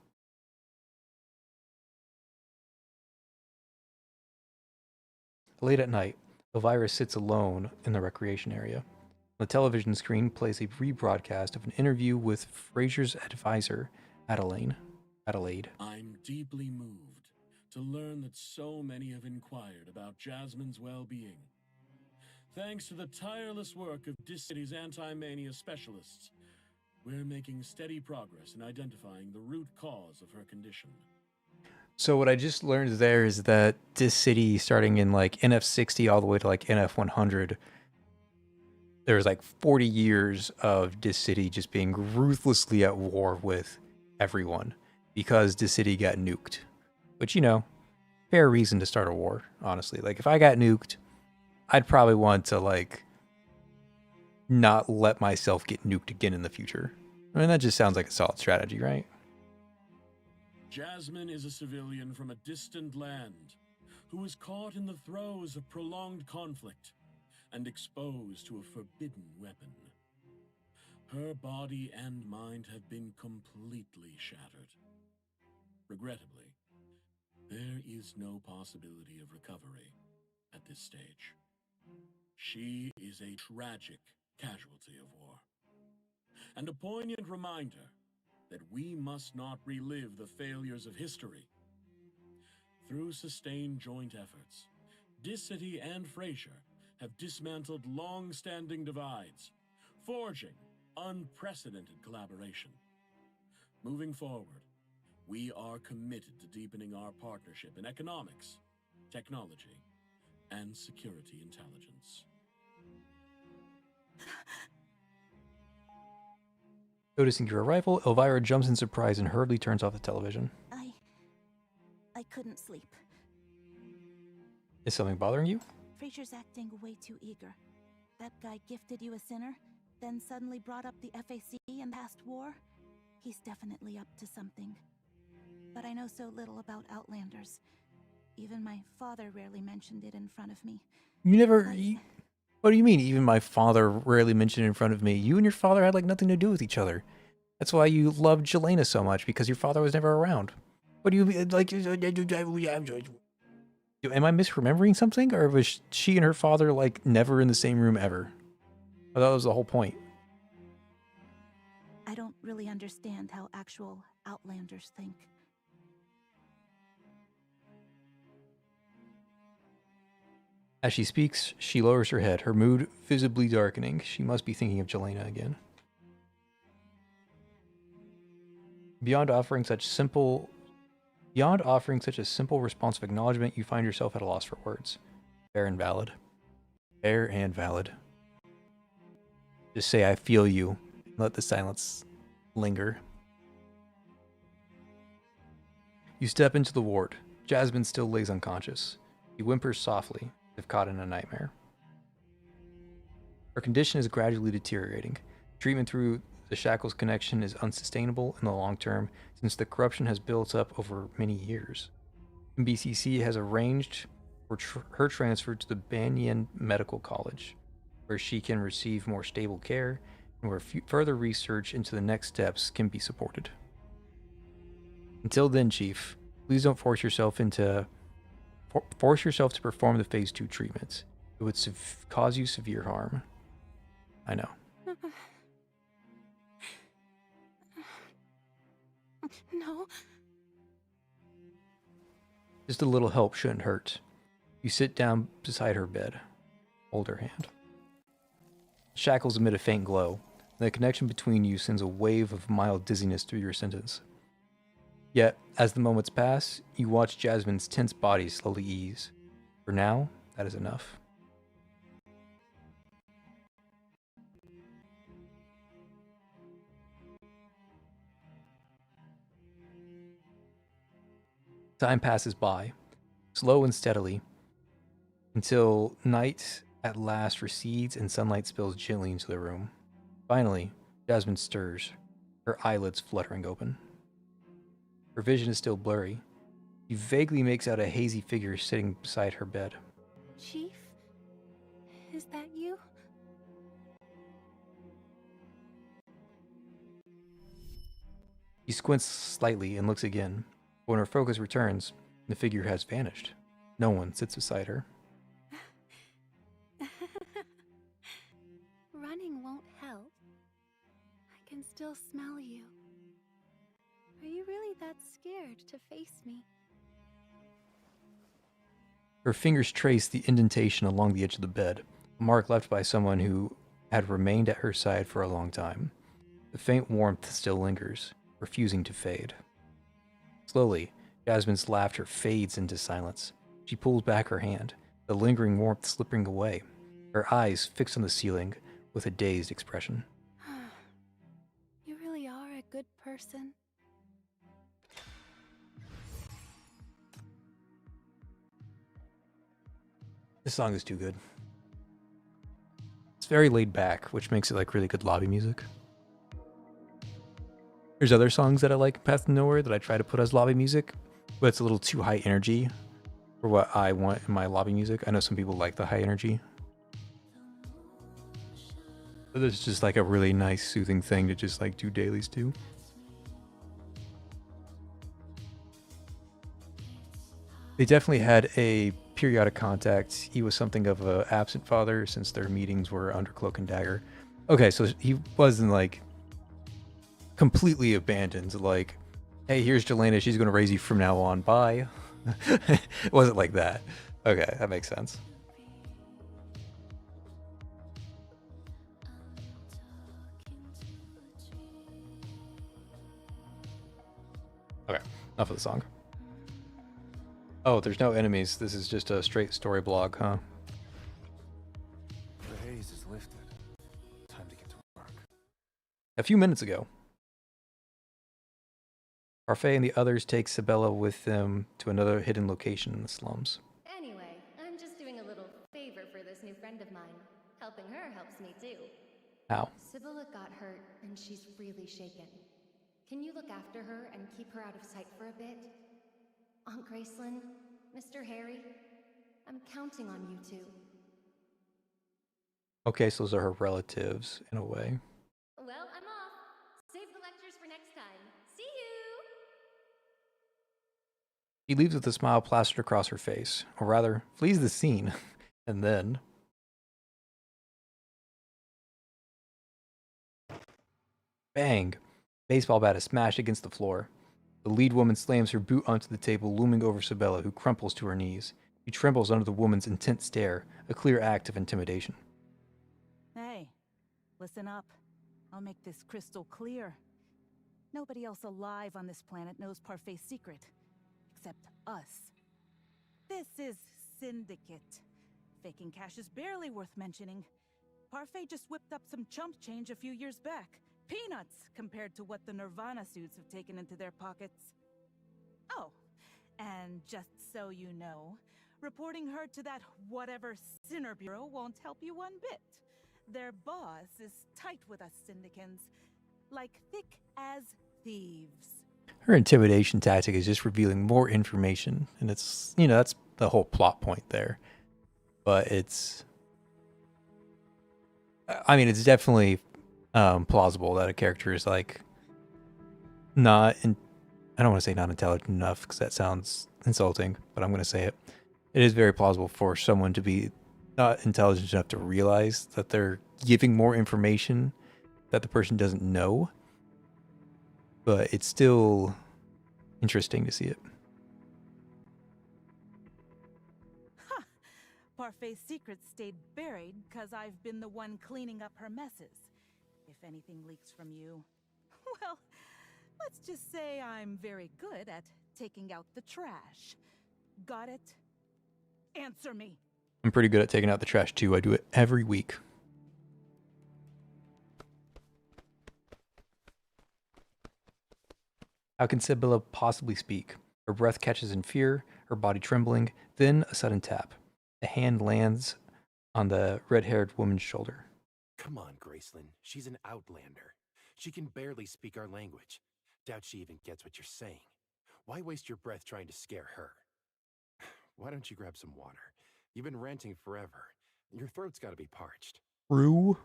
Late at night, Elvira sits alone in the recreation area. The television screen plays a rebroadcast of an interview with Fraser's advisor, Adelaide. I'm deeply moved to learn that so many have inquired about Jasmine's well-being. Thanks to the tireless work of Dis City's anti-mania specialists, we're making steady progress in identifying the root cause of her condition. So what I just learned there is that Dis City, starting in like NF-60 all the way to like NF-100, there was like 40 years of Dis City just being ruthlessly at war with everyone because Dis City got nuked. Which, you know, fair reason to start a war, honestly. Like, if I got nuked, I'd probably want to, like, not let myself get nuked again in the future. I mean, that just sounds like a solid strategy, right? Jasmine is a civilian from a distant land who was caught in the throes of prolonged conflict and exposed to a forbidden weapon. Her body and mind have been completely shattered. Regrettably, there is no possibility of recovery at this stage. She is a tragic casualty of war, and a poignant reminder that we must not relive the failures of history. Through sustained joint efforts, Dis City and Fraser have dismantled long-standing divides, forging unprecedented collaboration. Moving forward, we are committed to deepening our partnership in economics, technology, and security intelligence. Noticing your arrival, Elvira jumps in surprise and hurriedly turns off the television. I couldn't sleep. Is something bothering you? Fraser's acting way too eager. That guy gifted you a sinner, then suddenly brought up the FAC and past war? He's definitely up to something. But I know so little about Outlanders. Even my father rarely mentioned it in front of me. You never... what do you mean, even my father rarely mentioned it in front of me? You and your father had, like, nothing to do with each other. That's why you loved Jelena so much, because your father was never around. What do you mean, like... Am I misremembering something? Or was she and her father, like, never in the same room ever? I thought that was the whole point. I don't really understand how actual Outlanders think. As she speaks, she lowers her head, her mood visibly darkening. She must be thinking of Jelena again. Beyond offering such a simple responsive acknowledgement, you find yourself at a loss for words. Fair and valid. Fair and valid. Just say, I feel you, and let the silence linger. You step into the ward. Jasmine still lays unconscious. She whimpers softly, as if caught in a nightmare. Her condition is gradually deteriorating. Treatment through the Shackles connection is unsustainable in the long term, since the corruption has built up over many years. BCC has arranged for her transfer to the Banyan Medical College, where she can receive more stable care and where further research into the next steps can be supported. Until then, Chief, please don't force yourself to perform the Phase 2 treatments. It would cause you severe harm. I know. No. Just a little help shouldn't hurt. You sit down beside her bed. Hold her hand. Shackles emit a faint glow, and the connection between you sends a wave of mild dizziness through your sentence. Yet, as the moments pass, you watch Jasmine's tense body slowly ease. For now, that is enough. Time passes by, slow and steadily, until night at last recedes and sunlight spills gently into the room. Finally, Jasmine stirs, her eyelids fluttering open. Her vision is still blurry. She vaguely makes out a hazy figure sitting beside her bed. Chief? Is that you? She squints slightly and looks again. When her focus returns, the figure has vanished. No one sits beside her. Running won't help. I can still smell you. Are you really that scared to face me? Her fingers trace the indentation along the edge of the bed, a mark left by someone who had remained at her side for a long time. The faint warmth still lingers, refusing to fade. Slowly, Jasmine's laughter fades into silence. She pulls back her hand, the lingering warmth slipping away, her eyes fixed on the ceiling with a dazed expression. You really are a good person. This song is too good. It's very laid back, which makes it like really good lobby music. There's other songs that I like Path to Nowhere that I try to put as lobby music, but it's a little too high energy for what I want in my lobby music. I know some people like the high energy. But it's just like a really nice soothing thing to just like do dailies to. They definitely had a periodic contact. He was something of an absent father since their meetings were under cloak and dagger. Okay, so he wasn't like completely abandoned. Like, hey, here's Jelena. She's going to raise you from now on. Bye. It wasn't like that. Okay, that makes sense. Okay, enough of the song. Oh, there's no enemies. This is just a straight story blog, huh? The haze is lifted. Time to get to work. A few minutes ago, Parfait and the others take Sabella with them to another hidden location in the slums. Anyway, I'm How? Sibylla got hurt, and she's really shaken. Can you look after her and keep her out of sight for a bit? Aunt Gracelyn, Mr. Harry, I'm counting on you two. Okay, so those are her relatives in a way. Well, I'm off. Save the lectures for next time. See you! She leaves with a smile plastered across her face, or rather, flees the scene, and then... Bang! Baseball bat is smashed against the floor. The lead woman slams her boot onto the table, looming over Sibylla, who crumples to her knees. She trembles under the woman's intense stare, a clear act of intimidation. Hey, listen up. I'll make this crystal clear. Nobody else alive on this planet knows Parfait's secret. Except us. This is Syndicate. Faking cash is barely worth mentioning. Parfait just whipped up some chump change a few years back. Peanuts compared to what the Nirvana suits have taken into their pockets. Oh, and just so you know, reporting her to that whatever Sinner Bureau won't help you one bit. Their boss is tight with us Syndicans, like thick as thieves. Her intimidation tactic is just revealing more information, and it's, you know, that's the whole plot point there. But it's... I mean, it's definitely plausible that a character is, like, not... I don't want to say not intelligent enough, because that sounds insulting, but I'm going to say it. It is very plausible for someone to be not intelligent enough to realize that they're giving more information that the person doesn't know. But it's still interesting to see it. Ha! Parfait's secret stayed buried because I've been the one cleaning up her messes. If anything leaks from you, well, let's just say I'm very good at taking out the trash. Got it? Answer me. I'm pretty good at taking out the trash too. I do it every week. How can Sibylla possibly speak? Her breath catches in fear, her body trembling, then a sudden tap. A hand lands on the red-haired woman's shoulder. Come on, Gracelyn. She's an outlander. She can barely speak our language. Doubt she even gets what you're saying. Why waste your breath trying to scare her? Why don't you grab some water? You've been ranting forever. Your throat's got to be parched. Rue?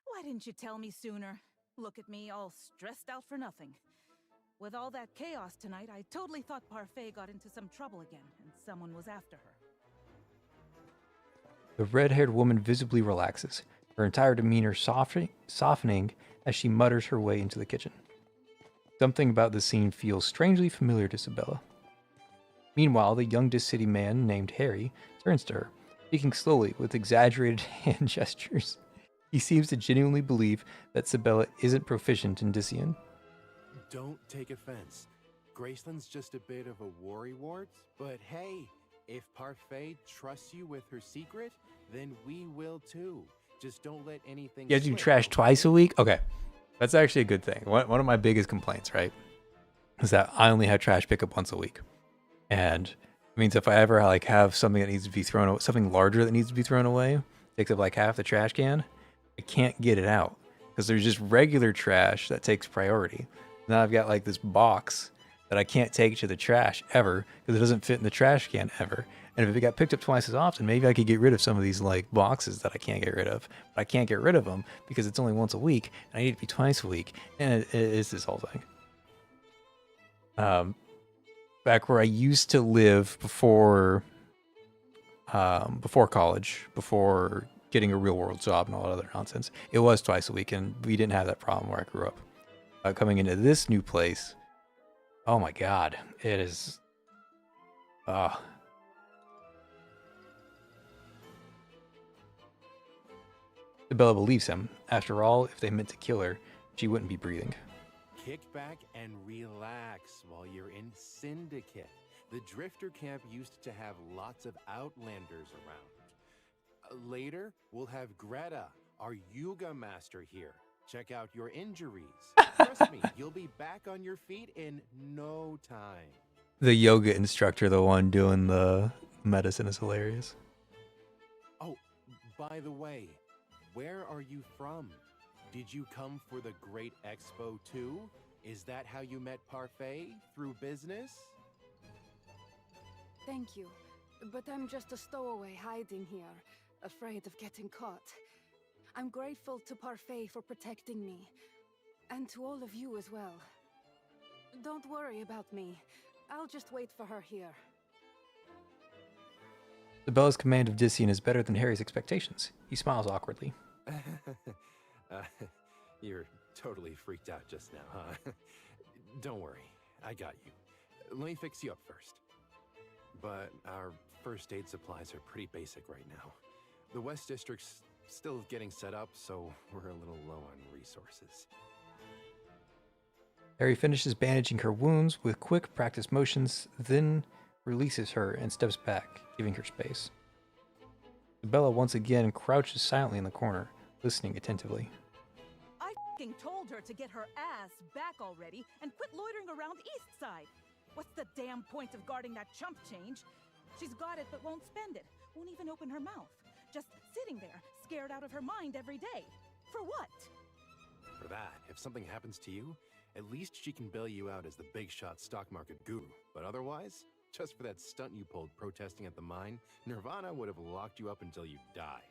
Why didn't you tell me sooner? Look at me, all stressed out for nothing. With all that chaos tonight, I totally thought Parfait got into some trouble again, and someone was after her. The red-haired woman visibly relaxes, her entire demeanor softening as she mutters her way into the kitchen. Something about the scene feels strangely familiar to Sibylla. Meanwhile, the young city man named Harry turns to her, speaking slowly with exaggerated hand gestures. He seems to genuinely believe that Sibylla isn't proficient in Dician. Don't take offense. Gracelyn's just a bit of a worrywart, but hey, if Parfait trusts you with her secret, then we will too. Just don't let anything... You guys do trash twice a week? Okay. That's actually a good thing. One of my biggest complaints, right, is that I only have trash pickup once a week. And it means if I ever like have something that needs to be thrown away, something larger that needs to be thrown away, takes up like half the trash can, I can't get it out because there's just regular trash that takes priority. Now I've got like this box that I can't take to the trash ever because it doesn't fit in the trash can ever. And if it got picked up twice as often, maybe I could get rid of some of these like boxes that I can't get rid of. But I can't get rid of them because it's only once a week and I need it to be twice a week. And it's this whole thing. Back where I used to live before college, before getting a real world job and all that other nonsense, it was twice a week, and we didn't have that problem where I grew up. Coming into this new place, oh my god, it is... Sibylla believes him. After all, if they meant to kill her, she wouldn't be breathing. Kick back and relax while you're in Syndicate. The Drifter Camp used to have lots of Outlanders around. Later, we'll have Greta, our yoga master here. Check out your injuries. Trust me, you'll be back on your feet in no time. The yoga instructor, the one doing the medicine, is hilarious. Oh, by the way, Where are you from? Did you come for the Great Expo too? Is that how you met Parfait? Through business? Thank you, but I'm just a stowaway hiding here, afraid of getting caught. I'm grateful to Parfait for protecting me, and to all of you as well. Don't worry about me. I'll just wait for her here. Isabella's command of Dician is better than Harry's expectations. He smiles awkwardly. You're totally freaked out just now, huh? Don't worry, I got you. Let me fix you up first. But our first aid supplies are pretty basic right now. The West District's still getting set up, so we're a little low on resources. Harry finishes bandaging her wounds with quick practice motions, then releases her and steps back, giving her space. Isabella once again crouches silently in the corner, listening attentively. I f***ing told her to get her ass back already and quit loitering around East Side. What's the damn point of guarding that chump change? She's got it but won't spend it, won't even open her mouth. Just sitting there, scared out of her mind every day. For what? For that, if something happens to you, at least she can bail you out as the big shot stock market guru. But otherwise, just for that stunt you pulled protesting at the mine, Nirvana would have locked you up until you died.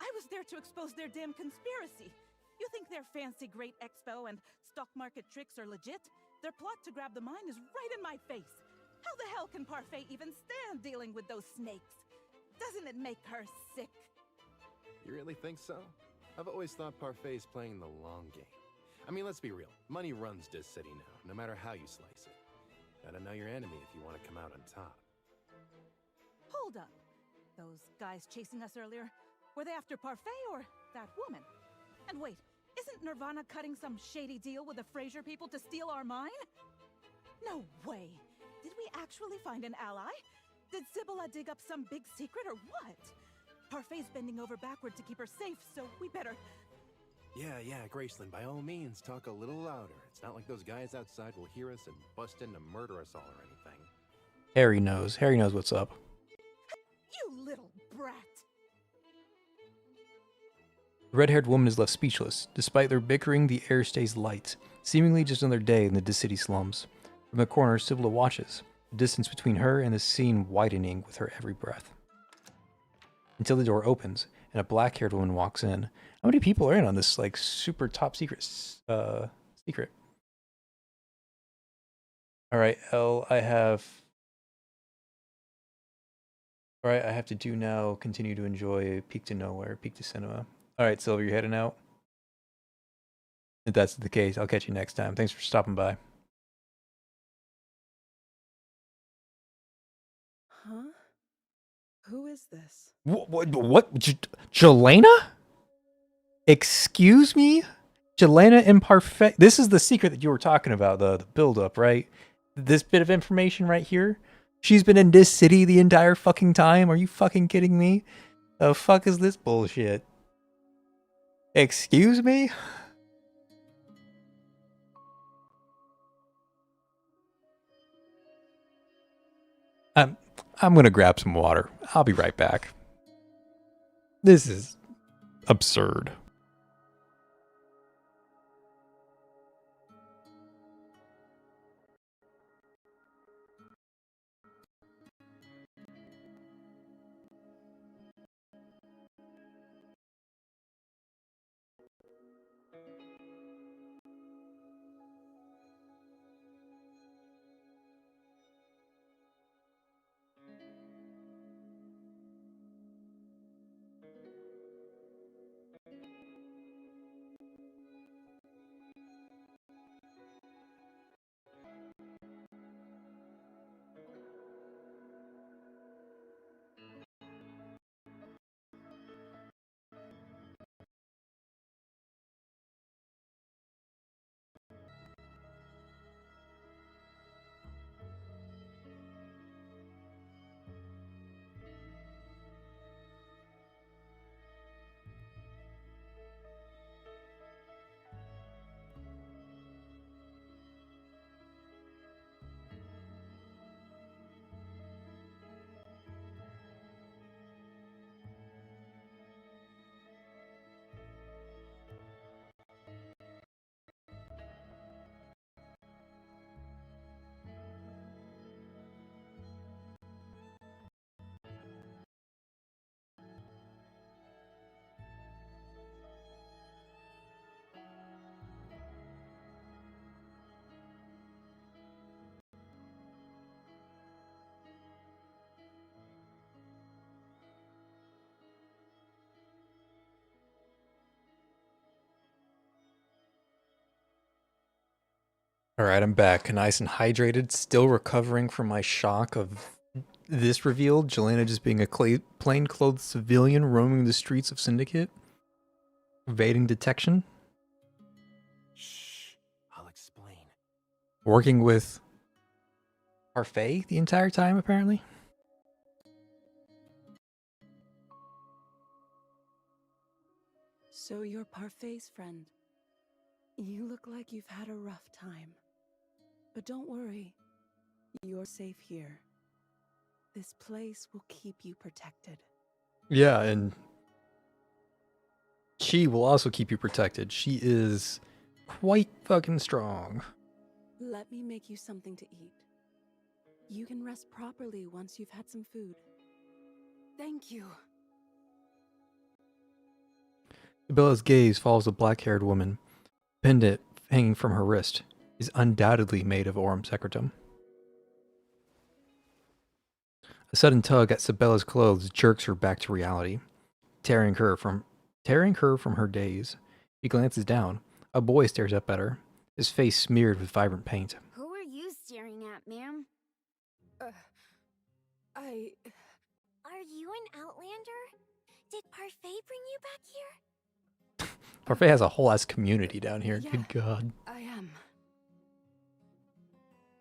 I was there to expose their damn conspiracy. You think their fancy Great Expo and stock market tricks are legit? Their plot to grab the mine is right in my face. How the hell can Parfait even stand dealing with those snakes? Doesn't it make her sick? You really think so? I've always thought Parfait's playing the long game. I mean, let's be real. Money runs this city now, no matter how you slice it. Gotta know your enemy if you want to come out on top. Hold up. Those guys chasing us earlier, were they after Parfait or that woman? And wait, isn't Nirvana cutting some shady deal with the Fraser people to steal our mine? No way. Did we actually find an ally? Did Sibylla dig up some big secret or what? Parfait's bending over backward to keep her safe, so we better... Yeah, Graceland, by all means, talk a little louder. It's not like those guys outside will hear us and bust in to murder us all or anything. Harry knows. Harry knows what's up. You little brat! The red-haired woman is left speechless. Despite their bickering, the air stays light, seemingly just another day in the city slums. From the corner, Sibylla watches, the distance between her and the scene widening with her every breath. Until the door opens, and a black-haired woman walks in. How many people are in on this, like, super top secret secret? Alright, Elle, I have to do now, continue to enjoy Peak to Nowhere, Peak to Cinema. Alright, Silver, you're heading out? If that's the case, I'll catch you next time. Thanks for stopping by. Huh? Who is this? What? Jelena? Excuse me? Jelena and Parfait. This is the secret that you were talking about, the build-up, right? This bit of information right here. She's been in this city the entire fucking time. Are you fucking kidding me? The fuck is this bullshit? Excuse me? I'm gonna grab some water. I'll be right back. This is absurd. All right, I'm back, nice and hydrated, still recovering from my shock of this reveal. Jelena just being a plainclothes civilian roaming the streets of Syndicate, evading detection. Shh. I'll explain. Working with Parfait the entire time, apparently. So you're Parfait's friend. You look like you've had a rough time. But don't worry. You're safe here. This place will keep you protected. Yeah, and she will also keep you protected. She is quite fucking strong. Let me make you something to eat. You can rest properly once you've had some food. Thank you. Isabella's gaze follows a black-haired woman. Pendant hanging from her wrist is undoubtedly made of Aurum Secretum. A sudden tug at Isabella's clothes jerks her back to reality, tearing her from her daze. She glances down. A boy stares up at her, his face smeared with vibrant paint. Who are you staring at, ma'am? Are you an Outlander? Did Parfait bring you back here? Parfait has a whole ass community down here. Yeah, Good God. I am.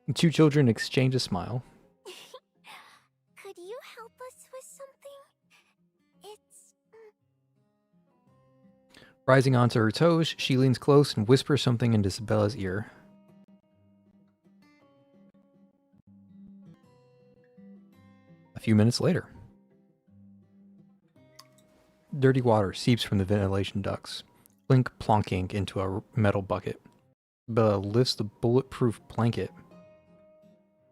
The two children exchange a smile. Could you help us with something? It's... Rising onto her toes, she leans close and whispers something into Isabella's ear. A few minutes later. Dirty water seeps from the ventilation ducts, plink plonking into a metal bucket. Bella lifts the bulletproof blanket.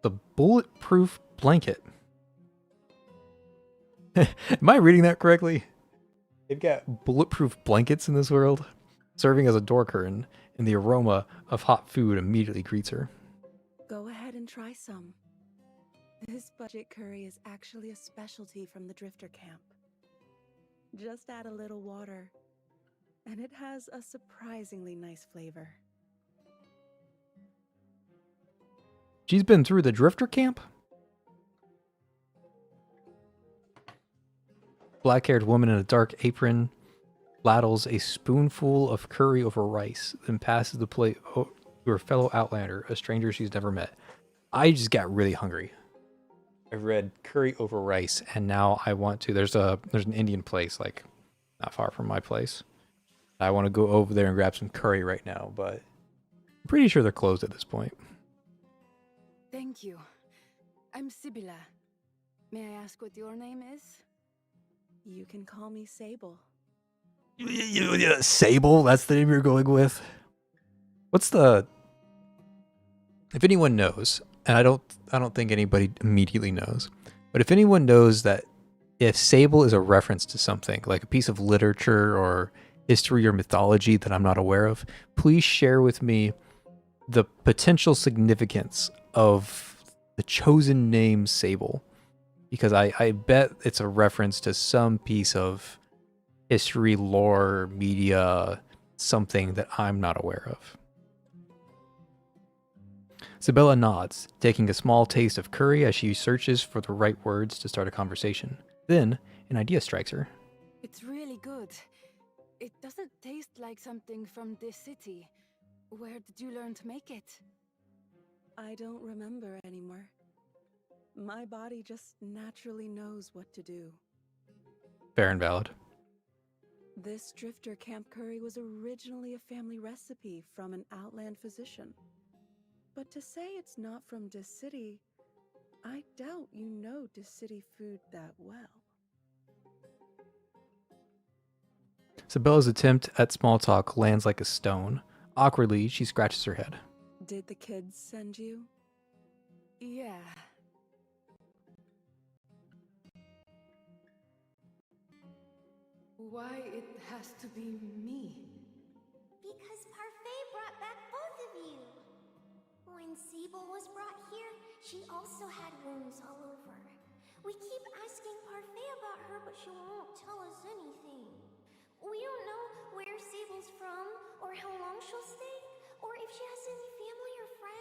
The bulletproof blanket. Am I reading that correctly? They've got bulletproof blankets in this world, serving as a door curtain, and the aroma of hot food immediately greets her. Go ahead and try some. This budget curry is actually a specialty from the Drifter camp. Just add a little water, and it has a surprisingly nice flavor. She's been through the Drifter camp? Black-haired woman in a dark apron ladles a spoonful of curry over rice, then passes the plate to her fellow Outlander, a stranger she's never met. I just got really hungry. I read curry over rice, and now I want to. There's an Indian place like not far from my place. I want to go over there and grab some curry right now, but I'm pretty sure they're closed at this point. Thank you. I'm Sibylla. May I ask what your name is? You can call me Sable. Sable? That's the name you're going with? What's the... If anyone knows, and I don't think anybody immediately knows, but if anyone knows that if Sable is a reference to something, like a piece of literature or history or mythology that I'm not aware of, please share with me the potential significance of the chosen name Sable. Because I bet it's a reference to some piece of history, lore, media, something that I'm not aware of. Sibylla nods, taking a small taste of curry as she searches for the right words to start a conversation. Then, an idea strikes her. It's really good. It doesn't taste like something from this city. Where did you learn to make it? I don't remember anymore. My body just naturally knows what to do. Fair and valid. This Drifter camp curry was originally a family recipe from an Outland physician. But to say it's not from this city, I doubt you know this city food that well. Sibylla's attempt at small talk lands like a stone. Awkwardly, she scratches her head. Did the kids send you? Yeah. Why it has to be me? Because Parfait brought back both of you. When Sable was brought here, she also had wounds all over. We keep asking Parfait about her, but she won't tell us anything. We don't know where Sable's from, or how long she'll stay, or if she has any family or friends.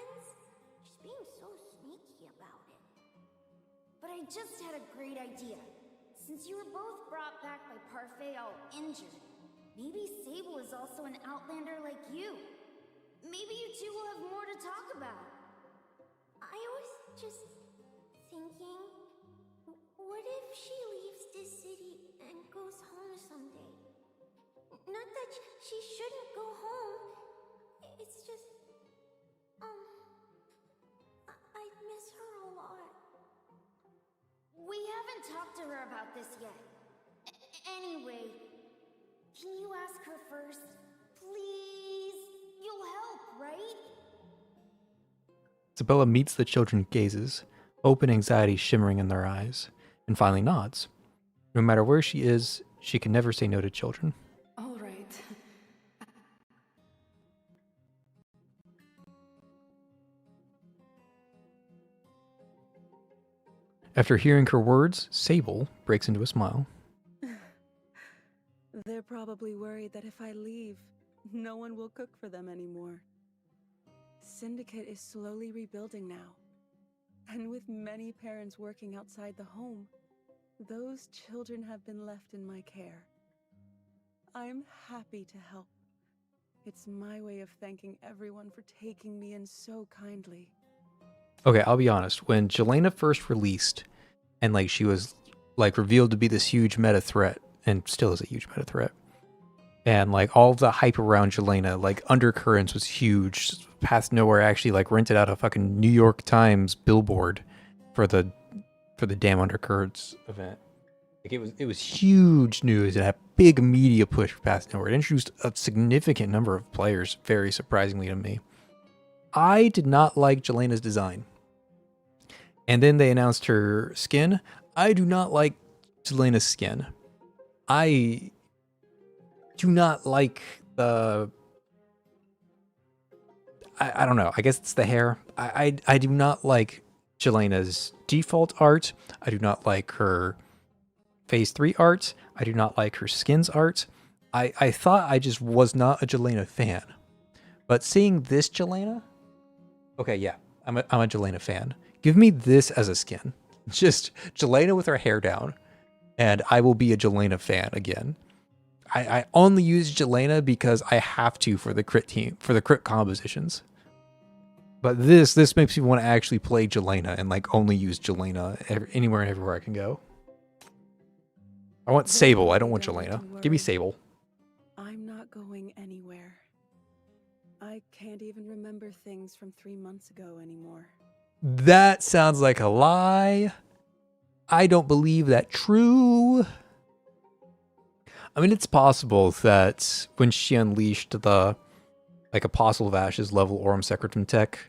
just had a great idea. Since you were both brought back by Parfait all injured, maybe Sable is also an Outlander like you. Maybe you two will have more to talk about. I was just thinking, what if she leaves this city and goes home someday? Not that she shouldn't go home. It's just, I'd miss her a lot. We haven't talked to her about this yet. Anyway, can you ask her first? Please? You'll help, right? Isabella meets the children's gazes, hope and anxiety shimmering in their eyes, and finally nods. No matter where she is, she can never say no to children. All right. After hearing her words, Sable breaks into a smile. They're probably worried that if I leave, no one will cook for them anymore. Syndicate is slowly rebuilding now. And with many parents working outside the home, those children have been left in my care. I'm happy to help. It's my way of thanking everyone for taking me in so kindly. Okay, I'll be honest. When Jelena first released, and like she was like revealed to be this huge meta threat, and still is a huge meta threat, and like all of the hype around Jelena, like Undercurrents was huge. Path Nowhere actually like rented out a fucking New York Times billboard for the damn Undercurrents event. Like it was huge news and a big media push for Path Nowhere. It introduced a significant number of players, very surprisingly to me. I did not like Jelena's design. And then they announced her skin. I do not like Jelena's skin. I do not like the... I don't know. I guess it's the hair. I do not like Jelena's default art. I do not like her Phase 3 art. I do not like her skin's art. I thought I just was not a Jelena fan. But seeing this Jelena... Okay, yeah. I'm a Jelena fan. Give me this as a skin. Just Jelena with her hair down. And I will be a Jelena fan again. I only use Jelena because I have to for the crit team, for the crit compositions. But this makes me want to actually play Jelena and like only use Jelena anywhere and everywhere I can go. I want Sable. I don't want Jelena. Give me Sable. I'm not going anywhere. I can't even remember things from 3 months ago anymore. That sounds like a lie. I don't believe that true. I mean, it's possible that when she unleashed the like Apostle of Ashes level Aurum Secretum tech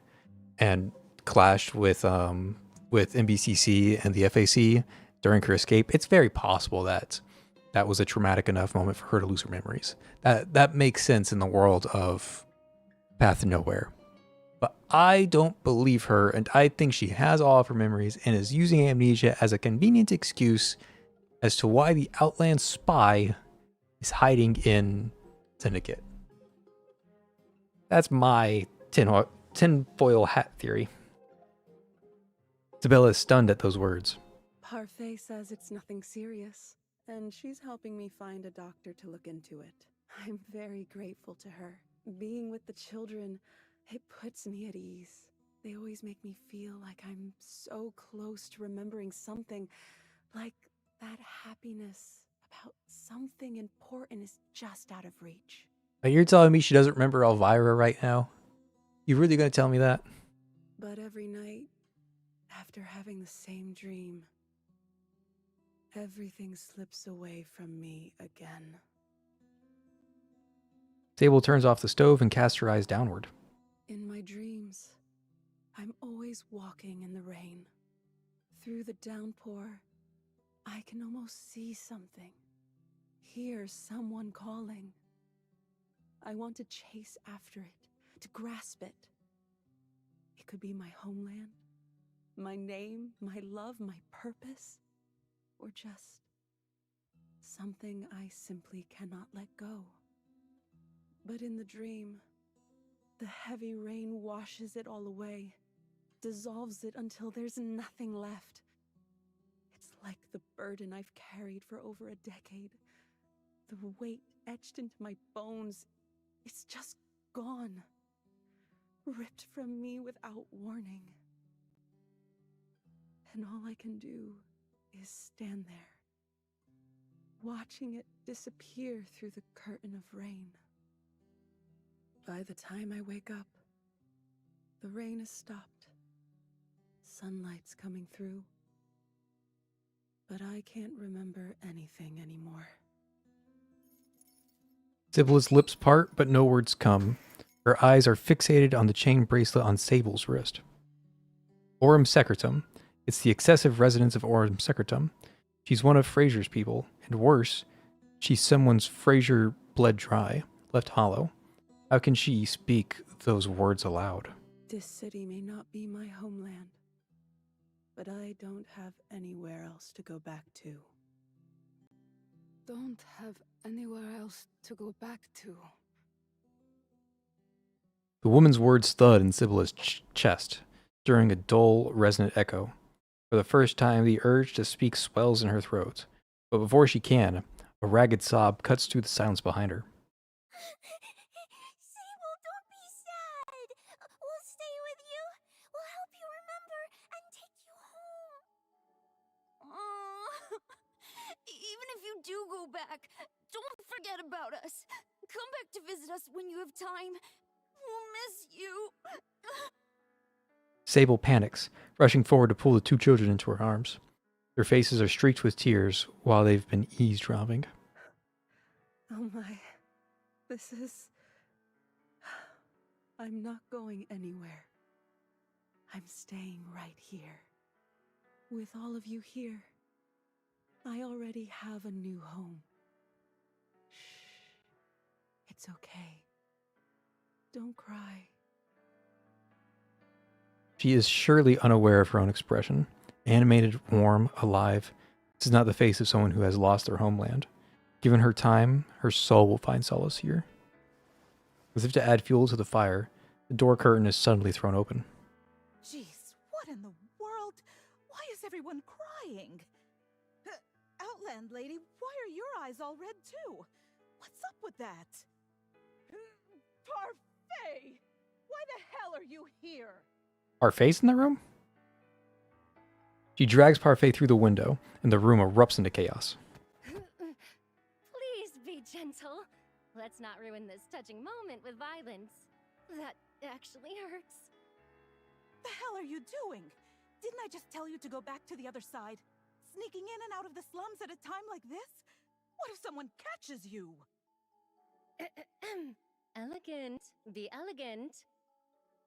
and clashed with NBCC and the FAC during her escape, it's very possible that that was a traumatic enough moment for her to lose her memories. That makes sense in the world of Path to Nowhere. But I don't believe her, and I think she has all of her memories and is using amnesia as a convenient excuse as to why the Outland spy is hiding in Syndicate. That's my tinfoil hat theory. Isabella is stunned at those words. Parfait says it's nothing serious, and she's helping me find a doctor to look into it. I'm very grateful to her. Being with the children, it puts me at ease. They always make me feel like I'm so close to remembering something, like that happiness about something important is just out of reach. You're telling me she doesn't remember Elvira right now? You really gonna tell me that? But every night, after having the same dream, everything slips away from me again. Sable turns off the stove and casts her eyes downward. In my dreams, I'm always walking in the rain. Through the downpour, I can almost see something, hear someone calling. I want to chase after it, to grasp it. It could be my homeland, my name, my love, my purpose, or just something I simply cannot let go. But in the dream, the heavy rain washes it all away, dissolves it until there's nothing left. like the burden I've carried for over a decade. The weight etched into my bones, it's just gone. Ripped from me without warning. And all I can do is stand there, watching it disappear through the curtain of rain. By the time I wake up, the rain has stopped. Sunlight's coming through. But I can't remember anything anymore. Sybilla's lips part, but no words come. Her eyes are fixated on the chain bracelet on Sable's wrist. Aurum Secretum. It's the excessive residence of Aurum Secretum. She's one of Fraser's people, and worse, she's someone's Fraser bled dry, left hollow. How can she speak those words aloud? This city may not be my homeland, but I don't have anywhere else to go back to. Don't have anywhere else to go back to. The woman's words thud in Sybilla's chest, stirring a dull, resonant echo. For the first time, the urge to speak swells in her throat. But before she can, a ragged sob cuts through the silence behind her. Sable, don't be sad. We'll stay with you. We'll help you remember and take you home. Even if you do go back, don't forget about us. Come back to visit us when you have time. We'll miss you. Sable panics, rushing forward to pull the two children into her arms. Their faces are streaked with tears while they've been eavesdropping. Oh my. This is... I'm not going anywhere. I'm staying right here. With all of you here, I already have a new home. Shh. It's okay. Don't cry. She is surely unaware of her own expression. Animated, warm, alive. This is not the face of someone who has lost their homeland. Given her time, her soul will find solace here. As if to add fuel to the fire, the door curtain is suddenly thrown open. Jeez, what in the world? Why is everyone crying? Outland lady, why are your eyes all red too? What's up with that? Parfait! Why the hell are you here? Parfait's in the room? She drags Parfait through the window, and the room erupts into chaos. Please be gentle. Let's not ruin this touching moment with violence. That actually hurts. The hell are you doing? Didn't I just tell you to go back to the other side? Sneaking in and out of the slums at a time like this? What if someone catches you? Elegant. Be elegant.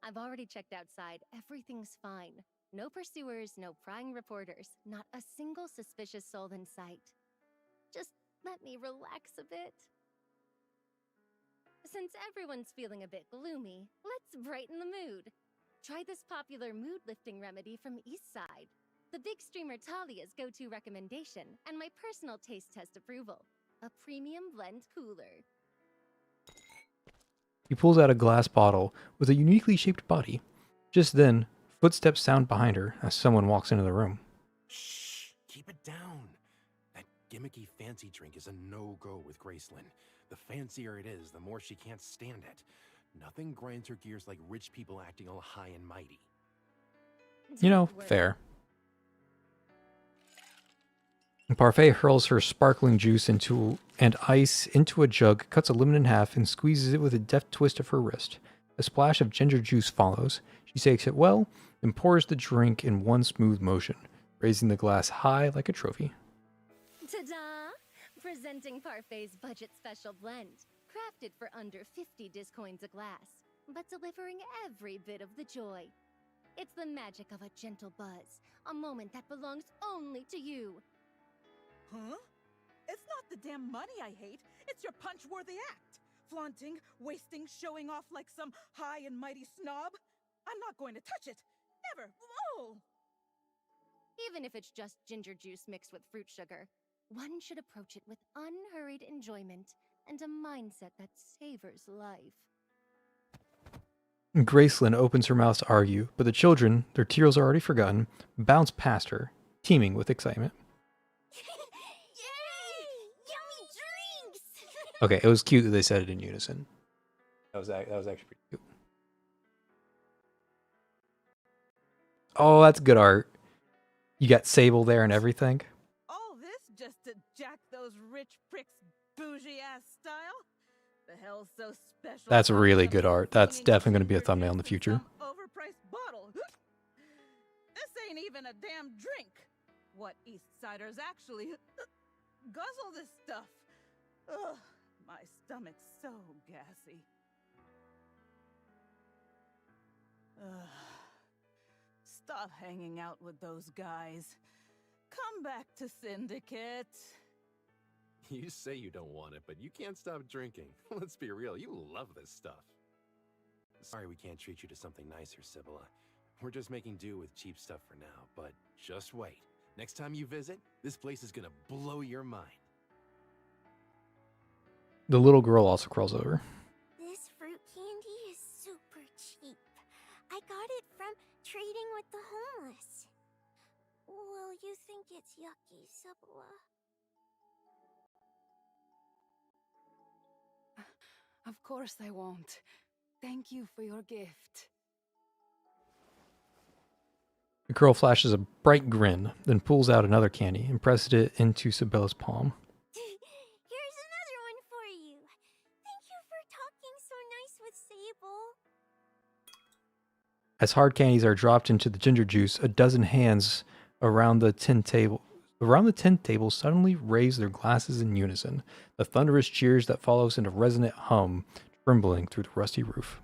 I've already checked outside. Everything's fine. No pursuers, no prying reporters, not a single suspicious soul in sight. Just let me relax a bit. Since everyone's feeling a bit gloomy, let's brighten the mood. Try this popular mood-lifting remedy from Eastside. The big streamer Talia's go-to recommendation, and my personal taste test approval. A premium blend cooler. He pulls out a glass bottle with a uniquely shaped body. Just then, footsteps sound behind her as someone walks into the room. Shh, keep it down. That gimmicky fancy drink is a no-go with Gracelyn. The fancier it is, the more she can't stand it. Nothing grinds her gears like rich people acting all high and mighty. You know, fair. Parfait hurls her sparkling juice and ice into a jug, cuts a lemon in half, and squeezes it with a deft twist of her wrist. A splash of ginger juice follows. She shakes it well, then pours the drink in one smooth motion, raising the glass high like a trophy. Ta-da! Presenting Parfait's budget special blend. Crafted for under 50 discoins a glass, but delivering every bit of the joy. It's the magic of a gentle buzz, a moment that belongs only to you. Huh? It's not the damn money I hate, it's your punch-worthy act. Flaunting, wasting, showing off like some high and mighty snob. I'm not going to touch it. Never. Oh! Even if it's just ginger juice mixed with fruit sugar, one should approach it with unhurried enjoyment and a mindset that savors life. Gracelyn opens her mouth to argue, but the children, their tears already forgotten, bounce past her, teeming with excitement. Okay, it was cute that they said it in unison. That was actually pretty cute. Oh, that's good art. You got Sable there and everything. All this just to jack those rich pricks' bougie-ass style? The hell's so special? That's about really some good art. That's swinging definitely going to be a ginger thumbnail in the juice future. some overpriced bottle. This ain't even a damn drink. What Eastsiders actually guzzle this stuff? Ugh, my stomach's so gassy. Ugh. Stop hanging out with those guys. Come back to Syndicate. You say you don't want it, but you can't stop drinking. Let's be real, you love this stuff. Sorry we can't treat you to something nicer, Sibylla. We're just making do with cheap stuff for now, but just wait. Next time you visit, this place is gonna blow your mind. The little girl also crawls over. This fruit candy is super cheap. I got it from trading with the homeless. Will you think it's yucky, Sibylla? Of course I won't. Thank you for your gift. The girl flashes a bright grin, then pulls out another candy and presses it into Sibylla's palm. Here's another one for you. Thank you for talking so nice with Sable. As hard candies are dropped into the ginger juice, a dozen hands around the tin table suddenly raise their glasses in unison, the thunderous cheers that follows in a resonant hum trembling through the rusty roof.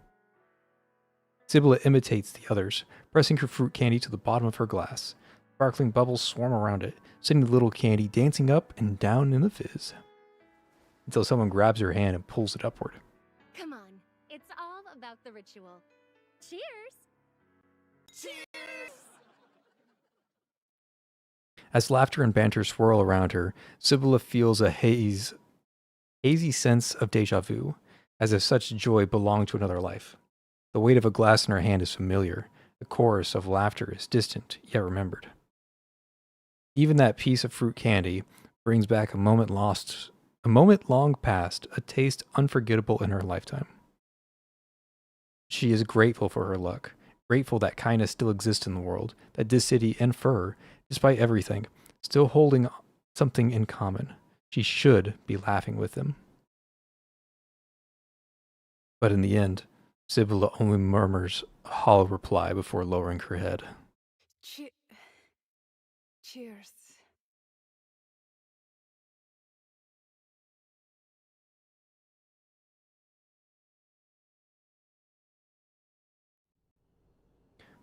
Sibylla imitates the others, pressing her fruit candy to the bottom of her glass. Sparkling bubbles swarm around it, sending the little candy dancing up and down in the fizz, until someone grabs her hand and pulls it upward. Come on, it's all about the ritual. Cheers! Cheers! As laughter and banter swirl around her, Sibylla feels a hazy sense of deja vu, as if such joy belonged to another life. The weight of a glass in her hand is familiar. The chorus of laughter is distant, yet remembered. Even that piece of fruit candy brings back a moment long past, a taste unforgettable in her lifetime. She is grateful for her luck, grateful that kindness still exists in the world, that this city and Fur, despite everything, still holding something in common. She should be laughing with them. But in the end, Sibylla only murmurs a hollow reply before lowering her head. Cheers.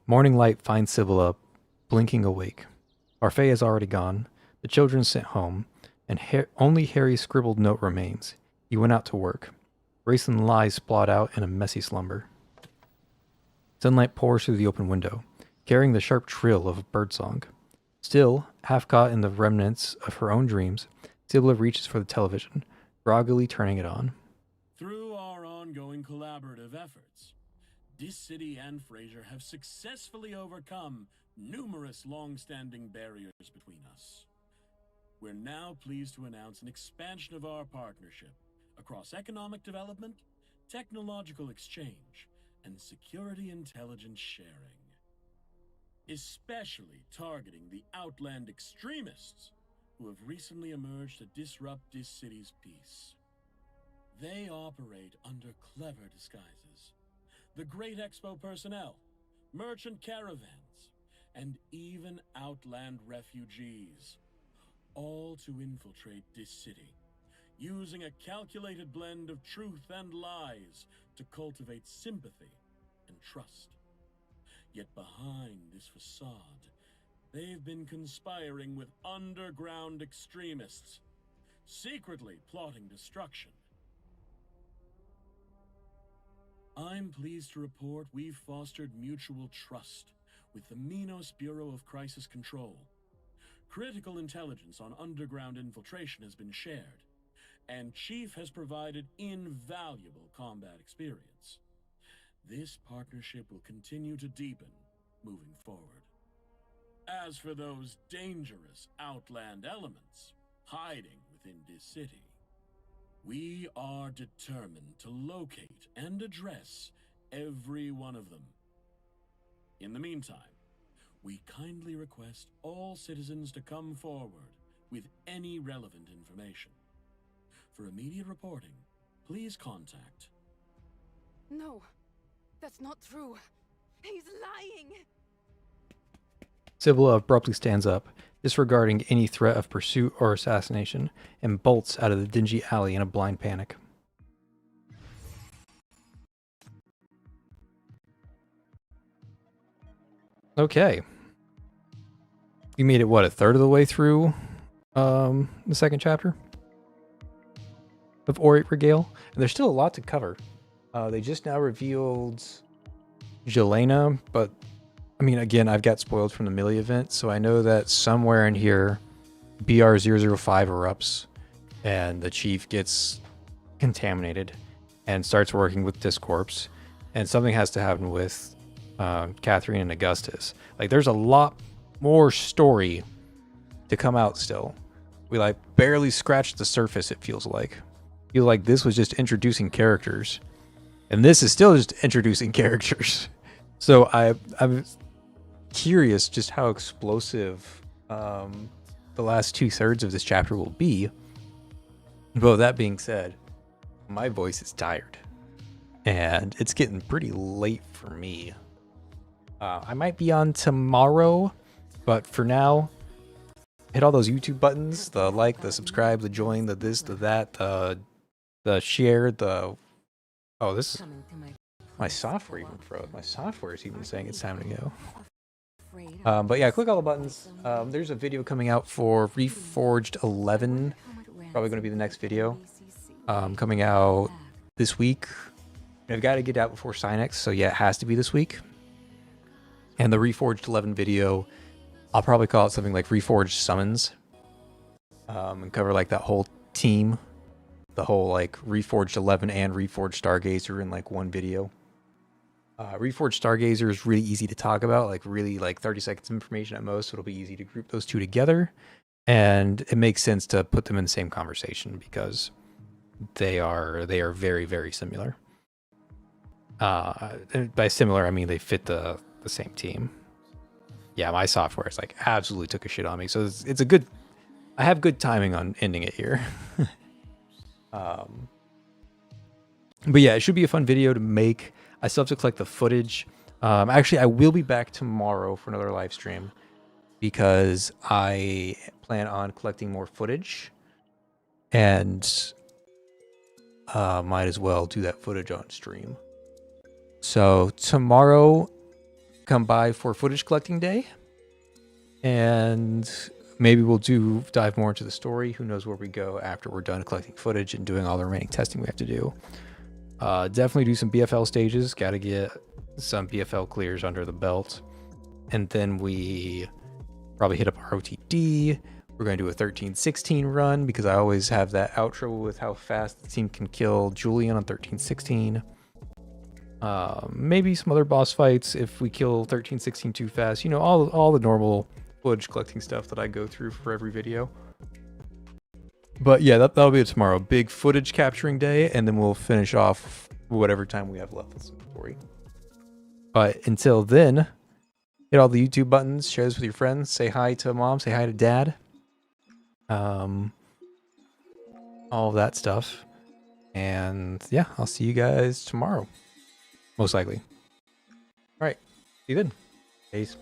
Morning light finds Sibylla blinking awake. Parfait has already gone, the children sent home, and only Harry's scribbled note remains. He went out to work. Graceland lies splot out in a messy slumber. Sunlight pours through the open window, carrying the sharp trill of birdsong. Still, half caught in the remnants of her own dreams, Sibylla reaches for the television, groggily turning it on. Through our ongoing collaborative efforts, this city and Fraser have successfully overcome numerous long-standing barriers between us. We're now pleased to announce an expansion of our partnership across economic development, technological exchange, and security intelligence sharing. Especially targeting the outland extremists who have recently emerged to disrupt this city's peace. They operate under clever disguises. The Great Expo personnel, merchant caravans, and even outland refugees, all to infiltrate this city, using a calculated blend of truth and lies to cultivate sympathy and trust. Yet behind this facade, they've been conspiring with underground extremists, secretly plotting destruction. I'm pleased to report we've fostered mutual trust with the Minos Bureau of Crisis Control. Critical intelligence on underground infiltration has been shared, and Chief has provided invaluable combat experience. This partnership will continue to deepen moving forward. As for those dangerous outland elements hiding within this city, We are determined to locate and address every one of them. In the meantime, we kindly request all citizens to come forward with any relevant information. For immediate reporting, please contact... No, that's not true. He's lying. Sybilla abruptly stands up, disregarding any threat of pursuit or assassination, and bolts out of the dingy alley in a blind panic. Okay. You made it, what, a third of the way through the second chapter of Orate Regale? And there's still a lot to cover. They just now revealed Jelena, but I mean, again, I've got spoiled from the Millie event, so I know that somewhere in here, BR-005 erupts, and the chief gets contaminated and starts working with Discorps, and something has to happen with Catherine and Augustus. Like, there's a lot more story to come out still. We, like, barely scratched the surface, it feels like. I feel like this was just introducing characters, and this is still just introducing characters. So I'm curious just how explosive the last 2/3 of this chapter will be. But with that being said, my voice is tired, and it's getting pretty late for me. I might be on tomorrow, but for now, hit all those YouTube buttons: the like, the subscribe, the join, the this, the that, the share, the... Oh, this... My software even froze. My software is even saying it's time to go. But yeah, click all the buttons. There's a video coming out for Reforged 11. Probably going to be the next video. Coming out this week. I've got to get out before Sinex, so yeah, it has to be this week. And the Reforged 11 video, I'll probably call it something like Reforged Summons. And cover like that whole team. The whole like Reforged 11 and Reforged Stargazer in like one video. Reforged Stargazer is really easy to talk about, like really like 30 seconds of information at most, so it'll be easy to group those two together. And it makes sense to put them in the same conversation because they are very, very similar. And by similar, I mean they fit the same team. Yeah, my software is like absolutely took a shit on me, so it's a good... I have good timing on ending it here. But yeah, it should be a fun video to make. I still have to collect the footage. Actually, I will be back tomorrow for another live stream because I plan on collecting more footage and might as well do that footage on stream. So tomorrow, come by for footage collecting day, and maybe we'll dive more into the story. Who knows where we go after we're done collecting footage and doing all the remaining testing we have to do. Definitely do some BFL stages. Got to get some BFL clears under the belt. And then we probably hit up our OTD. We're going to do a 13-16 run because I always have that outro with how fast the team can kill Julian on 13-16. Maybe some other boss fights if we kill 13-16 too fast. You know, all the normal footage collecting stuff that I go through for every video. But yeah, that'll be it tomorrow. Big footage capturing day, and then we'll finish off whatever time we have left with some story. But until then, hit all the YouTube buttons, share this with your friends, say hi to mom, say hi to dad. All of that stuff. And yeah, I'll see you guys tomorrow. Most likely. All right. See you then. Peace.